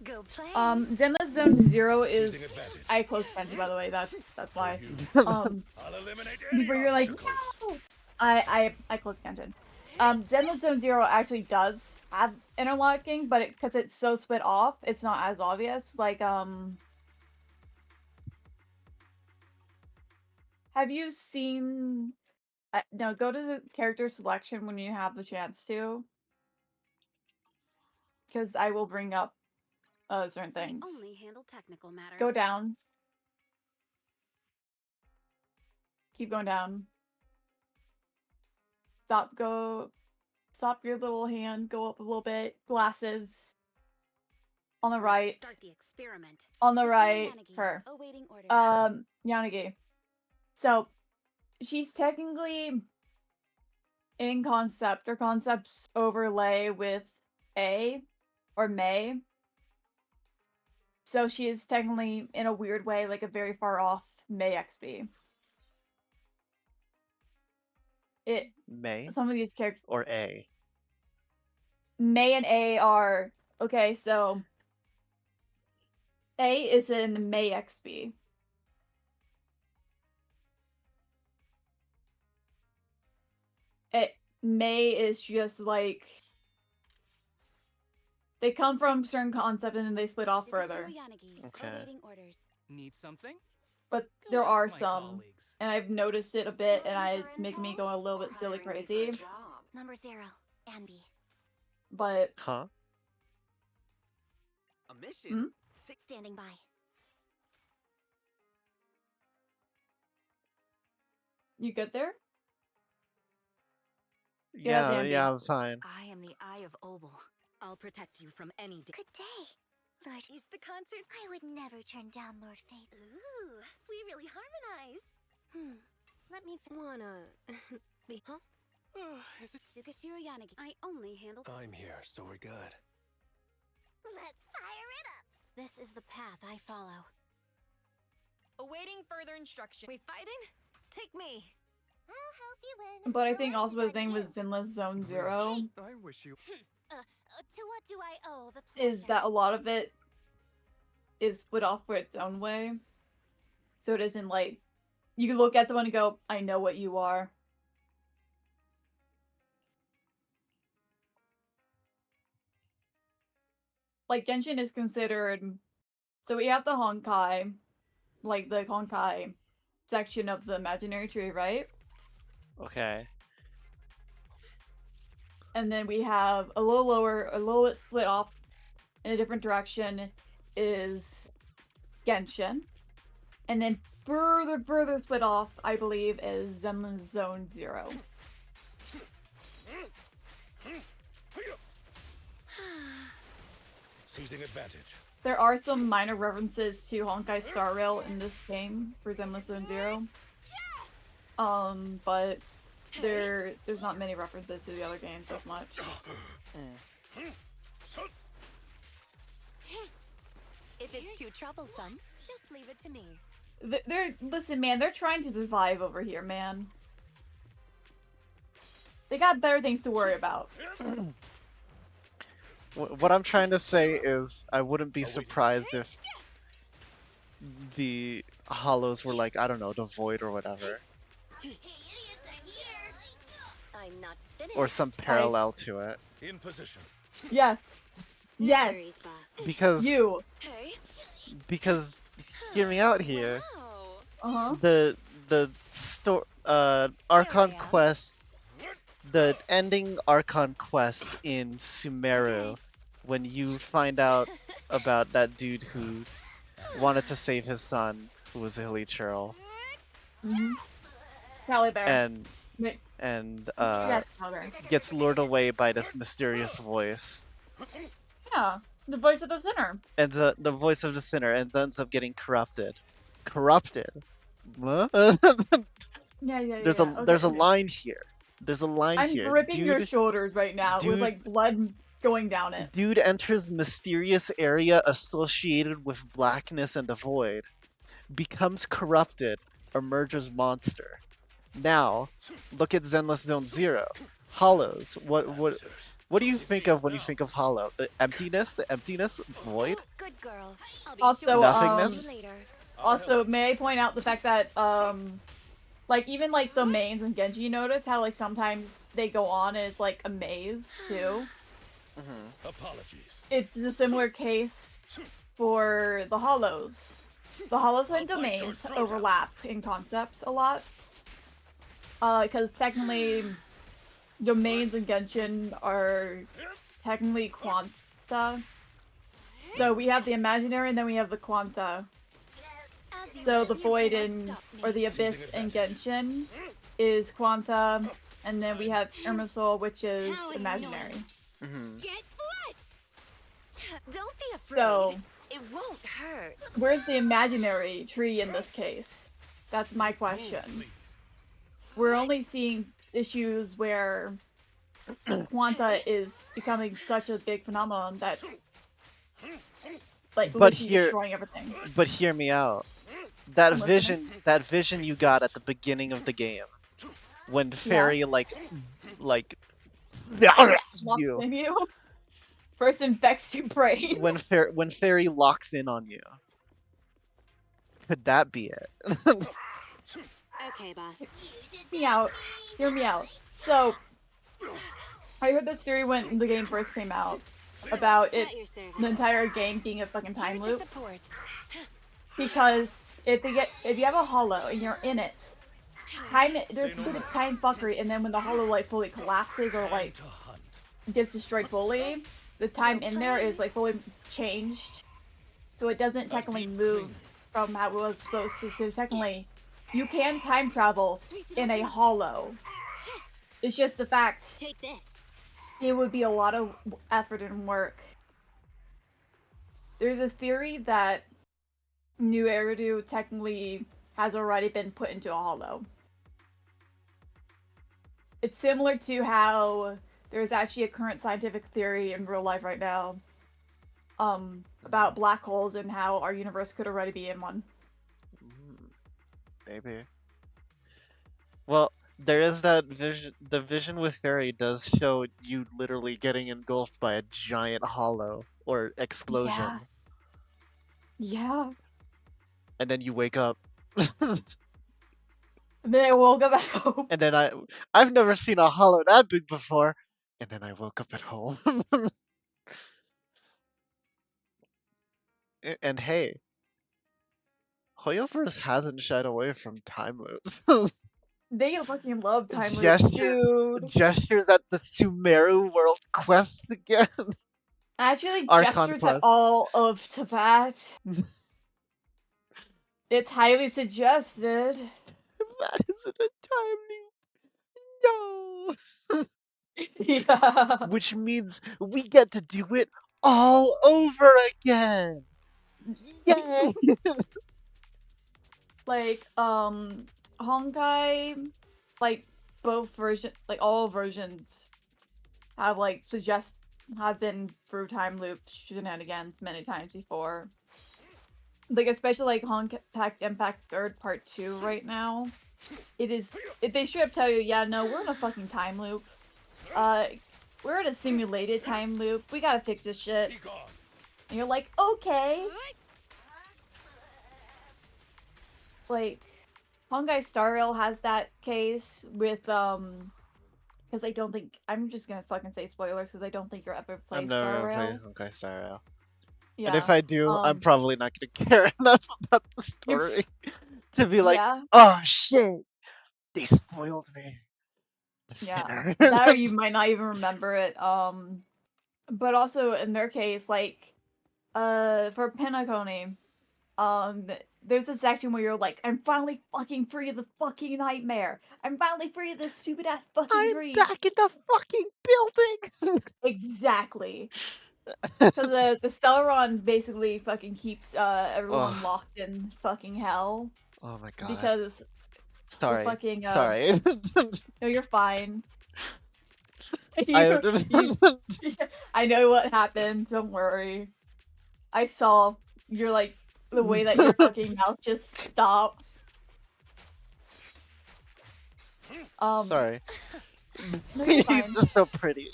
Go play. Zenless Zone Zero is Seizing advantage. I close Kenji, by the way, that's why. I'll eliminate any Before you're like, obstacles. no! I close Kenji. Zenless Zone Zero actually does have interlocking, but because it's so split off, it's not as obvious. Like, have you seen... no, go to the character selection when you have the chance to. Because I will bring up certain things. Only handle technical matters. Go down. Keep going down. Stop your little hand, go up a little bit. Glasses. On the right. Start the experiment. On the Michelle right. Yanagi, Her. awaiting orders. Yanagi. So, she's technically in concept, or concepts overlay with A, or May. So she is technically, in a weird way, like a very far off May XP. May Some of these characters... or A? May and A are... Okay, so... A is in May XP. May is just like... They come from certain concept and then they split off further. Okay. Awaiting orders. Need something? But Go there ask are my some, colleagues. and I've noticed it a bit, and it's making me go a little bit silly crazy. Number 0, Anby. But Huh? A mission? Standing by. you good there? Yeah, Andy. yeah, I'm fine. I am the Eye of Obel. I'll protect you from any Good day, Lord. Is the concert? I would never turn down Lord Fate. Ooh, we really harmonize. Let me Wanna be? Huh? Is it? Tsukashiro Yanagi. I only handle. I'm here, so we're good. Let's fire it up. This is the path I follow. Awaiting further instruction. We fighting? Take me. I'll help you win. But I think also the thing with Zenless Zone Zero I wish you. To what do I owe the is pleasure? that a lot of it is split off for its own way. So it isn't like you can look at someone and go, I know what you are. Like Genshin is considered... So we have the Honkai, like the Honkai section of the imaginary tree, right? Okay. And then we have a little lower, a little bit split off in a different direction is Genshin, and then further split off, I believe, is Zenless Zone Zero. Seizing advantage. There are some minor references to Honkai Star Rail in this game for Zenless Zone Zero. But there's not many references to the other games as much. If it's too troublesome, just leave it to me. Listen, man, they're trying to survive over here, man. They got better things to worry about. What I'm trying to say is, I wouldn't be surprised if the hollows were like, I don't know, the void or whatever, Hey, idiots, I'm here. I'm not finished. or some parallel to it. In position. Yes. Yes. Worries, boss. Because You. Hey. hear me out here. Wow. The Archon Here I am. quest, the ending Archon quest in Sumeru, when you find out about that dude who wanted to save his son, who was a hilly churl, Caliber. and Yes, Caliber. gets lured away by this mysterious voice, Yeah. The voice of the sinner. and the voice of the sinner, and ends up getting corrupted. Huh? Yeah. There's Okay, a okay. line here. There's a line I'm here. gripping your shoulders right now dude- with like blood going down it. Dude enters mysterious area associated with blackness and the void, becomes corrupted, emerges monster. Now, look at Zenless Zone Zero. Hollows. What do you think of when you think of hollow? The emptiness, void. Good girl. I'll be Also, sure to Nothingness? see you later. Also, may I point out the fact that like even like the mains in Genji, you notice how like sometimes they go on and it's like a maze too. Apologies. It's a similar case for the hollows. The hollows and domains overlap in concepts a lot. Because technically, domains in Genshin are technically quanta. So we have the imaginary and then we have the quanta. As you So know, the you void cannot in, stop me. or the abyss in Genshin is quanta, and then we have Irmisol, which is How imaginary. Get flushed! Don't be afraid. So, It won't hurt. where's the imaginary tree in this case? That's my question. We're only seeing issues where quanta is becoming such a big phenomenon that, like, But literally here- destroying everything. But hear me out. That I'm that vision you got at the beginning of the game, when Fairy like Locks you, in you. First infects your brain. when Fairy locks in on you. Could that be it? Okay, boss. Hear me out. So, I heard this theory when the game first came out about it, At your service. the entire game being a fucking time Here to loop. support. Because if you have a hollow and you're in it, there's a bit of time fuckery, and then when the hollow like fully collapses or like To hunt. gets destroyed fully, the time in there is like fully changed, so it doesn't technically move from how it was supposed to. So technically, you can time travel in a hollow. It's just the fact Take this. it would be a lot of effort and work. There's a theory that New Eridu technically has already been put into a hollow. It's similar to how there's actually a current scientific theory in real life right now about black holes and how our universe could already be in one. Maybe. Well, there is that vision. The vision with Fairy does show you literally getting engulfed by a giant hollow or explosion, Yeah. and then you wake up. And then I woke up at home. And then I've never seen a hollow that big before. And then I woke up at home. And hey, Hoyoverse hasn't shied away from time loops. They fucking love time loops, Gesture- dude. Gestures at the Sumeru world quest again. Actually, Archon gestures Quest. at all of Tefat. It's highly suggested. That isn't a time loop. Yeah. No. Which means we get to do it all over again. Yay! Like, Honkai, like, all versions have, like, have been through time loop shenanigans many times before. Like, especially, like, Honkai Impact 3rd Part 2 right now. If they straight up tell you, yeah, no, we're in a fucking time loop. We're in a simulated time loop. We gotta fix this shit. And you're like, okay. Like, Honkai Star Rail has that case with, because I don't think, I'm just gonna fucking say spoilers because I don't think you'll ever play I'm Star never gonna play Rail. Honkai Star Rail. And if Yeah. I do, I'm probably not gonna care enough about the story to be like, Yeah. oh shit, they spoiled me. The Yeah. sinner. That or you might not even remember it. But also in their case, like, for Pinacone, there's a section where you're like, I'm finally fucking free of the fucking nightmare. I'm finally free of this stupid ass fucking I'm dream. back in the fucking building. Exactly. So the Stellaron basically fucking keeps everyone Ugh. locked in fucking hell. Oh my god. Because the Sorry. fucking Sorry. no, you're fine. I I know what happened, don't worry. I saw you're like the way that your fucking mouth just stopped. Sorry. No, you're He's fine. just so pretty.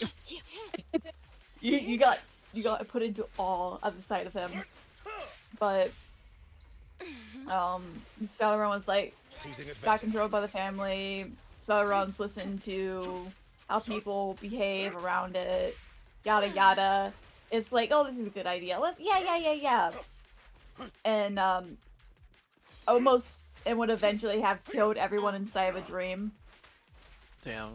You got put into awe at the sight of him. But Stellaron was like got controlled by the family. Stellaron's listened to how people behave around it, yada yada. It's like, oh, this is a good idea. Yeah. And almost and would eventually have killed everyone inside of a dream. Damn.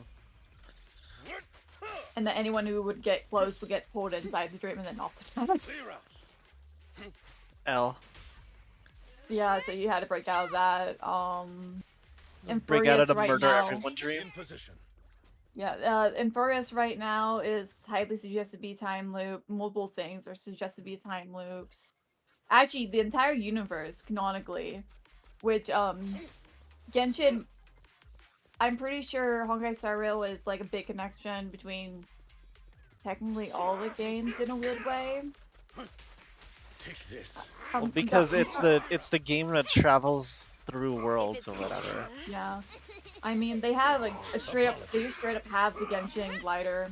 And that anyone who would get close would get pulled inside the dream and then also die. L. Yeah, so you had to break out of that. Break out of Infurious the right murder now. everyone dream. In position. Yeah, Infurious right now is highly suggested to be time loop. Multiple things are suggested to be time loops. Actually, the entire universe, canonically. Which, Genshin... I'm pretty sure Honkai Star Rail is like a big connection between technically all the games in a weird way. Take this. Well, because it's the game that travels through worlds or whatever. Yeah. I mean, they have like they straight up have the Genshin glider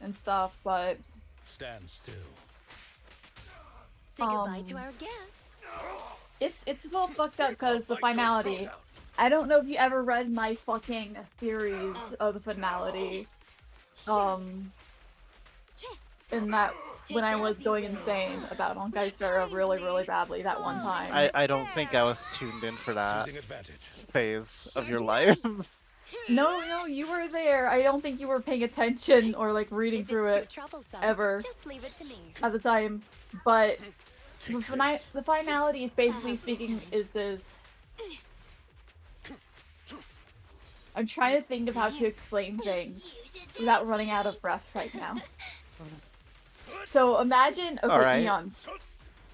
and stuff, but Stand still. Say goodbye to our guests. it's a little fucked up because the finality. I don't know if you ever read my fucking theories of the finality. In that when I was going insane about Honkai Star Rail really badly that one time. I don't think I was tuned in for that phase of your life. No, you were there. I don't think you were paying attention or like reading through it ever at the time. But the finality is basically speaking is this. I'm trying to think of how to explain things without running out of breath right now. So imagine, okay, Alright. eons.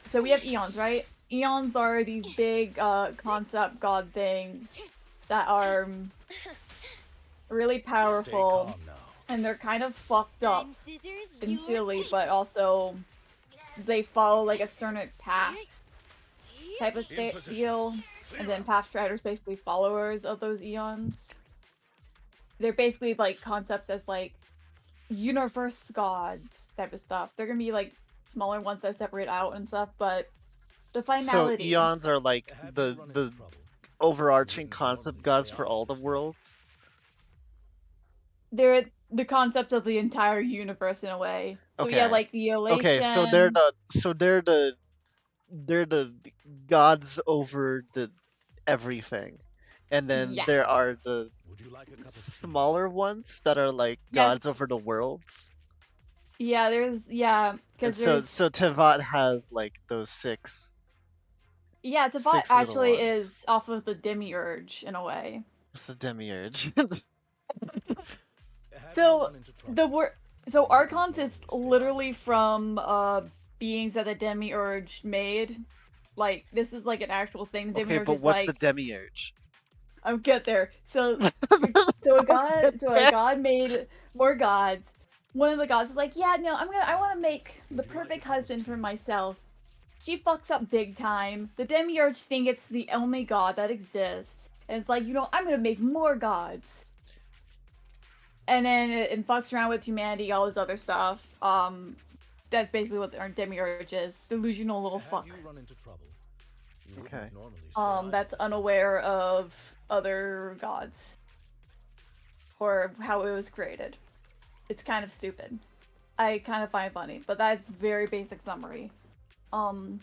So we have eons, right? Eons are these big concept god things that are really powerful, and they're kind of fucked up and silly, but also they follow like a certain path type of deal, and then path striders basically followers of those eons. They're basically like concepts as like universe gods type of stuff. They're gonna be like smaller ones that separate out and stuff, but the finality. So eons are like the overarching concept gods for all the worlds. They're the concept of the entire universe in a way. So Okay. yeah, like the elation. Okay, so they're the gods over the everything. And then Yes. there are the smaller ones that are like gods over the worlds. Yeah, because so Tevat has like those 6. Yeah, Teyvat 6 little actually ones. is off of the Demiurge in a way. What's the demiurge? Have you So run into trouble? the word so You wouldn't Archons is normally stay literally from beings that the Demiurge made. Like this is like an actual thing. The Okay, Demiurge but is what's the like demiurge? I'll get there. So Get so a there. god made more gods. One of the gods was like, yeah, no, I wanna make the Would you like perfect a cup of husband for tea? myself. She fucks up big time. The Demiurge think it's the only god that exists. And it's like, I'm gonna make more gods. And then it fucks around with humanity, all this other stuff. That's basically what our Demiurge is. Delusional little Have fuck. you run into trouble? You wouldn't Okay. normally stay idle. That's unaware of other gods. Or how it was created. It's kind of stupid. I kind of find it funny, but that's very basic summary. Um,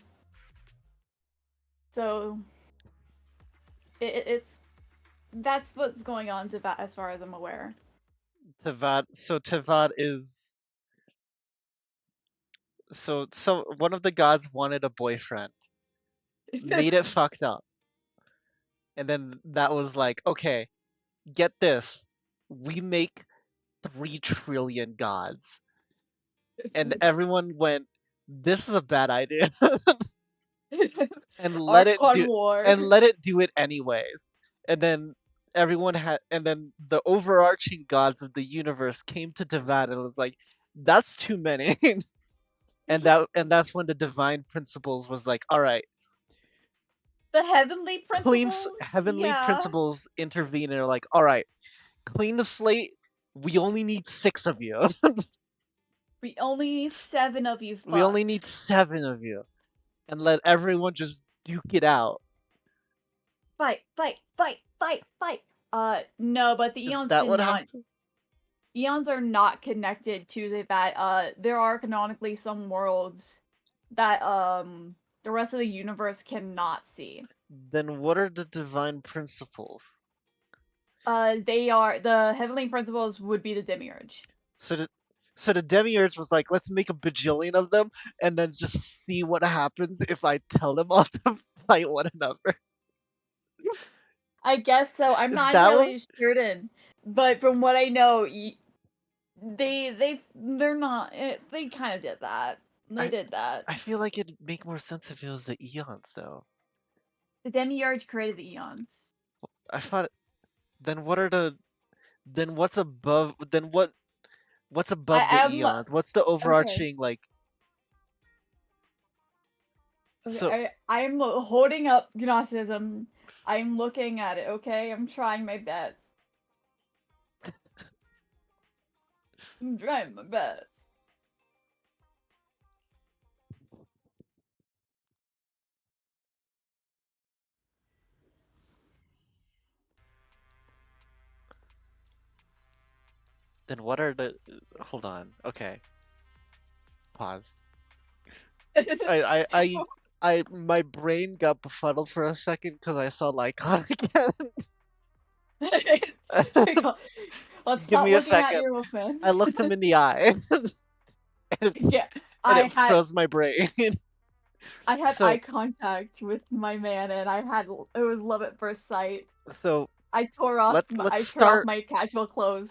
so it's that's what's going on to that as far as I'm aware. Teyvat. So Teyvat is so one of the gods wanted a boyfriend, made it fucked up, and then that was like, okay, get this, we make 3 trillion gods, and everyone went, this is a bad idea, and let it Archon do War. and let it do it anyways, and then and then the overarching gods of the universe came to Teyvat and was like, that's too many. And that's when the divine principles was like, all right, The heavenly clean principles? heavenly Yeah. principles intervene and are like, all right, clean the slate. We only need 6 of you. We only need 7 of you We only fucks. need 7 of you, and let everyone just duke it out. Fight, fight, fight, fight, fight. No, but the Is eons that do what not. happened? Eons are not connected to that. There are canonically some worlds that the rest of the universe cannot see. Then what are the divine principles? They are the heavenly principles would be the demiurge. So the demiurge was like, let's make a bajillion of them, and then just see what happens if I tell them all to fight one another. I guess so. I'm Is not that what? entirely certain, but from what I know, they're not. They kind of did that. They I did that. I feel like it'd make more sense if it was the eons, though. The demiurge created the eons. I thought. Then what are the? Then what's above? Then what's above the I am eons? What's the okay. overarching like? So Okay, I'm holding up Gnosticism. I'm looking at it. Okay, I'm trying my best. I'm trying my best. then what are the? Hold on. Okay. Pause. I I I my brain got befuddled for a second because I saw Lycon again. Let's Give stop me a looking at second. your wolfman. I looked him in the eye, and Yeah, and I it had froze my brain. I had eye So contact with my man, and it was love at first sight. so let's I tore off start my casual clothes.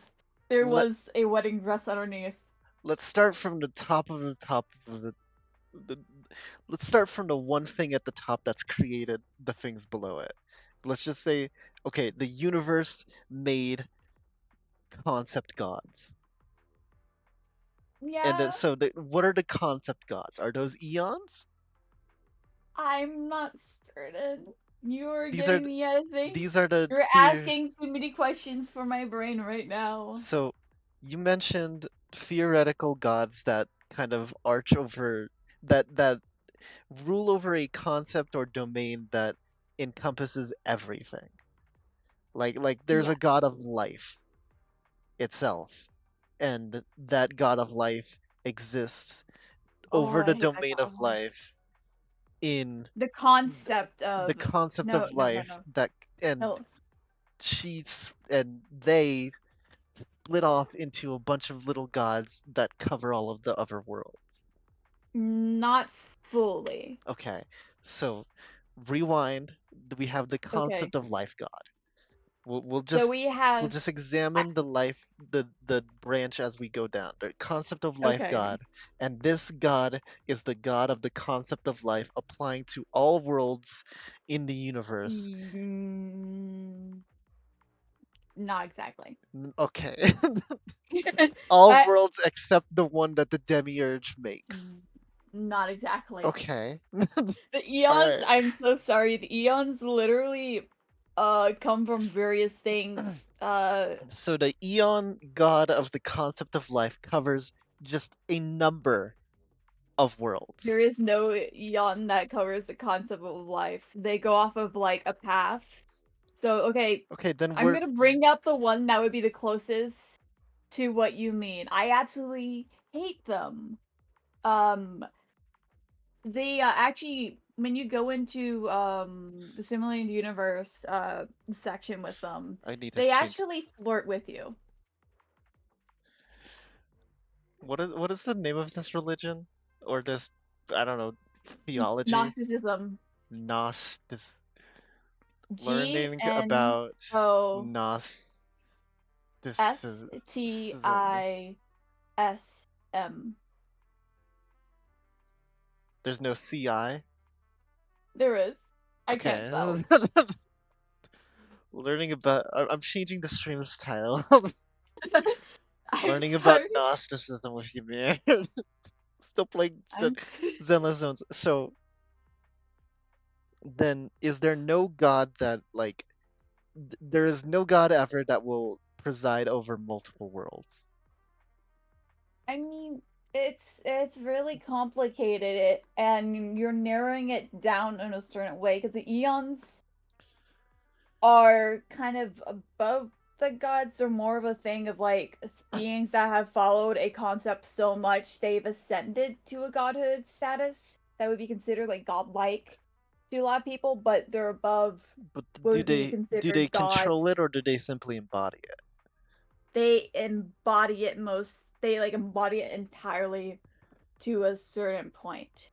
There let was a wedding dress underneath. let's start from the top of the let's start from the one thing at the top that's created the things below it. Let's just say, okay, the universe made concept gods. And Yeah, what are the concept gods? Are those eons? I'm not certain. You're These are getting me at a thing. these are the You're theor asking too many questions for my brain right now. So you mentioned theoretical gods that kind of arch over that rule over a concept or domain that encompasses everything. Like there's a Yes. god of life itself, and that god of life exists Oh, over I the hate that domain god of of life. life in The concept the of concept no, of no, no, life no, that and no. she's and they split off into a bunch of little gods that cover all of the other worlds. Not fully. Okay, so rewind. We have the Okay. concept of life god. We'll So just we we'll have just I, examine the branch as we go down. The concept of life okay. god, and this god is the god of the concept of life applying to all worlds in the universe. Not exactly. Okay. All I, worlds except the one that the demiurge makes. not exactly. Okay. The eons, Alright. I'm so sorry. The eons literally come from various things. So the Eon god of the concept of life covers just a number of worlds. There is no eon that covers the concept of life. They go off of like a path. So, okay, Okay, then I'm we're gonna bring up the one that would be the closest to what you mean. I absolutely hate them. Um, they actually, when you go into the simulated universe section with them, I need to they change. actually flirt with you. What is the name of this religion? Or this, I don't know, theology? Gnosticism. This G learning N about O S T Gnosticism. I S M. There's no CI. There is. I can't Okay. spell. Learning about I'm changing the stream's title. I'm Learning about sorry. Gnosticism with you, man. Still playing the I'm Zenless Zones. So then, is there no god that there is no god ever that will preside over multiple worlds? I mean, it's really complicated it and you're narrowing it down in a certain way because the eons are kind of above the gods or more of a thing of like beings that have followed a concept so much they've ascended to a godhood status that would be considered like godlike to a lot of people, but they're above But what would be do they considered control it gods. or do they simply embody it? They embody it most, they like embody it entirely to a certain point.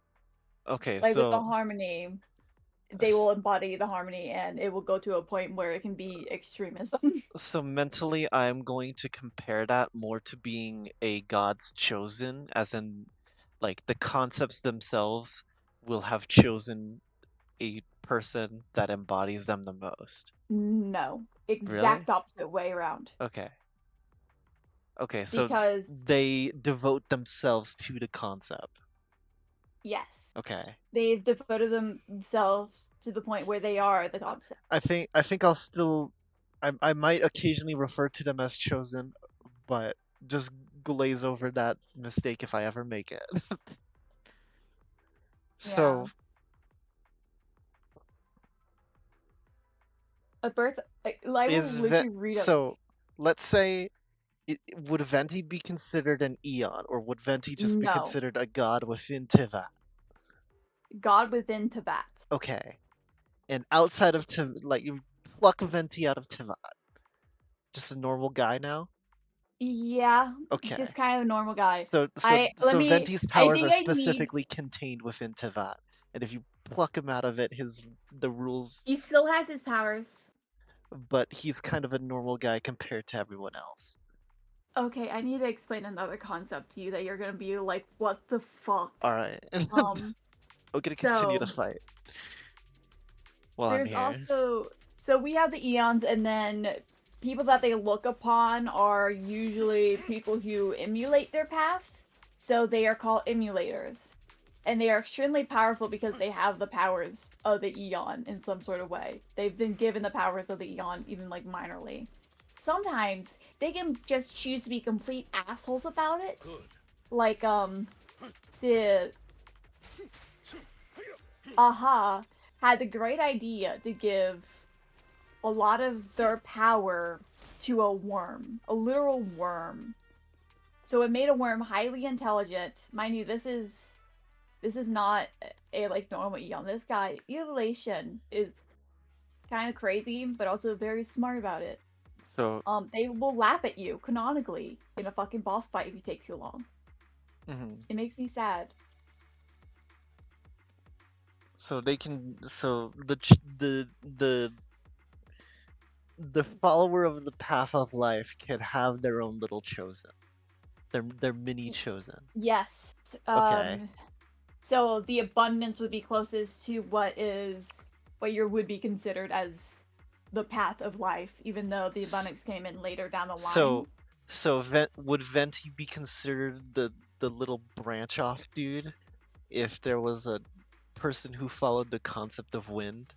Okay, Like with the so harmony, they s- will embody the harmony and it will go to a point where it can be extremism. so mentally I'm going to compare that more to being a god's chosen, as in like the concepts themselves will have chosen a person that embodies them the most. No, Really? exact opposite way around. Okay. Okay, so Because they devote themselves to the concept. yes, Okay. they've devoted themselves to the point where they are the concept. I think I'll still I might occasionally refer to them as chosen, but just glaze over that mistake if I ever make it. Yeah, So a birth. I will literally read up. so let's say would Venti be considered an Eon, or would Venti just be No, considered a god within Tiva? God within Tibet. Okay. And outside of Tiv, like you pluck Venti out of Tiva, just a normal guy now? Yeah, just Okay. kind of a normal guy. So so I let so me. Venti's I powers are think I need. specifically contained within Tevat. And if you pluck him out of it, the rules, He still has his powers. but he's kind of a normal guy compared to everyone else. Okay, I need to explain another concept to you that you're gonna be like, what the fuck? Alright. Um, I'm gonna continue to so fight while I'm there's here. also so we have the eons, and then people that they look upon are usually people who emulate their path. So they are called emulators. And they are extremely powerful because they have the powers of the Eon in some sort of way. They've been given the powers of the Eon, even like minorly. Sometimes they can just choose to be complete assholes about it. Like the Aha had the great idea to give a lot of their power to a worm, a literal worm. So it made a worm highly intelligent. Mind you, this is not a like normal Eon. This guy, Elation, is kind of crazy, but also very smart about it. So They will laugh at you canonically in a fucking boss fight if you take too long. mhm. It makes me sad. So they can. So the follower of the path of life can have their own little chosen. Their mini chosen. Yes. Okay. So the abundance would be closest to what would be considered as the path of life, even though the abundance came in later down the line. So would Venti be considered the little branch off dude if there was a person who followed the concept of wind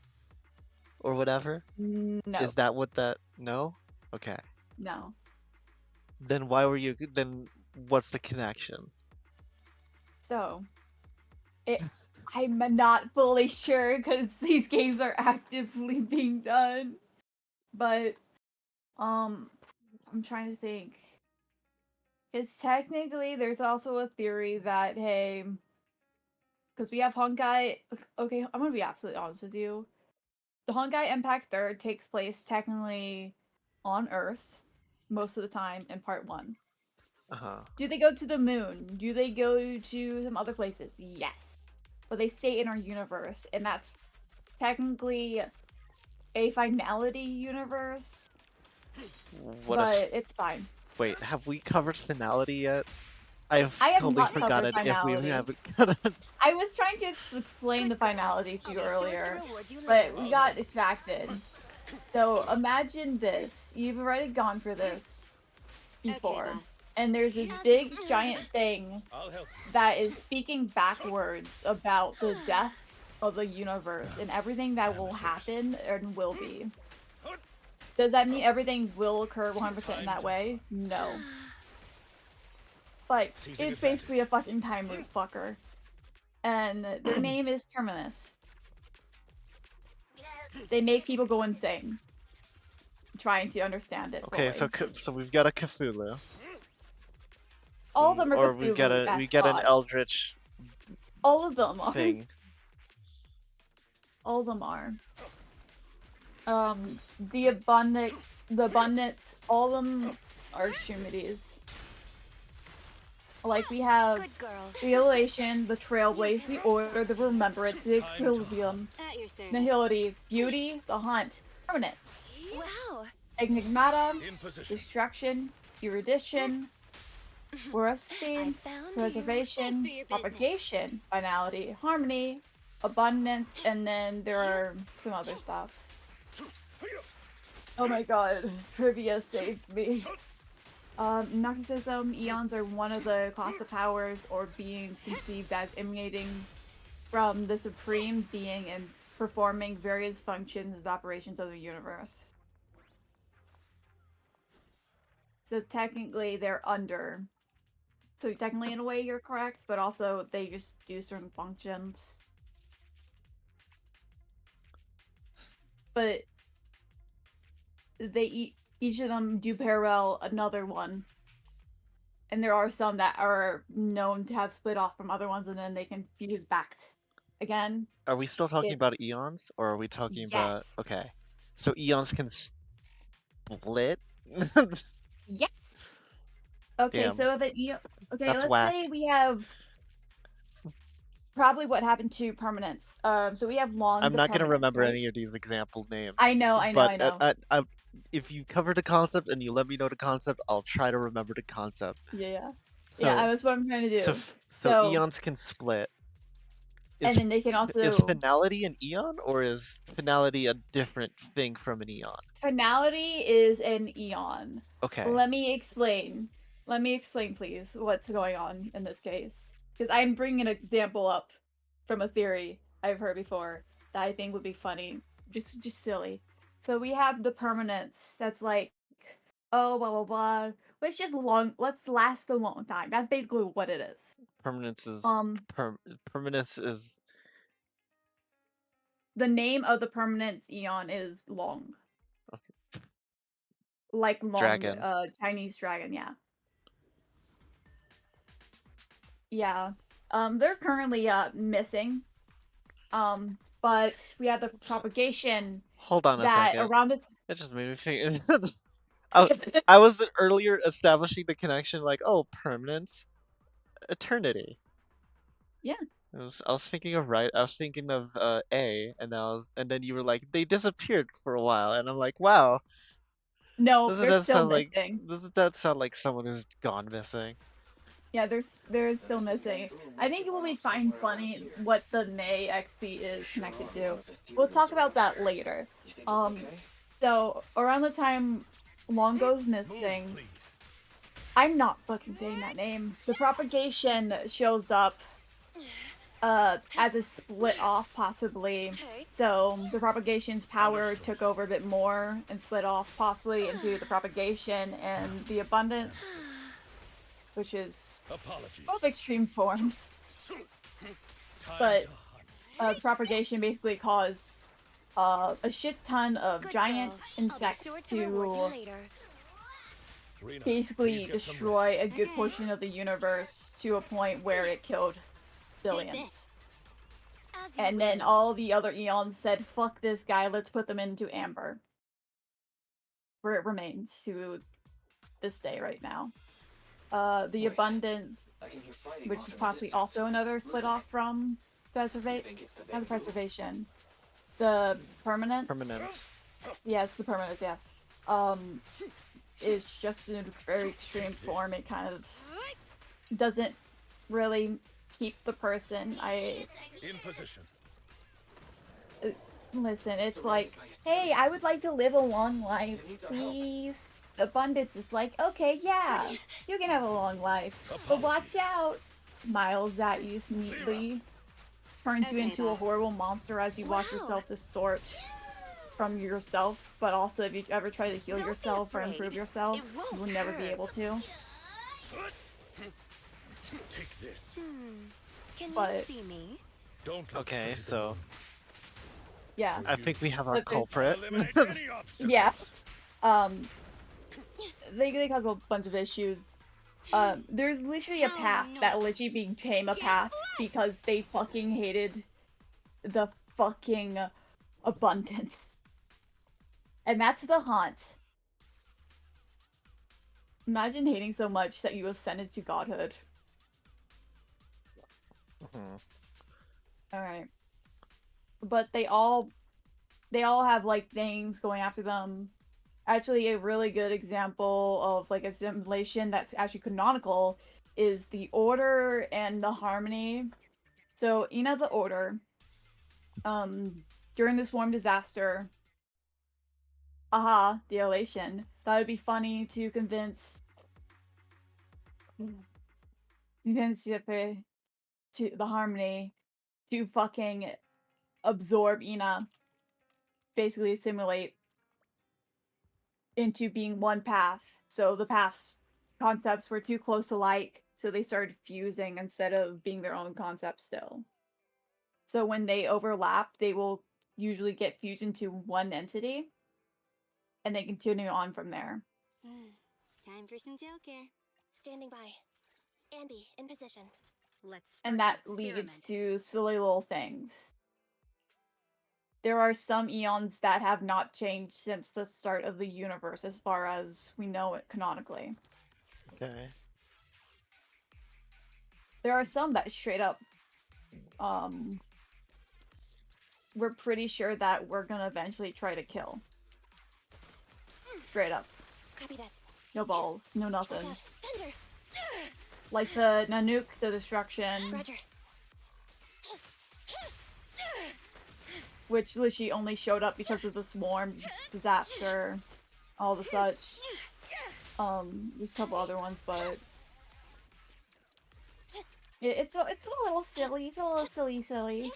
or whatever? No. Is that what that? No. Okay. No. Then why were you? Then what's the connection? So, I'm not fully sure because these games are actively being done. But, I'm trying to think. Because technically, there's also a theory that, hey, because we have Honkai. Okay, I'm gonna be absolutely honest with you. The Honkai Impact Third takes place technically on Earth most of the time in part 1. Do they go to the moon? Do they go to some other places? Yes. But they stay in our universe, and that's technically a finality universe. What But it's fine. Wait, have we covered finality yet? I have I have totally not covered forgotten if we finality. haven't covered. I was trying to explain the finality to you earlier, but we got distracted. So imagine this. You've already gone for this before. And there's this big giant thing that is speaking backwards about the death of the universe and everything that will happen and will be. Does that mean everything will occur 100% in that way? No. Like, it's basically a fucking time loop fucker. And their name is Terminus. They make people go insane trying to understand it. Okay, fully. so we've got a Cthulhu. All of them are or Cthulhu we get an Eldritch all of them are. thing. All of them are. The abundance, all of them are extremities. Like we have the elation, the trailblaze, the order, the remembrance, the equilibrium, nihility, beauty, the hunt, permanence. Wow. Enigmata, destruction, erudition, Forestine, preservation, propagation, finality, harmony, abundance, and then there are some other stuff. Oh my god, trivia saved me. Narcissism, eons are one of the class of powers or beings conceived as emanating from the supreme being and performing various functions and operations of the universe. So technically they're under. So technically in a way you're correct, but also they just do certain functions. But they each of them do parallel another one. And there are some that are known to have split off from other ones and then they can fuse back again. Are we still talking about eons, or are we talking about... Okay. So eons can split? Yes! Okay, Damn. so if an eon... Okay, That's let's whack. say we have... Probably what happened to permanence. So we have long. I'm not gonna remember right? any of these example names. I know. But if you cover the concept and you let me know the concept, I'll try to remember the concept. Yeah. So, that's what I'm trying to do. So eons can split. And then they can also... Is finality an eon, or is finality a different thing from an eon? Finality is an eon. Okay. Let me explain. Let me explain, please, what's going on in this case. Because I'm bringing an example up from a theory I've heard before that I think would be funny. Just silly. So we have the permanence that's like, oh, blah, blah, blah. Let's just let's last a long time. That's basically what it is. Permanence is... permanence is... The name of the permanence eon is long. Okay. Like long, dragon. Chinese dragon, yeah. Yeah. They're currently missing. But we have the propagation. Hold on a second. Around it just made me think. I was earlier establishing the connection, like, oh, permanence, eternity. Yeah. I was thinking of I was thinking of A, and then you were like they disappeared for a while, and I'm like, wow, No, doesn't they're that still sound like missing. someone who's gone missing? Yeah, they're still missing. I think it will be fine funny what the Nay XP is connected to. We'll talk about that later. So around the time Long goes missing, I'm not fucking saying that name. The propagation shows up as a split off possibly. So the propagation's power took over a bit more and split off possibly into the propagation and the abundance, which is both extreme forms. But the propagation basically caused a shit ton of Good giant girl. insects I'll be sure to reward you to later. basically destroy a good Okay. portion of the universe to a point where it killed Take billions. this. As you And then will. all the other eons said, fuck this guy, let's put them into amber. Where it remains to this day right now. The Wait. abundance, I can hear fighting which off is in the possibly distance. also another split Listening. off from You think it's the not the bamboo? preservation. The permanence? Permanence. Yes, the permanence, yes. Is just in a very extreme form. It kind of doesn't really keep the person. In position. Listen, it's like, hey, I would like to live a long life, please. Abundance is like, okay, yeah, you can have a long life, but watch out. Smiles at you sneakily. Turns you Okay, into a boss. horrible monster as you watch Wow. yourself distort from yourself, but also if you ever try to heal Don't be yourself or afraid. improve yourself, It won't you will never be hurt. able to. Take this. Can you But- see me? Don't Okay, so Yeah. I think we have our But there's- culprit. eliminate any obstacles. Yeah. They cause a bunch of issues. There's literally a Hell path no. that literally became a path because they fucking hated the fucking abundance. And that's the haunt. Imagine hating so much that you ascended to godhood. Mhm. Alright. But they all have like things going after them. Actually, a really good example of like a simulation that's actually canonical is the Order and the Harmony. So Ina the Order, during the swarm disaster, the elation, thought it'd be funny to convince Yippee to the Harmony to fucking absorb Ina, basically simulate into being one path. So the paths concepts were too close alike, so they started fusing instead of being their own concept still. So when they overlap, they will usually get fused into one entity, and they continue on from there. Time for some tailcare. Standing by. Andy, in position. Let's start And that the leads experiment. to silly little things. There are some eons that have not changed since the start of the universe as far as we know it canonically. Okay. There are some that straight up we're pretty sure that we're gonna eventually try to kill. Straight up. Copy that. No balls, no Watch nothing. out. Thunder. Like the Nanook, the destruction, Roger. which literally only showed up because of the swarm disaster, all the such. There's a couple other ones, but it's a little silly. It's a little silly.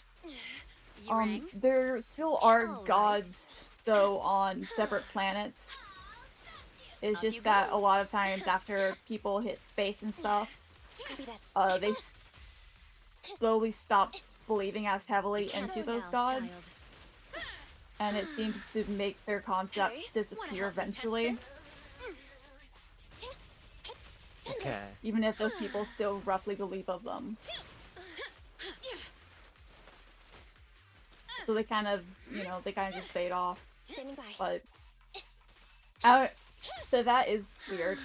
You rang? There still are Alright. gods though on separate planets. It's Off you just that go. a lot of times after people hit space and stuff, Copy that. they slowly stop believing as heavily Can't into go those now, gods, child. and it seems to make their concepts Okay, wanna disappear help me test eventually, this? Okay. even if those people still roughly believe of them. So they kind of, just fade off. Standing by. But so that is weird.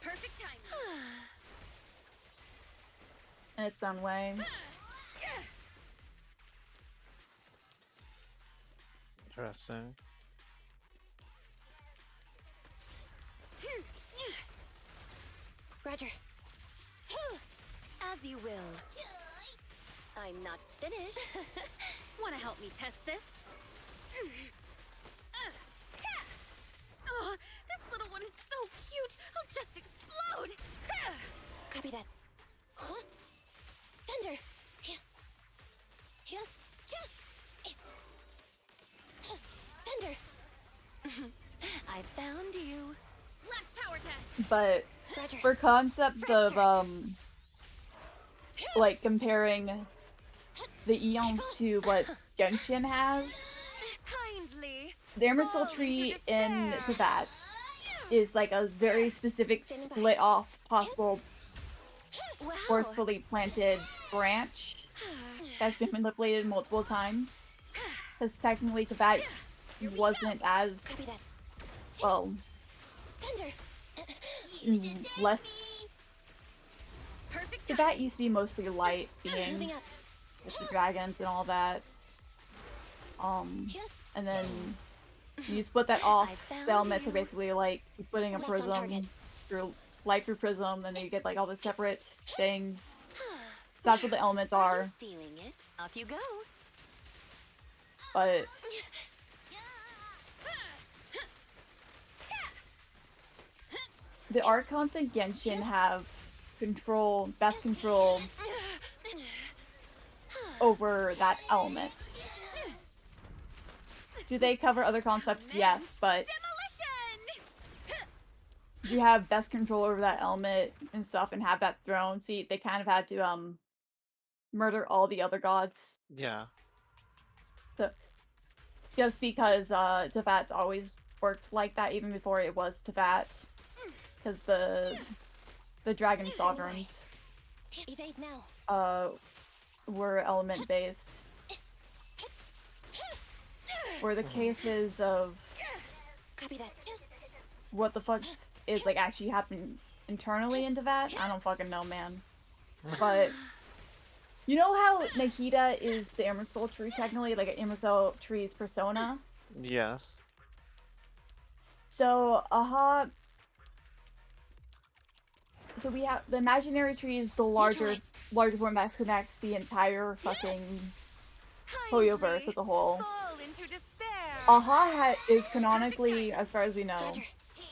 Perfect timing. in its own way. Interesting. Roger. As you will. I'm not finished. Wanna help me test this? Oh, this little one is so cute. I'll just explode. Copy that. Huh? Thunder. Thunder. I found you. Last power test. But Roger. for concepts of like comparing the eons to what Genshin has, Kindly. the Emerald fall into Tree in despair. Teyvat is like a very specific split off possible Wow. forcefully planted branch that's been manipulated multiple times. Because technically Teyvat wasn't as Copy that. well Thunder. less. Perfect Teyvat timing. used to be mostly light beings Moving up. with the dragons and all that. And then you split that off. I found The elements are you. basically like putting a Left on prism target. through light through prism, and then you get like all the separate things. So that's what the elements are. Feeling it? Off you go. But the Archons and Genshin have best control over that element. Do they cover other concepts? Yes, but you have best control over that element and stuff and have that throne. See, they kind of had to murder all the other gods. Yeah. Just because Teyvat always worked like that even before it was Teyvat. Because the dragon sovereigns Evade now. were element based. Were the cases of Copy that. what the fuck is like actually happening internally into that? I don't fucking know, man. But you know how Nahida is the Emerald Tree technically, like an Emerald Tree's persona? Yes. So so we have the imaginary tree is the larger form that connects the entire fucking Hoyoverse as a whole. Fall into despair. Is canonically, as far as we know, Roger.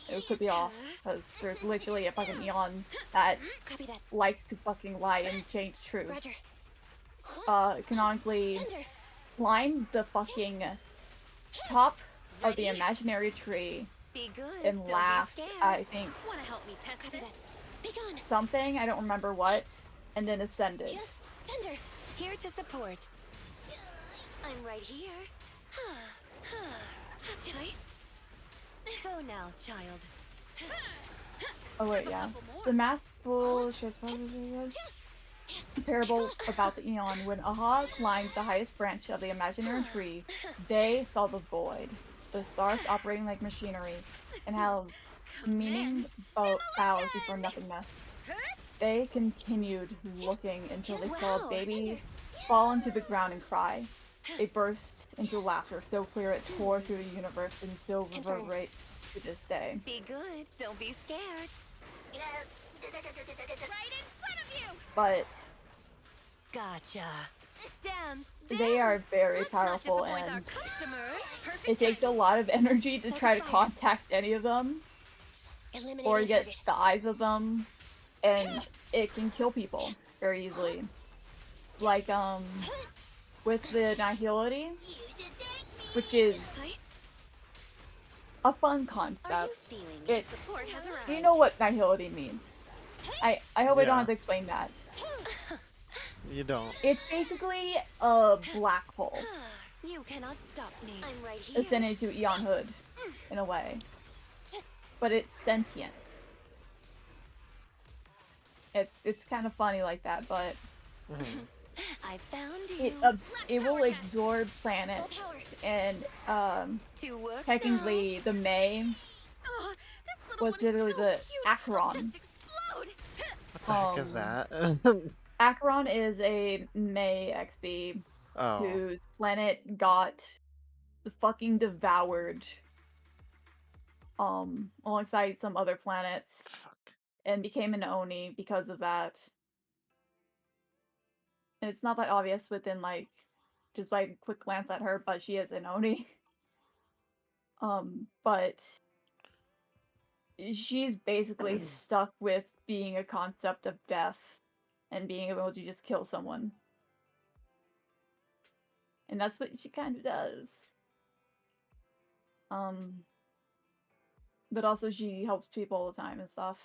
it could be off, because there's literally a fucking Eon that Copy that. likes to fucking lie and change truths. Roger. Canonically Thunder. climbed the fucking top of the imaginary tree Be good. and Don't laughed be at, scared. I think, Wanna help me test Copy this? that. Be gone. something, I don't remember what, and then ascended. Thunder. Here to support. I'm right here. Go now, child. Oh wait, yeah. The masterful parable about the Eon. When Aha climbed the highest branch of the imaginary tree, they saw the void, the stars operating like machinery, and how meaning bows before nothingness. They continued looking until they saw a baby fall into the ground and cry. It burst into laughter so clear it tore through the universe and still reverberates to this day. Be good. Don't be scared. Right in front of you. But Gotcha. Dance. they are dance. very Let's not powerful, disappoint our and customers. Perfect it takes a timing. lot of energy to try to contact any of them or Eliminating get target. the eyes of them, and it can kill people very easily. Like with the Nihility, which is a fun Are you concept. feeling It Support has arrived. you know what Nihility means. I hope I don't Yeah. have to explain that. You don't. It's basically a black hole You cannot stop me. I'm right here. ascended to Eonhood in a way, but it's sentient. It's kind of funny like that, but Mhm. I found you. it will absorb planets and To work technically the May Oh, this little was one is literally so the cute. I'll Acheron. just explode. What the heck is Um, that? Acheron is a May XB Oh. whose planet got fucking devoured alongside some other planets Fuck. and became an Oni because of that. And it's not that obvious within like just by a quick glance at her, but she is an Oni. But she's basically stuck with being a concept of death and being able to just kill someone. And that's what she kind of does. But also she helps people all the time and stuff.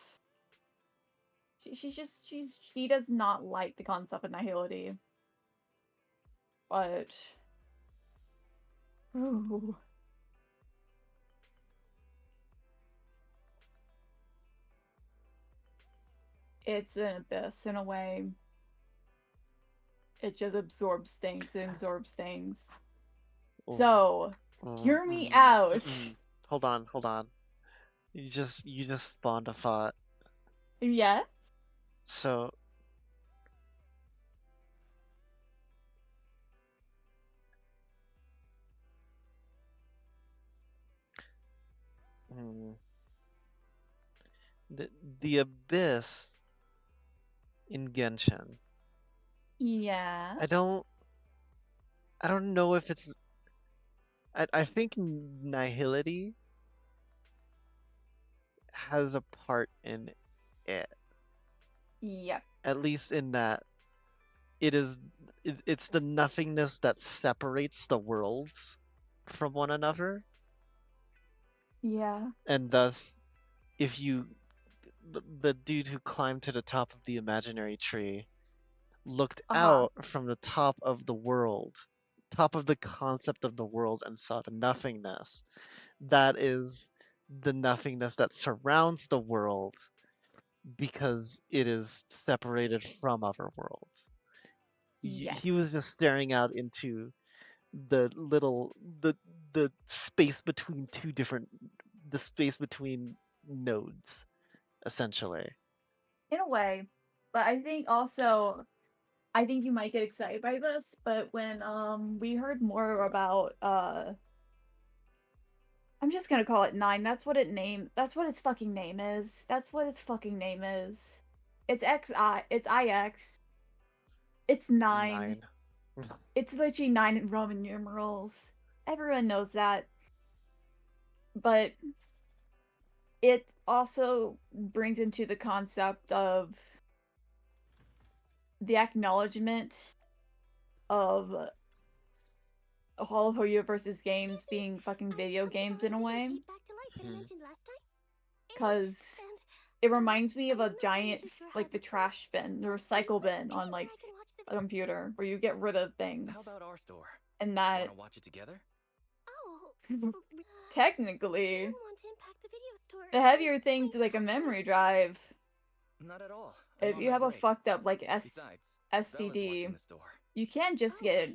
She does not like the concept of nihility. But ooh. It's an abyss in a way. It just absorbs things and absorbs things. So, hear me out. Hold on. You just spawned a thought. Yeah? So the abyss in Genshin. Yeah. I don't know if it's I think nihility has a part in it. Yep. At least in that it's the nothingness that separates the worlds from one another. Yeah. And thus if you the dude who climbed to the top of the imaginary tree looked out from the top of the world, top of the concept of the world, and saw the nothingness. That is the nothingness that surrounds the world because it is separated from other worlds. Yes. He was just staring out into the little the space between the space between nodes, essentially. In a way. But I think also I think you might get excited by this, but when we heard more about I'm just gonna call it 9. That's what its fucking name is. That's what its fucking name is. It's it's IX. It's 9. It's literally 9 in Roman numerals. Everyone knows that. But it also brings into the concept of the acknowledgement of Hall of Universe's games being fucking video games in a way. Because it reminds me of a giant, like the trash bin, the recycle bin on like a computer where you get rid of things. How about our store? And that. Wanna watch it together? Technically, the heavier things like a memory drive. Not at all. If you have a fucked up like SCD, you can't just get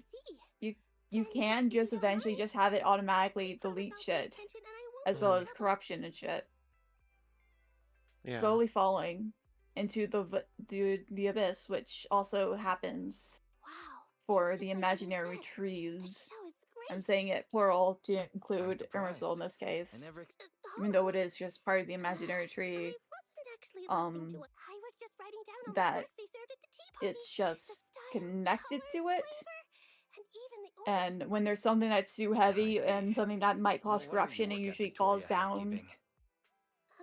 it. You can just eventually just have it automatically delete shit, as well as corruption and shit. Yeah. Slowly falling into the abyss, which also happens for the imaginary trees. I'm saying it plural to include Emerald in this case, even though it is just part of the imaginary tree. That it's just connected to it. And when there's something that's too heavy and something that might cause corruption, it usually falls down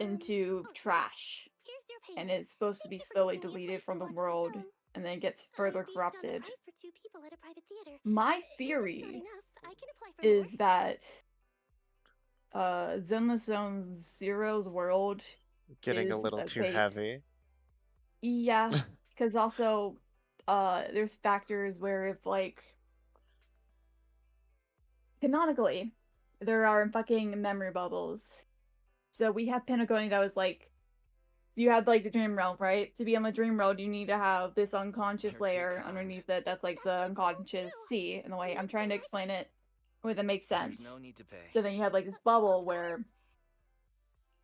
into trash. And it's supposed to be slowly deleted from the world and then gets further corrupted. My theory is that Zenless Zone Zero's world getting a little too heavy. Yeah, because also there's factors where if like canonically there are fucking memory bubbles. So we have Pentagony that was like, you had like the dream realm, right? To be on the dream world, you need to have this unconscious layer underneath it that's like the unconscious sea in the way. I'm trying to explain it where that makes sense. No need to pay. So then you have like this bubble where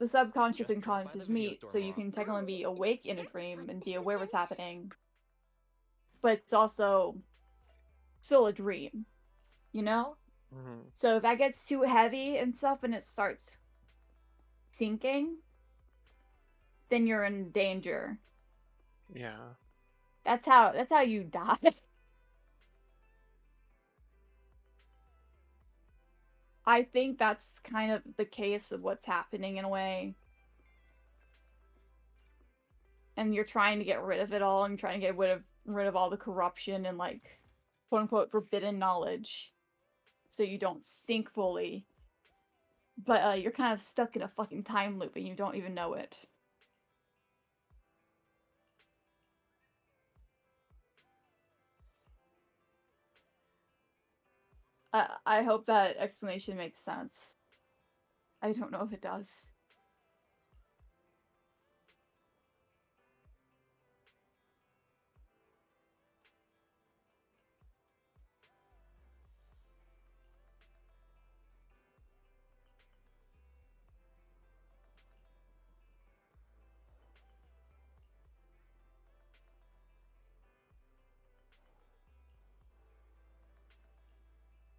the subconscious and conscious meet, so you can technically be awake in a dream and be aware what's happening. but it's also still a dream, you know? Mm-hmm. So if that gets too heavy and stuff and it starts sinking, then you're in danger. Yeah. That's how you die. I think that's kind of the case of what's happening in a way. And you're trying to get rid of it all and trying to get rid of all the corruption and like quote unquote forbidden knowledge so you don't sink fully. But you're kind of stuck in a fucking time loop and you don't even know it. I hope that explanation makes sense. I don't know if it does.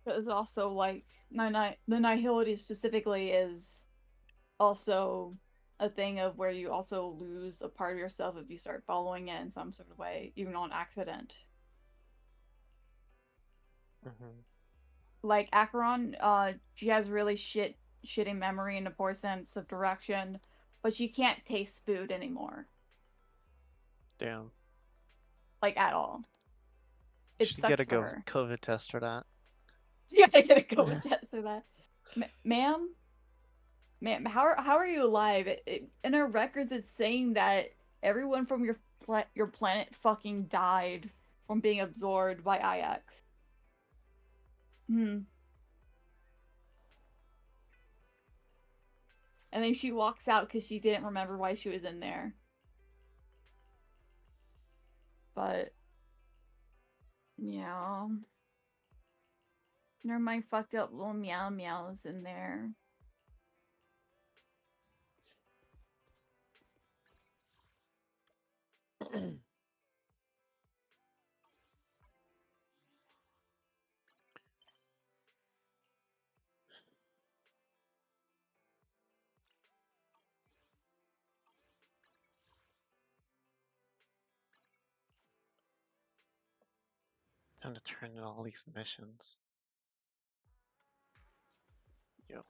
But it's also like the nihility specifically is also a thing of where you also lose a part of yourself if you start following it in some sort of way, even on accident. Mm-hmm. Like Acheron, she has really shitty memory and a poor sense of direction, but she can't taste food anymore. Damn. Like at all. It Should get sucks a for her. COVID test for that. You gotta get a COVID test for that. Ma'am? Ma'am, how are you alive? In our records, it's saying that everyone from your planet fucking died from being absorbed by IX. Hmm. And then she walks out because she didn't remember why she was in there. But yeah, there are my fucked up little meow meows in there. Time to turn in all these missions. Yo.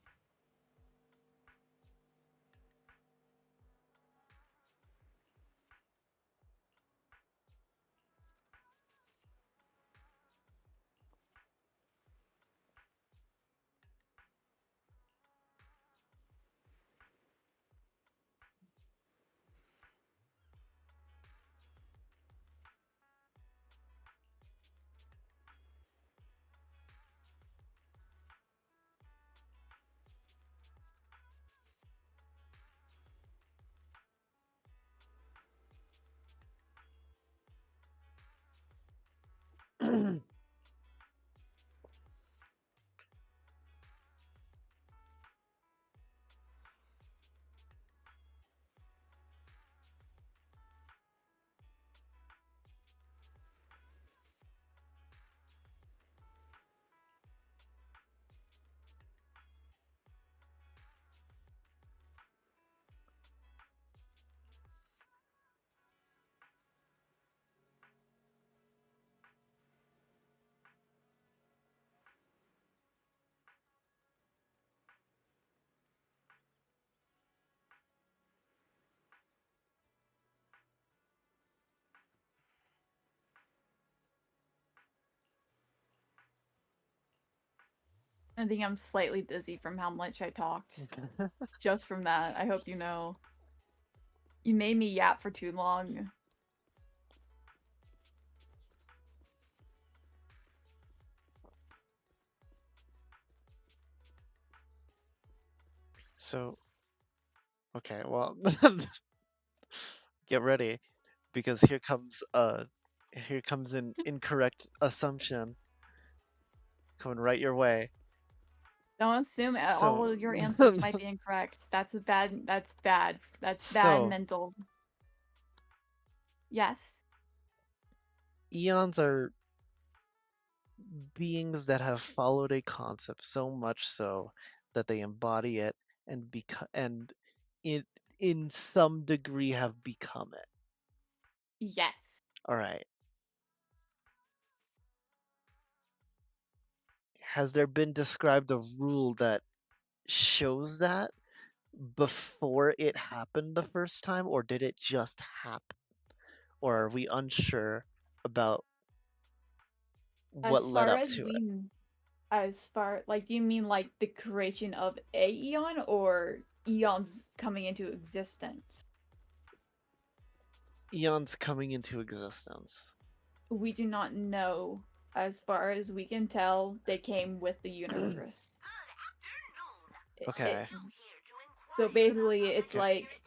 I think I'm slightly dizzy from how much I talked. Just from that, I hope you know. You made me yap for too long. So, okay, well, get ready, because here comes an incorrect assumption coming right your way. Don't assume all So, of your answers might be incorrect. That's bad. That's bad so mental. Yes. eons are beings that have followed a concept so much so that they embody it and in in some degree have become it. Yes. All right. Has there been described a rule that shows that before it happened the first time, or did it just happen? Or are we unsure about what As led far up as to it? as far like, do you mean like the creation of a eon or eons coming into existence? Eons coming into existence. We do not know. As far as we can tell, they came with the universe. Okay. So basically, it's Okay. like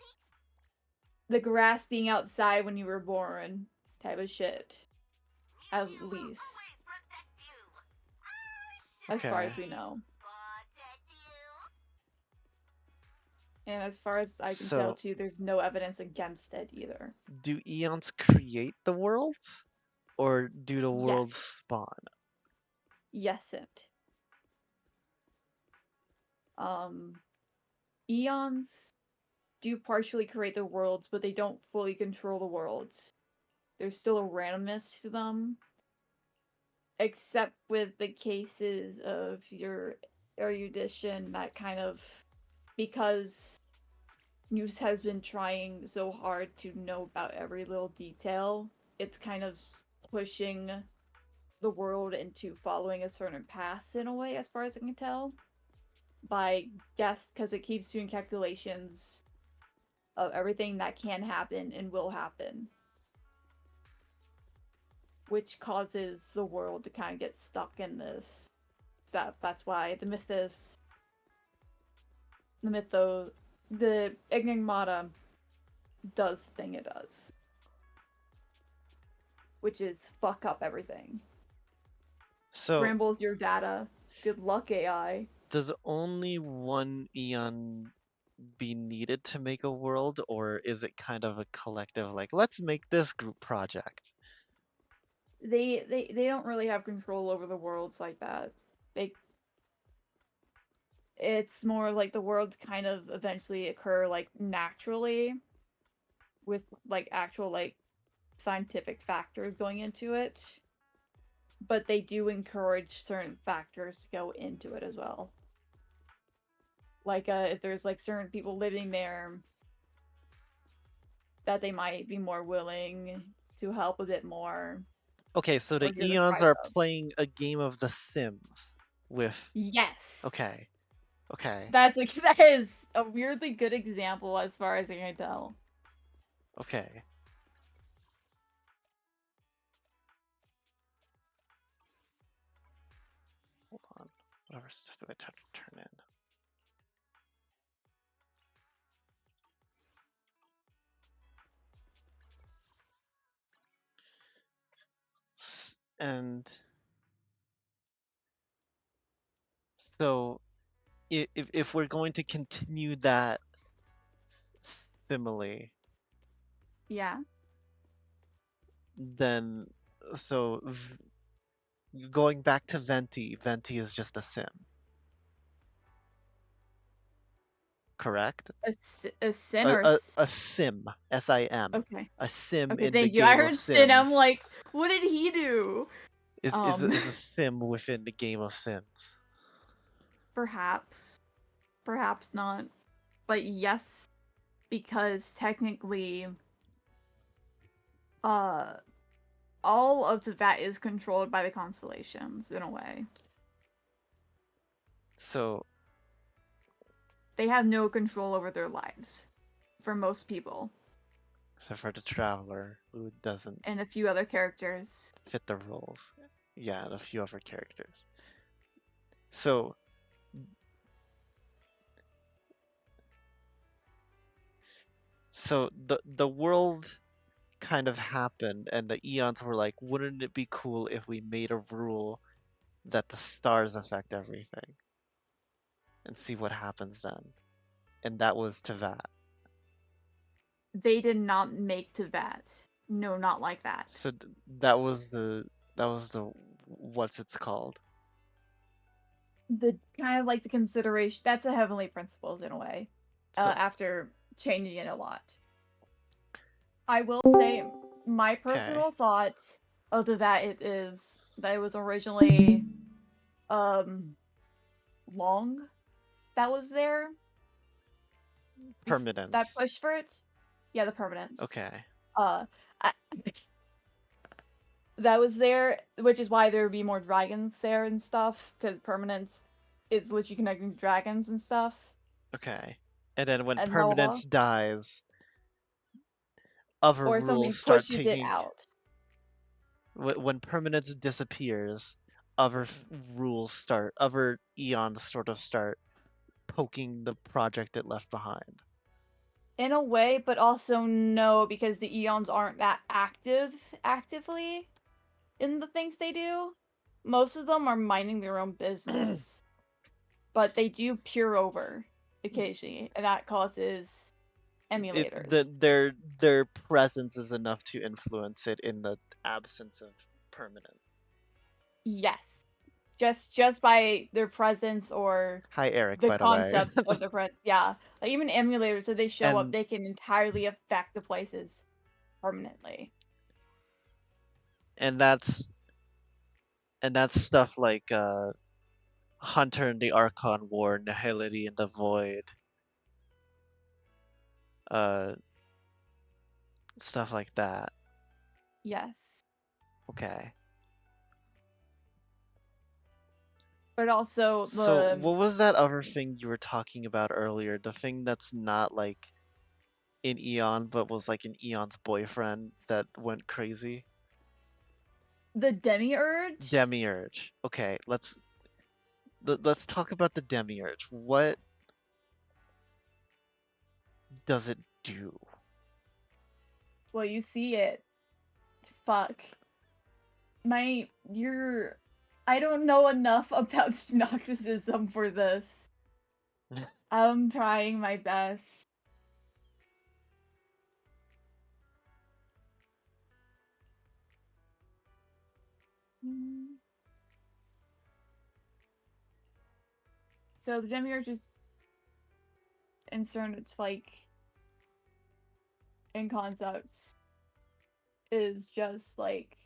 the grass being outside when you were born type of shit. At least. As far Okay. as we know. And as far as I can tell, So, too, there's no evidence against it either. do eons create the worlds, or do the worlds Yes. spawn? Yes, it. Um, Eons do partially create the worlds, but they don't fully control the worlds. There's still a randomness to them, except with the cases of your erudition that kind of, because News has been trying so hard to know about every little detail, it's kind of pushing the world into following a certain path in a way, as far as I can tell. By guess, because it keeps doing calculations of everything that can happen and will happen, which causes the world to kind of get stuck in this. That's why the the Enigmata does the thing it does, which is fuck up everything. So, Scrambles your data. Good luck, AI. does only one eon be needed to make a world, or is it kind of a collective, like, let's make this group project? They don't really have control over the worlds like that. They It's more like the worlds kind of eventually occur like naturally with like actual like scientific factors going into it, but they do encourage certain factors to go into it as well. Like if there's like certain people living there that they might be more willing to help a bit more Okay, so or the hear the eons cries are of. playing a game of The Sims with. Yes. Okay. Okay. That's like that is a weirdly good example as far as I can tell. Okay. Hold on. Whatever stuff did I try to turn in? And so, if we're going to continue that simile, Yeah. then so going back to Venti is just a sim, correct? A sin A or a, a sim, SIM, okay. a sim Okay, in the thank you. I game of heard Sin. I'm Sims like, what did he do? is a sim within the game of Sims. Perhaps, perhaps not, but yes, because technically, uh, all of Tibet is controlled by the constellations in a way. So They have no control over their lives, for most people, except for the traveler who doesn't and a few other characters. fit the roles. Yeah, and a few other characters. So the world kind of happened and the eons were like, wouldn't it be cool if we made a rule that the stars affect everything and see what happens then? And that was to that. They did not make Tibet. No, not like that. So that was the what's it's called? The kind of like the consideration that's a heavenly principles in a way. So After changing it a lot. I will say my okay. personal thoughts other that it was originally long that was there that Permanence. push for it. Yeah, the permanence. Okay. Uh I, that was there, which is why there would be more dragons there and stuff, because permanence is literally connecting to dragons and stuff. Okay. And then when And blah blah blah. permanence dies, other Or rules something start pushes it taking out. when permanence disappears, rules start, other eons sort of start poking the project it left behind. In a way, but also no, because the Eons aren't that actively in the things they do. Most of them are minding their own business. But they do peer over occasionally, and that causes emulators. Their presence is enough to influence it in the absence of permanence. Yes. Just by their presence or Hi, Eric, the by the way. concept of their presence. Yeah. Like even emulators, so they show up, and they can entirely affect the places permanently. and that's stuff like Hunter in the Archon War, Nihility in the Void, uh, stuff like that. Yes. Okay. But also So the what was that other thing you were talking about earlier? The thing that's not like in Eon, but was like an Eon's boyfriend that went crazy? the demiurge. Demiurge. Okay, let's talk about the Demiurge. What does it do? Well, you see it. Fuck. You're. I don't know enough about Noxism for this. I'm trying my best. So the demiurge is concerned. It's like in concepts is just like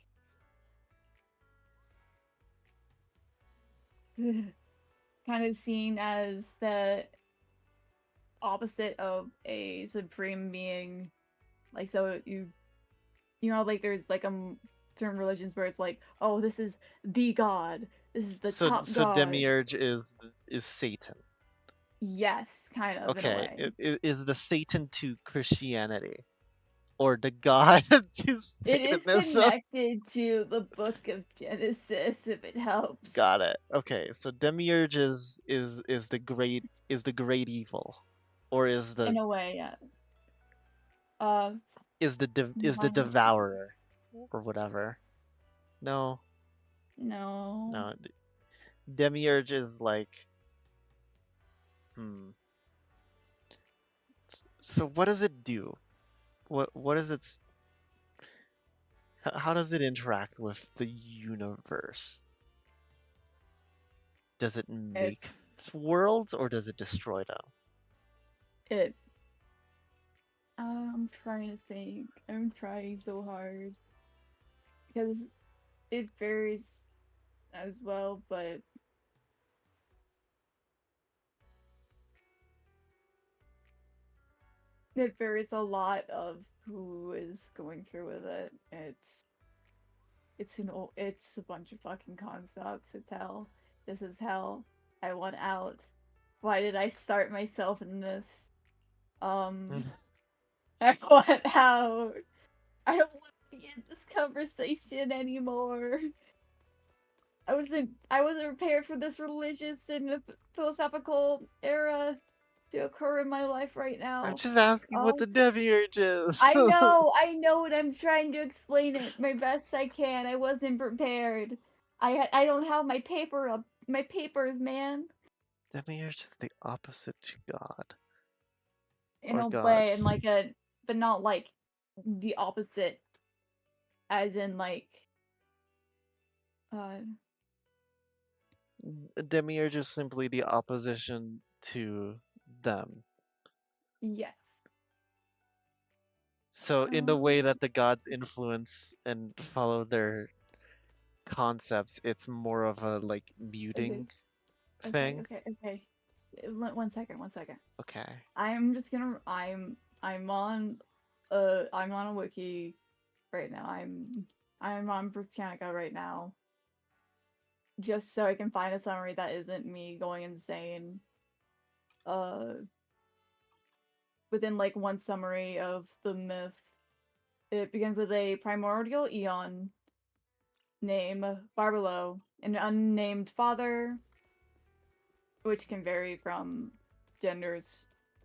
kind of seen as the opposite of a supreme being. Like so you know like there's like certain religions where it's like, oh, this is the god, this is the So top so god. Demiurge is Satan. Yes, kind of in a Okay, way. is the Satan to Christianity or the God to It is Satanism? connected to the book of Genesis if it helps. Got it. Okay, so Demiurge is the great evil, or In a way, yeah. is the Mind- devourer, or whatever. No, no. no. Demiurge is like, hmm. So what does it do? What is its? How does it interact with the universe? Does it make It's worlds or does it destroy them? it. I'm trying to think. I'm trying so hard because it varies as well, but it varies a lot of who is going through with it. It's a bunch of fucking concepts. It's hell. This is hell. I want out. Why did I start myself in this? Um, I want out. I don't want to be in this conversation anymore. I wasn't prepared for this religious and philosophical era to occur in my life right I'm now. just asking what Oh, the Demiurge is. I know, and I'm trying to explain it my best I can. I wasn't prepared. I don't have my my papers, man. Demiurge is the opposite to God In or a way, and gods. but not like the opposite. as in like Demiurge is simply the opposition to them. yes. So in the way that the gods influence and follow their concepts, it's more of a like muting thing. Okay. 1 second, 1 second. Okay. I'm just gonna I'm on I'm on a wiki right now. I'm on Britannica right now. Just so I can find a summary that isn't me going insane. Within like one summary of the myth, it begins with a primordial eon name Barbelo, an unnamed father, which can vary from genders.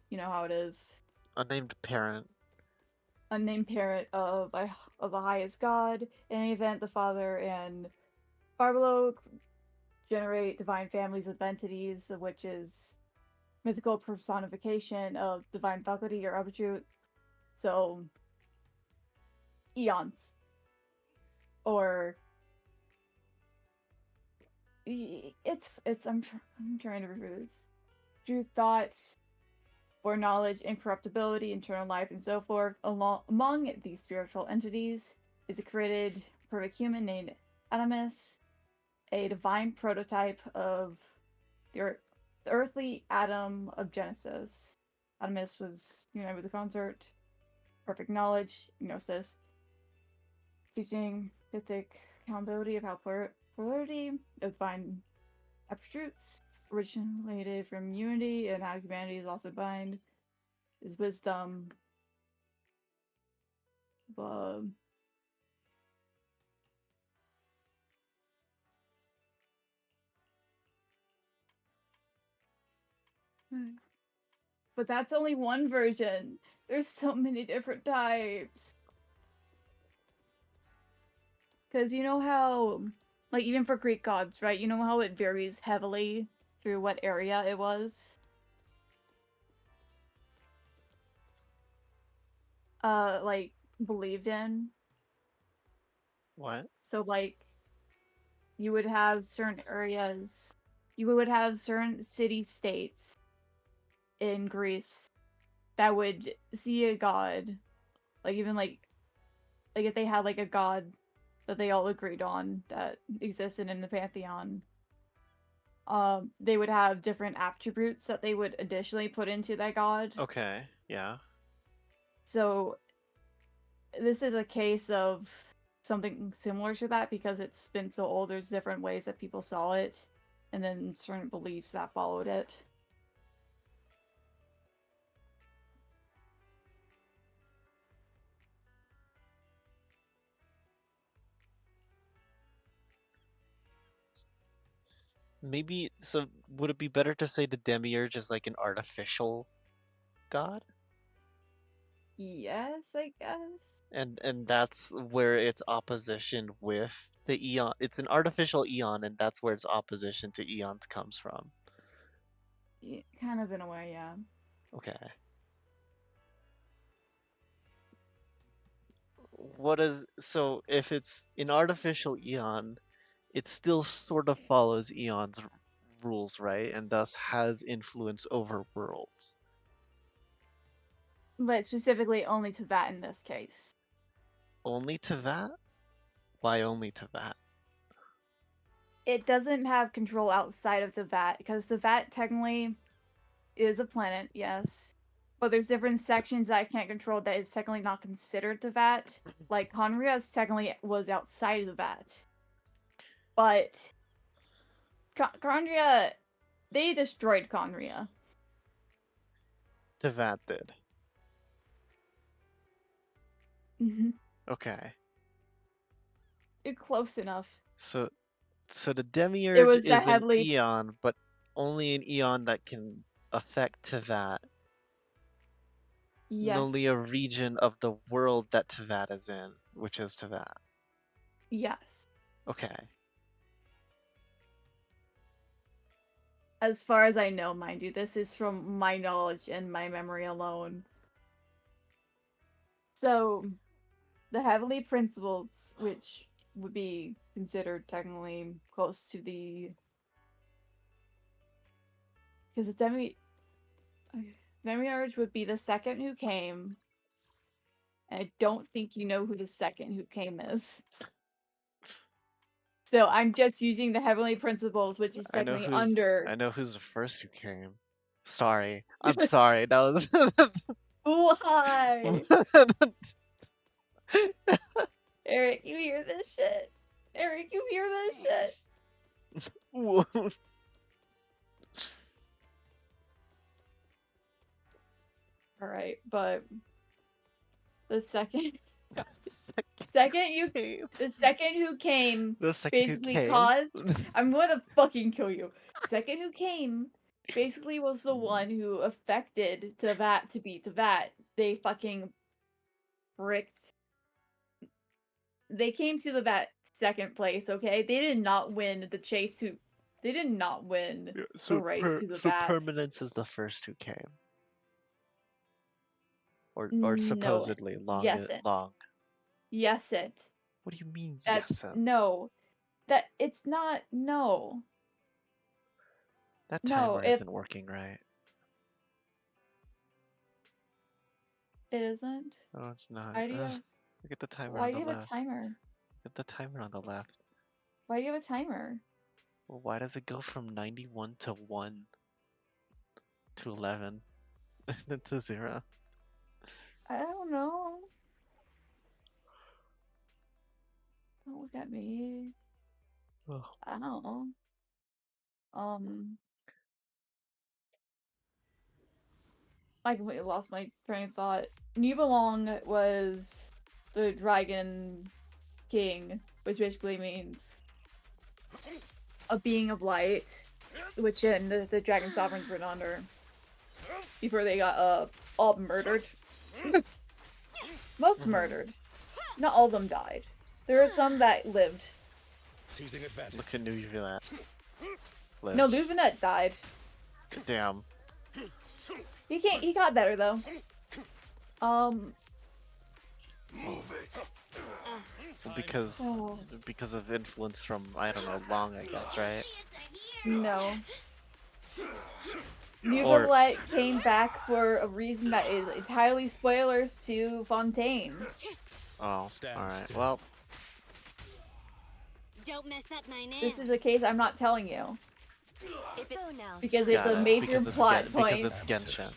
You know how it is. Unnamed parent. Unnamed parent of the highest god. In any event, the father and Barbelo generate divine families of entities, which is mythical personification of divine faculty or attribute. So, eons. Or I'm trying to refer this. Through thoughts, for knowledge, incorruptibility, eternal life, and so forth. Among these spiritual entities is a created perfect human named Animus, a divine prototype of the earthly atom of Genesis. Animus was united with the concert, perfect knowledge, gnosis, teaching mythic accountability of how polarity of divine attributes originated from unity and how humanity is also bind is wisdom. But that's only one version. There's so many different types. Because you know how, like, even for Greek gods, right? You know how it varies heavily through what area it was? Like, believed in. What? So, like, you would have certain areas, you would have certain city-states in Greece that would see a god. Like, even, like if they had, like, a god that they all agreed on that existed in the pantheon, they would have different attributes that they would additionally put into that god. Okay. Yeah. So this is a case of something similar to that because it's been so old. There's different ways that people saw it, and then certain beliefs that followed it. Maybe so would it be better to say the demiurge is like an artificial god? Yes, I guess. And that's where its opposition with the eon, it's an artificial eon, and that's where its opposition to eons comes from. Yeah, kind of in a way, yeah. Okay. What is so if it's an artificial eon, it still sort of follows eon's rules, right? And thus has influence over worlds. But specifically only to that in this case. Only to that? Why only to that? It doesn't have control outside of Tevat because Tevat technically is a planet, yes. But there's different sections that I can't control that is technically not considered Tevat. Like Conria's technically was outside of that. But Conria, they destroyed Conria. To that did. Mm-hmm. Okay. Close enough. So the It demiurge was the is an heavily eon, but only an eon that can affect Tevat, and only yes. a region of the world that Tevat is in, which is Tevat. Yes. Okay. As far as I know, mind you, this is from my knowledge and my memory alone. So the heavenly principles, which would be considered technically close to the, because the demiurge would be the second who came, and I don't think you know who the second who came is. So I'm just using the heavenly principles, which is I know technically who's under. I know who's the first who came. Sorry. I'm sorry. That was Why? Eric, you hear this shit? Eric, you hear this shit? Alright, but the second the second who came The second who basically came. caused, I'm gonna fucking kill you. Second who came basically was the one who affected Teyvat to beat Teyvat. They fucking bricked. They came to Teyvat second place, okay? They did not win the chase to. They did not win the race to So Teyvat. Permanence is the first who came. Or No, supposedly yes it. long. Yes it. What do you mean That's yes? no. That it's not no. That No, timer if isn't working right. it isn't. Oh, it's not. Why do you have, Look at the timer why on do the you have a left. timer? Look at the timer on the left. Why do you have a timer? Well, why does it go from 91 to 1 to 11 then to 0? I don't know. Don't look at me. Oh. I don't know. I completely lost my train of thought. Nibelung was the dragon king, which basically means a being of light, which in the dragon sovereigns were under before they got all murdered. Most murdered. Not all of them died. There are some that lived. Look at Nuvilat. No, Luvinet died. Damn. He got better though. Because of influence from, I don't know, Long, I guess, right? No. Nuvilet came back for a reason that is entirely spoilers to Fontaine. Oh, alright. Well, Don't mess up my name. this is a case I'm not telling you. Because it's got a it. major plot point. Because it's Genshin.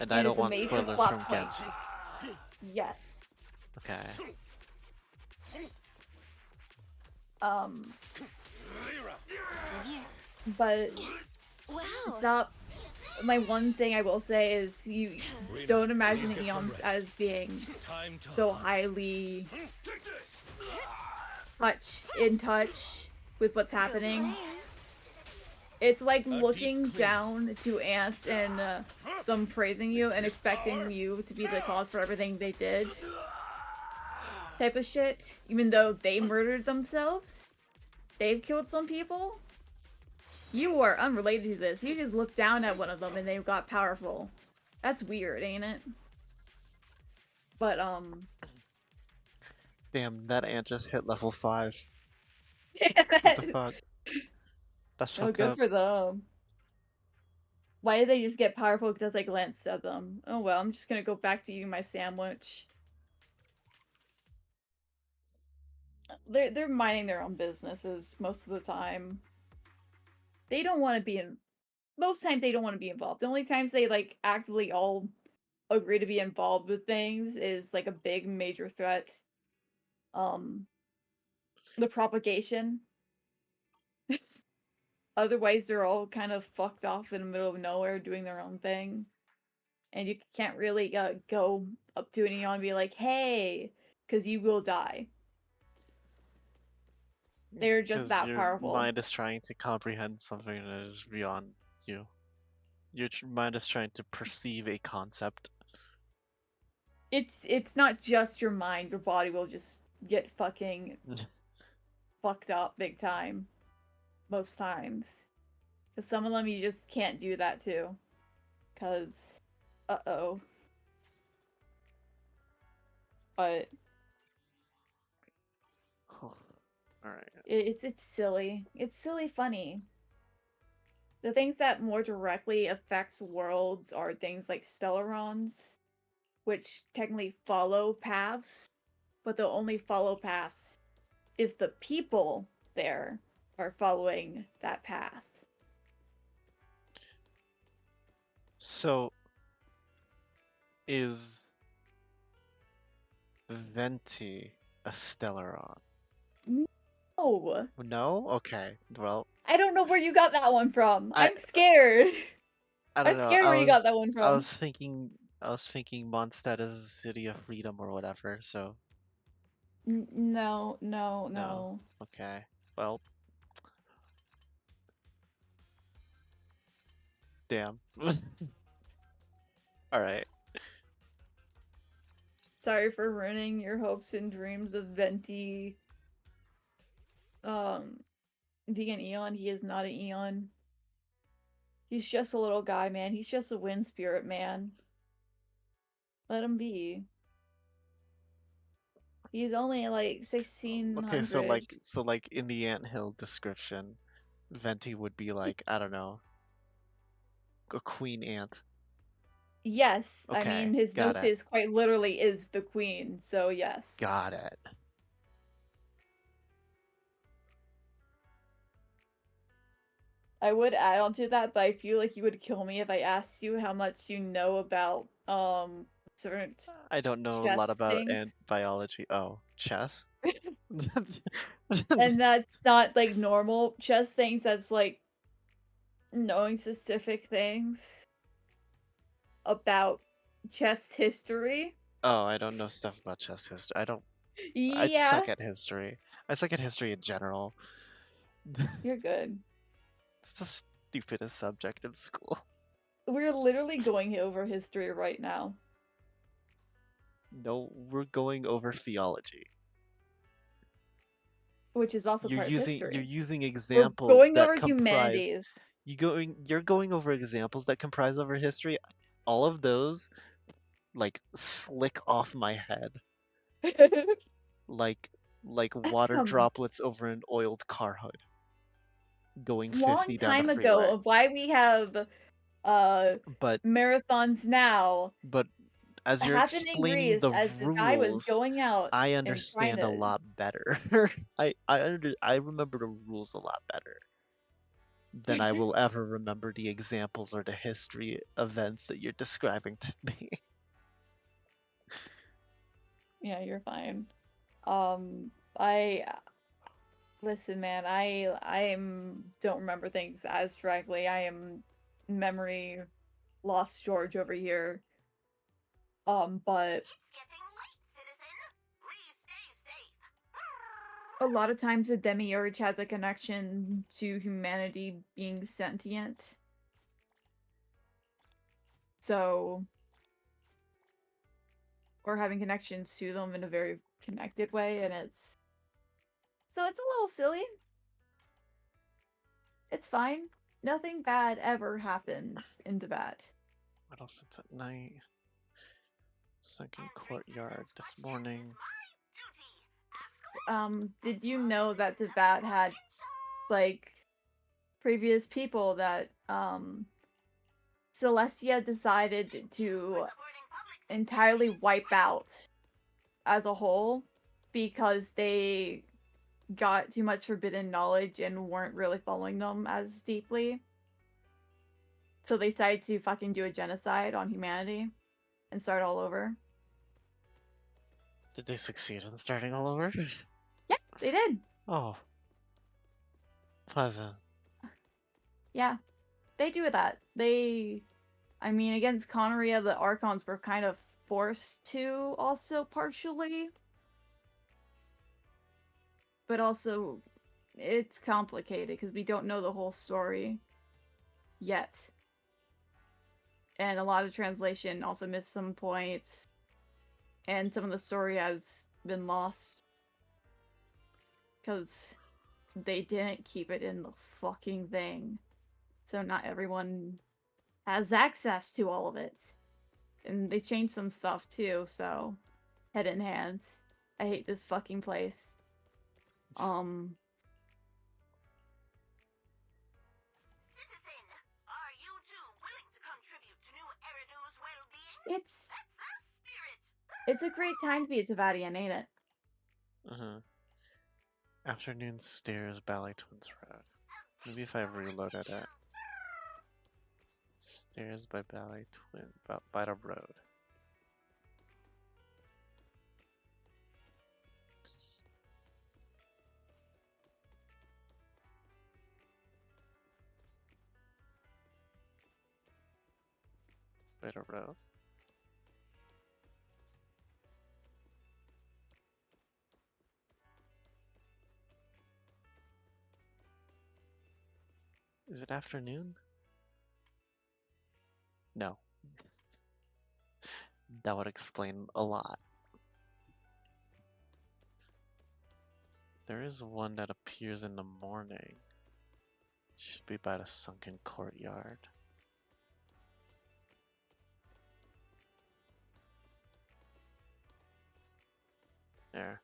And I And don't it's a want major spoilers plot from point. Genshin. Yes. Okay. But Wow. stop. My one thing I will say is you don't imagine Eons as being so highly in touch with what's happening. It's like looking down to ants and them praising you and expecting you to be the cause for everything they did. Type of shit. Even though they murdered themselves, they've killed some people. You are unrelated to this. You just looked down at one of them and they got powerful. That's weird, ain't it? But Damn, that ant just hit level 5. what What the fuck? That's oh, fucked good up. for them. Why did they just get powerful because I glanced at them? Oh well, I'm just gonna go back to eating my sandwich. They're minding their own businesses most of the time. They don't want to be in. Most times they don't want to be involved. The only times they like actively all agree to be involved with things is like a big major threat. The propagation. Otherwise, they're all kind of fucked off in the middle of nowhere doing their own thing. And you can't really go up to an Eon and be like, hey, because you will die. They're just that Your powerful. mind is trying to comprehend something that is beyond you. Your mind is trying to perceive a concept. It's not just your mind. Your body will just get fucking fucked up big time. Most times. Because some of them you just can't do that to. Because, uh-oh. But Alright. It's silly. It's silly funny. The things that more directly affects worlds are things like stellarons, which technically follow paths, but they'll only follow paths if the people there are following that path. So, is Venti a Stellaron? No! No? Okay. Well, I don't know where you got that one from. I I'm scared. I don't I'm know. scared where you got that one I from. was thinking Mondstadt is a city of freedom or whatever, so No, no, no. no. Okay. Well, damn. Alright. Sorry for ruining your hopes and dreams of Venti being an Eon. He is not an Eon. He's just a little guy, man. He's just a wind spirit, man. Let him be. He's only like Okay, 1600. so like in the anthill description, Venti would be like, I don't know, a queen ant. Yes, I mean Okay, his got it. Gnosis quite literally is the queen, so yes. Got it. I would add on to that, but I feel like you would kill me if I asked you how much you know about certain I don't know a lot chess about things. ant biology. Oh, chess? And that's not like normal chess things, that's like knowing specific things about chess history. Oh, I don't know stuff about chess history. I Yeah, suck at history. I suck at history in general. you're good. It's the stupidest subject in school. We're literally going over history right now. No, we're going over theology. Which is also part of You're history. using We're examples going that over comprise humanities. you're going over examples that comprise over history. All of those like slick off my head. Like water droplets over an oiled car hood going Long 50 down a time ago freeway. of why we have But marathons now but as you're happened in explaining Greece the as the guy was rules, going out I and trying understand a to. lot better. I remember the rules a lot better than I will ever remember the examples or the history events that you're describing to me. Yeah, you're fine. I listen, man. I don't remember things as directly. I am memory lost George over here. But It's getting late, citizen. Please stay safe. a lot of times a demiurge has a connection to humanity being sentient. So, or having connections to them in a very connected way, and it's so it's a little silly. It's fine. Nothing bad ever happens in Tibet. Elephants at night. Second courtyard this morning. Did you know that Tibet had like previous people that Celestia decided to entirely wipe out as a whole because they got too much forbidden knowledge and weren't really following them as deeply. So they decided to fucking do a genocide on humanity and start all over. Did they succeed in starting all over? Yeah, they did. Oh, pleasant. Yeah, they do that. I mean, against Conneria, the Archons were kind of forced to also partially. But also, it's complicated because we don't know the whole story yet. And a lot of translation also missed some points. And some of the story has been lost. Because they didn't keep it in the fucking thing. So not everyone has access to all of it. And they changed some stuff too, so head in hands. I hate this fucking place. Citizen, are you two willing to contribute to New Eridu's well-being? It's That's the spirit. it's a great time to be a Tavadian, ain't it? Afternoon Stairs Ballet Twins Road. Maybe if I reloaded it. Stairs by Ballet Twin by the road. By the road. Is it afternoon? No. That would explain a lot. There is one that appears in the morning. Should be by the sunken courtyard. There.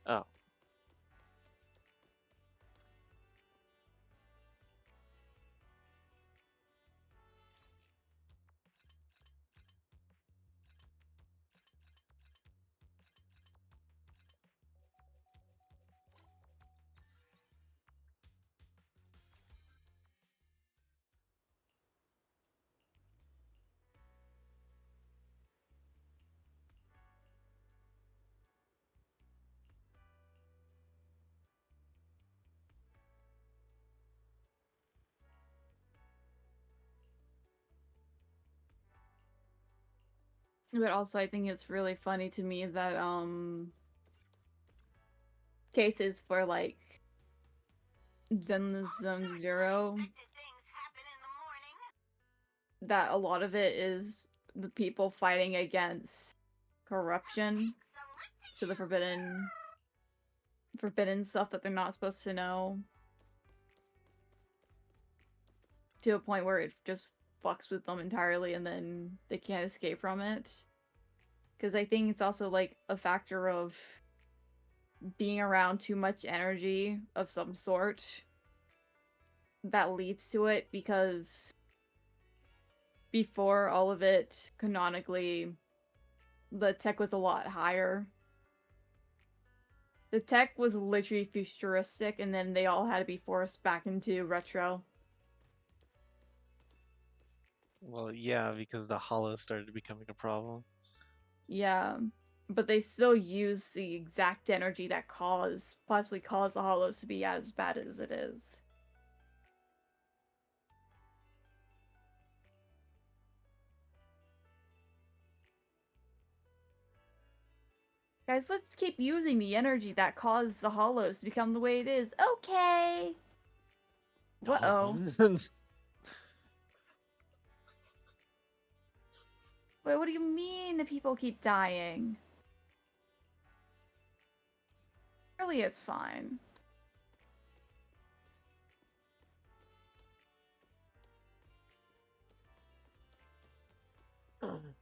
Oh. But also, I think it's really funny to me that cases for like Zenlism Zero, Unexpected things happen in the morning. that a lot of it is the people fighting against corruption, so the forbidden stuff that they're not supposed to know, to a point where it just fucks with them entirely and then they can't escape from it. Because I think it's also like a factor of being around too much energy of some sort that leads to it, because before all of it, canonically, the tech was a lot higher. The tech was literally futuristic, and then they all had to be forced back into retro. Well, yeah, because the hollow started becoming a problem. Yeah, but they still use the exact energy that possibly caused the hollows to be as bad as it is. Guys, let's keep using the energy that caused the hollows to become the way it is. Okay! Uh-oh. Wait, what do you mean the people keep dying? Surely it's fine. Good afternoon.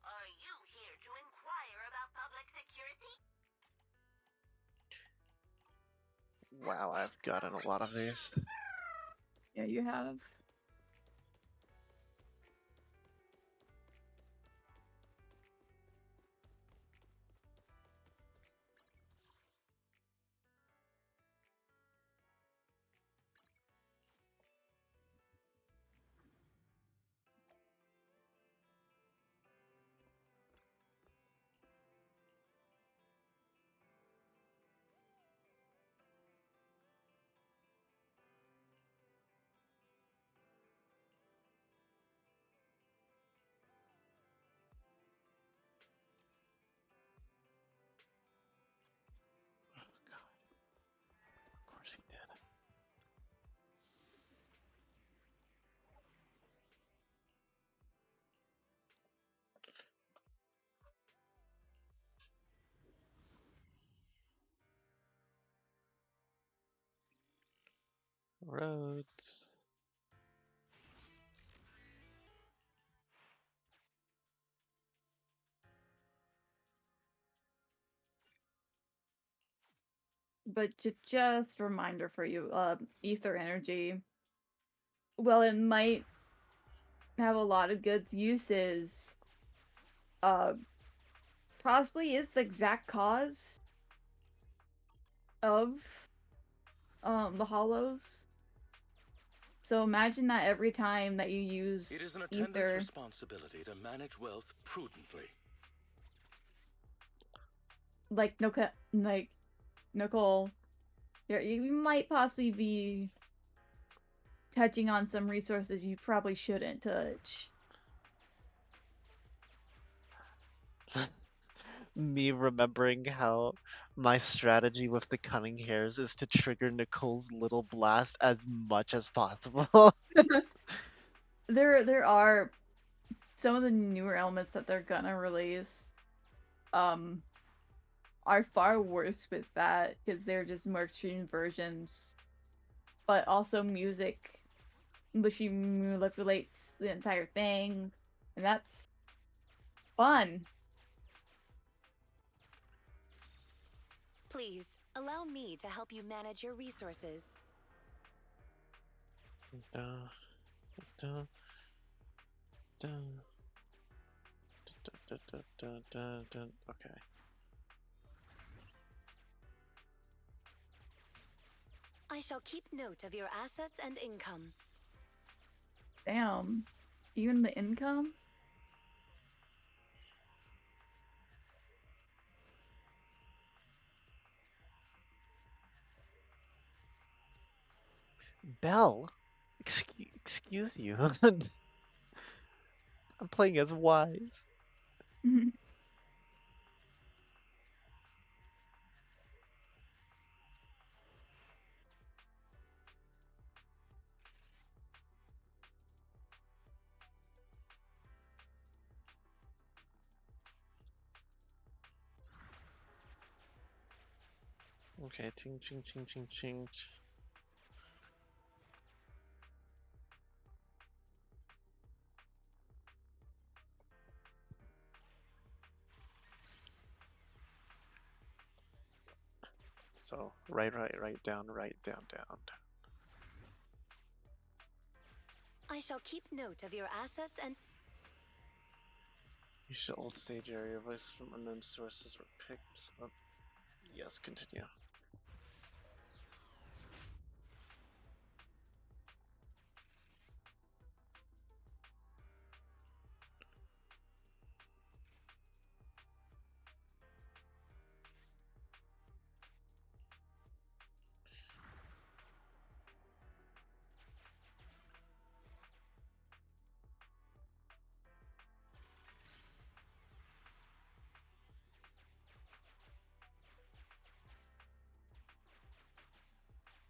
Are you here to inquire about public security? Wow, I've gotten a lot of these. Yeah, you have. Of course he did. Roads. But just a reminder for you, ether energy. Well, it might have a lot of good uses. Uh, possibly is the exact cause of the hollows. So imagine that every time that you use It is an attendant's ether, responsibility to manage wealth prudently. like Nicole, you might possibly be touching on some resources you probably shouldn't touch. Me remembering how my strategy with the cunning hairs is to trigger Nicole's little blast as much as possible. There are some of the newer elements that they're gonna release, um, are far worse with that because they're just more extreme versions. But also music, which she manipulates the entire thing, and that's fun. Please, allow me to help you manage your resources. Dun, dun, dun, dun. Okay. I shall keep note of your assets and income. Damn. Even the income? Belle, excuse you. I'm playing as Wise. Okay, ting ting ting ting ting. So right down, down. I shall keep note of your assets and... Use the old stage area. Voices from unknown sources were picked up. Yes, continue.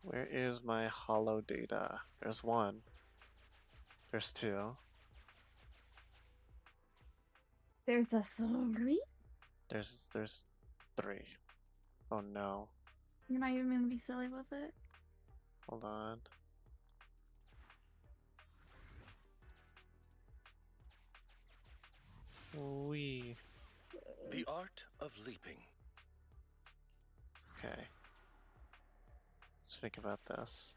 Where is my hollow data? There's one. There's two. There's a 3? There's three. Oh no. You're not even gonna be silly with it? Hold on. Wee. The art of leaping. Okay. Let's think about this.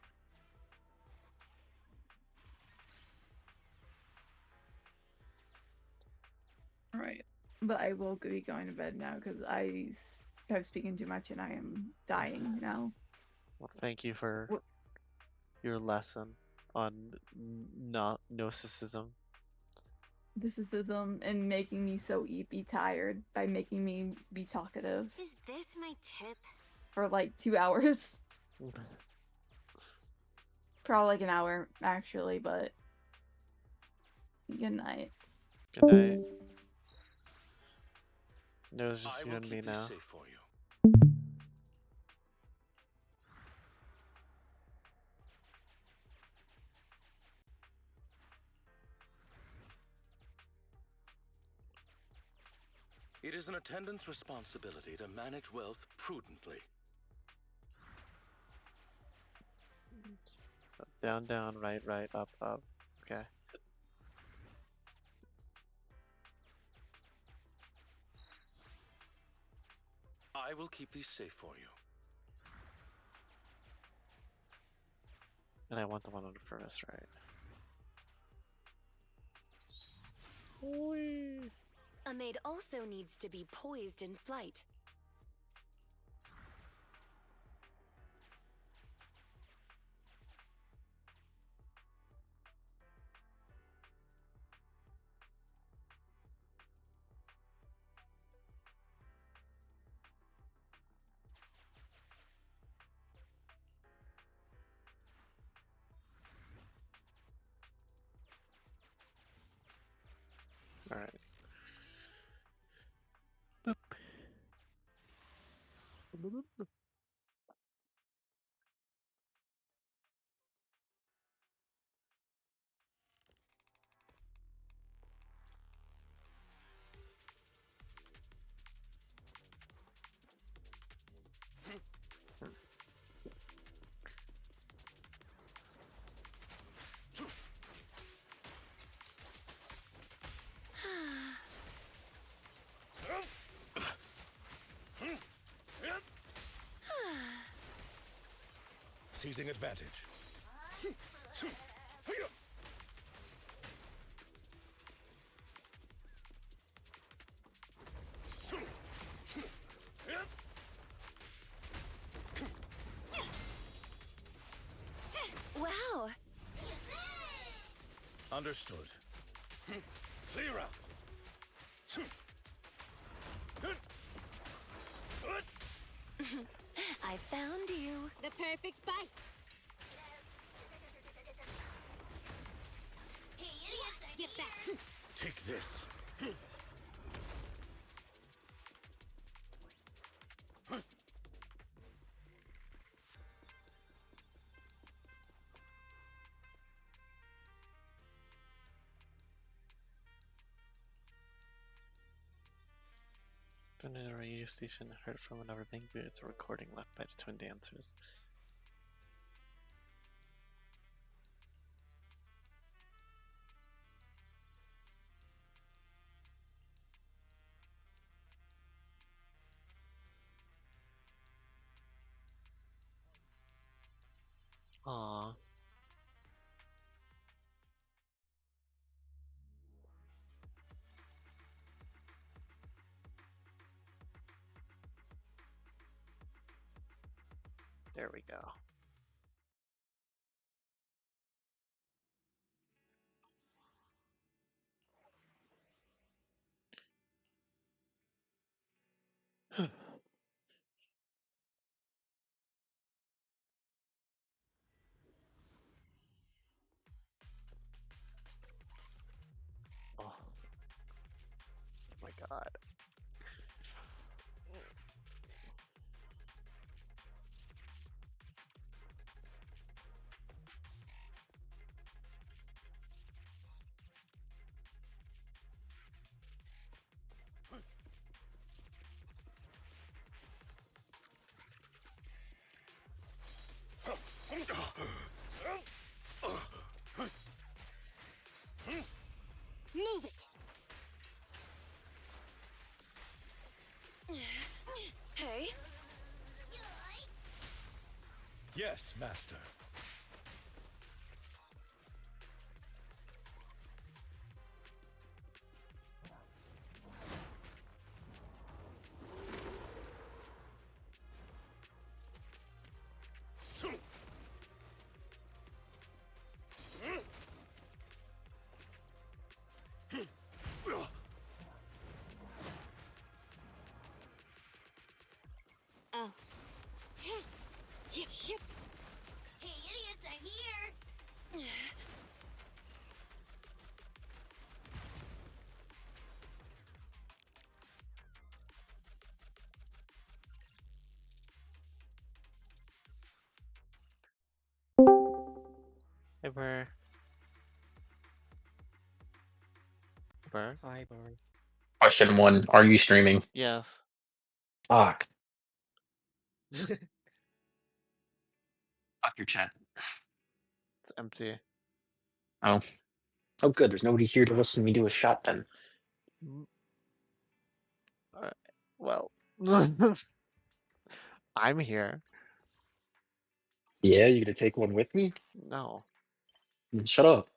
Alright. But I will be going to bed now because have speaking too much and I am dying now. Well, thank you for What? your lesson on narcissism. Mysticism and making me so be tired by making me be talkative Is this my tip? for like 2 hours. Probably like an hour actually, but good night. Good night. No, it's just I you will and me keep this now. safe for you. It is an attendant's responsibility to manage wealth prudently. Down, down, right, up. Okay. I will keep these safe for you. And I want the one on the furthest right. A maid also needs to be poised in flight. All right. Boop. Boop. Seizing advantage. Wow! Understood. Clear out. I found you. The perfect bite. Hey, idiots! Get back! Take this. Been in a radio station and heard from another bank, but it's a recording left by the twin dancers. Aww. There we go. Oh my god. Move it! Hey? Yes, master. Oh. Yip, yip. Hey, idiots, I'm here! Hey, Burr. Burr? Hi, Burr. Question one, are you streaming? Yes. Fuck. Fuck your chat. It's empty. Oh. Oh, good. There's nobody here to listen to me do a shot then. Alright. Well. I'm here. Yeah, you gonna take one with me? No. Shut up.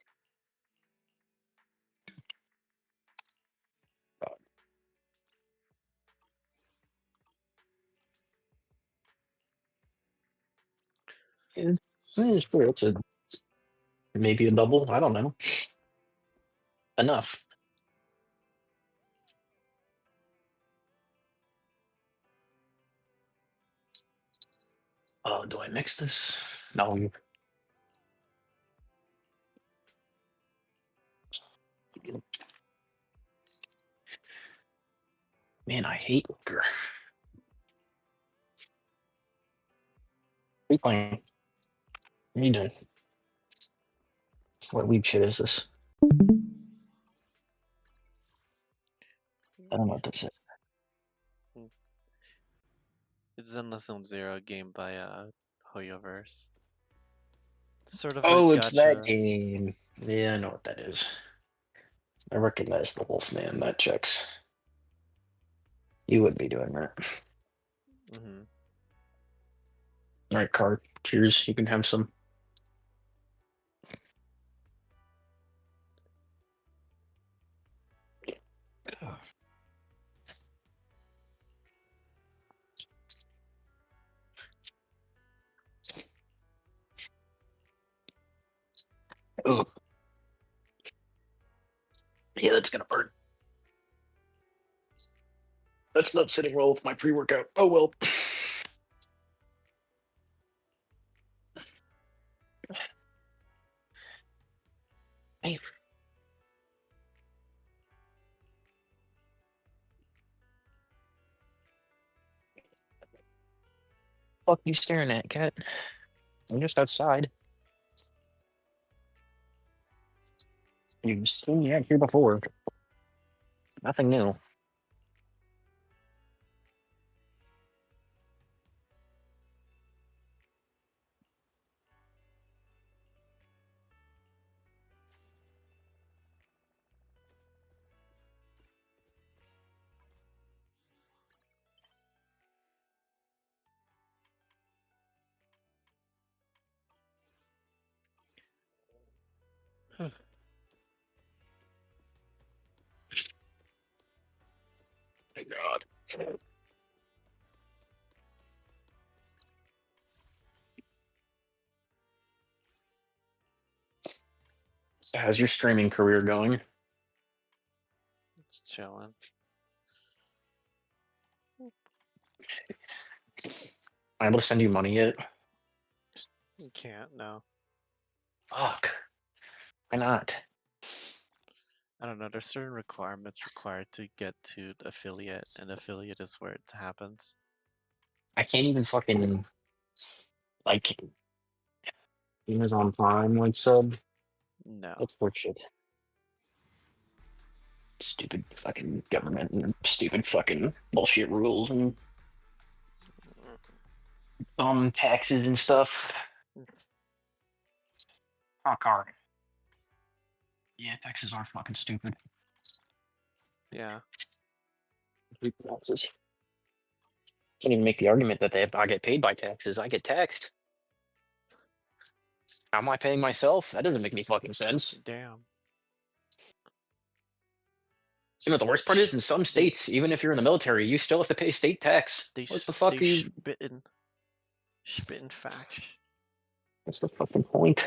Yeah, sure, it's a maybe a double. I don't know. Enough. Do I mix this? No. Man, I hate liquor. What are you playing? What are you doing? What weeb shit is this? I don't know what this is. It's Zenless Zone Zero, game by Hoyoverse. Sort of a Oh, it's that gacha. game. Yeah, I know what that is. I recognize the Wolfman. That checks. You wouldn't be doing that. Mm-hmm. All right, card. Cheers. You can have some. Oh, yeah, that's gonna burn. That's not sitting well with my pre-workout. Oh well. Hey, fuck you staring at, cat? I'm just outside. You've seen me out here before. Nothing new. Thank God. So how's your streaming career going? Just chilling. I'm able to send you money yet? You can't, no. Fuck. Why not? I don't know. There's certain requirements required to get to affiliate, and affiliate is where it happens. I can't even fucking like Amazon Prime like sub. No. That's bullshit. Stupid fucking government and stupid fucking bullshit rules and taxes and stuff. Oh, car. Yeah, taxes are fucking stupid. Yeah. Taxes. Can't even make the argument that I get paid by taxes. I get taxed. How am I paying myself? That doesn't make any fucking sense. Damn. You know what the worst part is? In some They states, even if you're in the military, you still have to pay state tax. What the fuck they are you? spitting facts. What's the fucking point?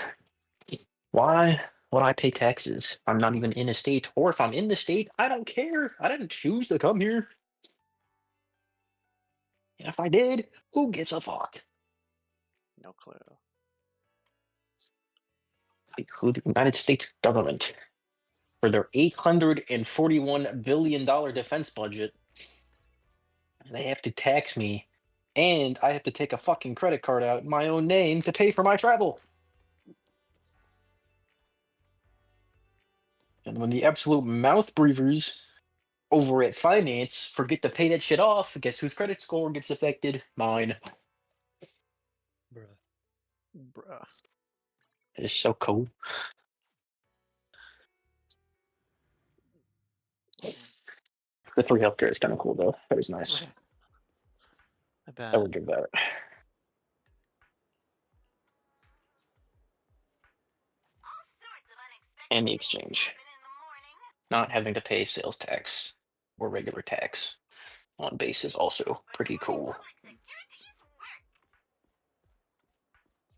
Why would I pay taxes? I'm not even in a state, or if I'm in the state, I don't care. I didn't choose to come here. And if I did, who gives a fuck? No clue. Like, who the United States government for their $841 billion defense budget, they have to tax me, and I have to take a fucking credit card out in my own name to pay for my travel. And when the absolute mouth breathers over at finance forget to pay that shit off, guess whose credit score gets affected? Mine. Bruh. It is so cool. The free healthcare is kind of cool though. That is nice. I I bet. would give that. and the exchange. Not having to pay sales tax or regular tax on base is also pretty cool.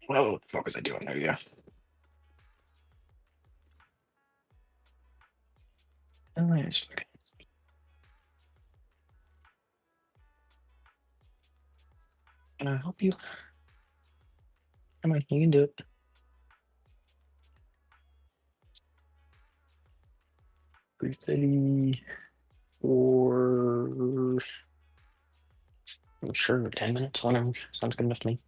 Well, what the fuck was I doing there? Yeah. Oh, yes. Okay. Can I help you? Come on, you can do it. $330 for sure 10 minutes. Whatever. Sounds good enough to me.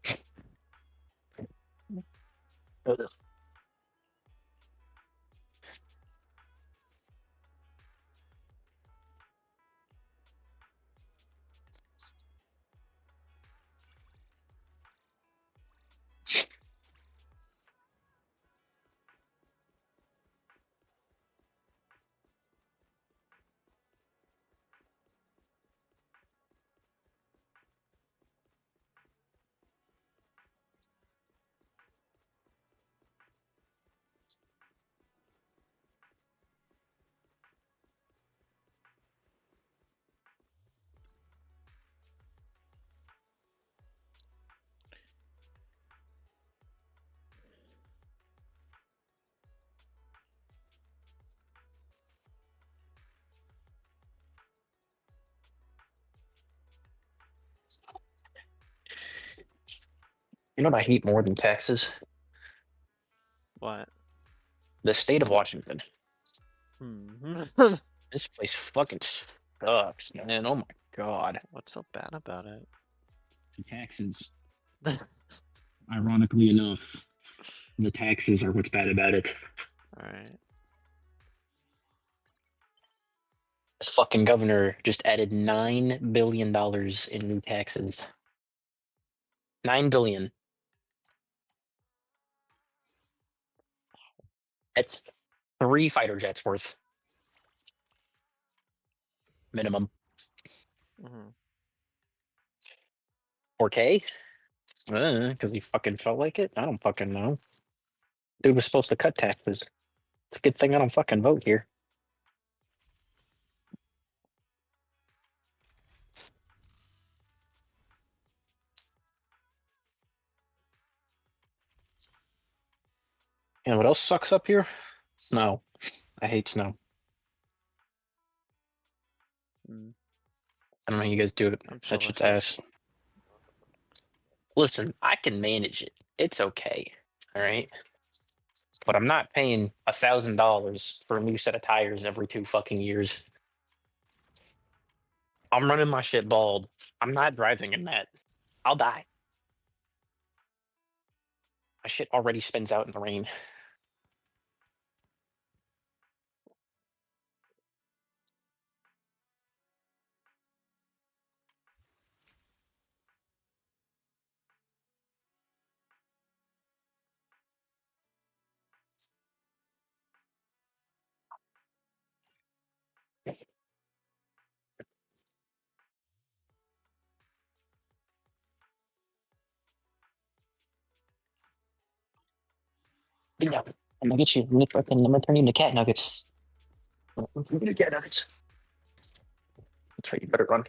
You know what I hate more than taxes? What? The state of Washington. Hmm. This place fucking sucks, man. Oh my god. What's so bad about it? The taxes. Ironically enough, the taxes are what's bad about it. Alright. This fucking governor just added $9 billion in new taxes. $9 billion. That's 3 fighter jets worth. Minimum. Mm-hmm. 4K? Because he fucking felt like it? I don't fucking know. Dude was supposed to cut taxes. It's a good thing I don't fucking vote here. And what else sucks up here? Snow. I hate snow. Mm. I don't know how you guys do it. I'm chill That with shit's it. ass. Listen, I can manage it. It's okay. All right. But I'm not paying $1,000 for a new set of tires every 2 fucking years. I'm running my shit bald. I'm not driving in that. I'll die. My shit already spins out in the rain. Yeah, I'm gonna get you. I'm gonna turn you into cat nuggets. I'm gonna cat nuggets. That's right. You better run.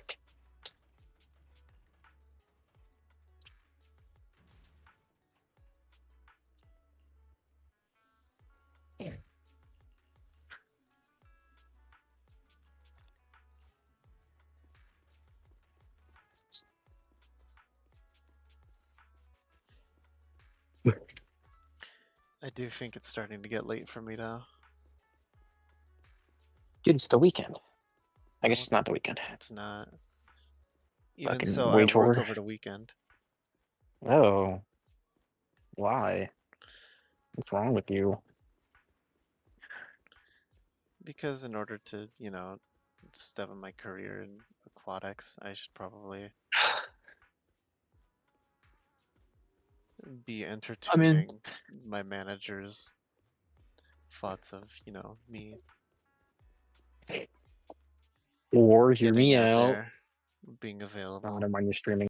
I do think it's starting to get late for me now. Dude, it's the weekend. I guess No, it's not the weekend. it's not. Even Fucking so, I wage work war. over the weekend. Oh, why? What's wrong with you? Because in order to, step in my career in aquatics, I should probably be I mean, entertaining my manager's thoughts of, me or hear getting me out out. there, being Oh, available. never mind. You're streaming.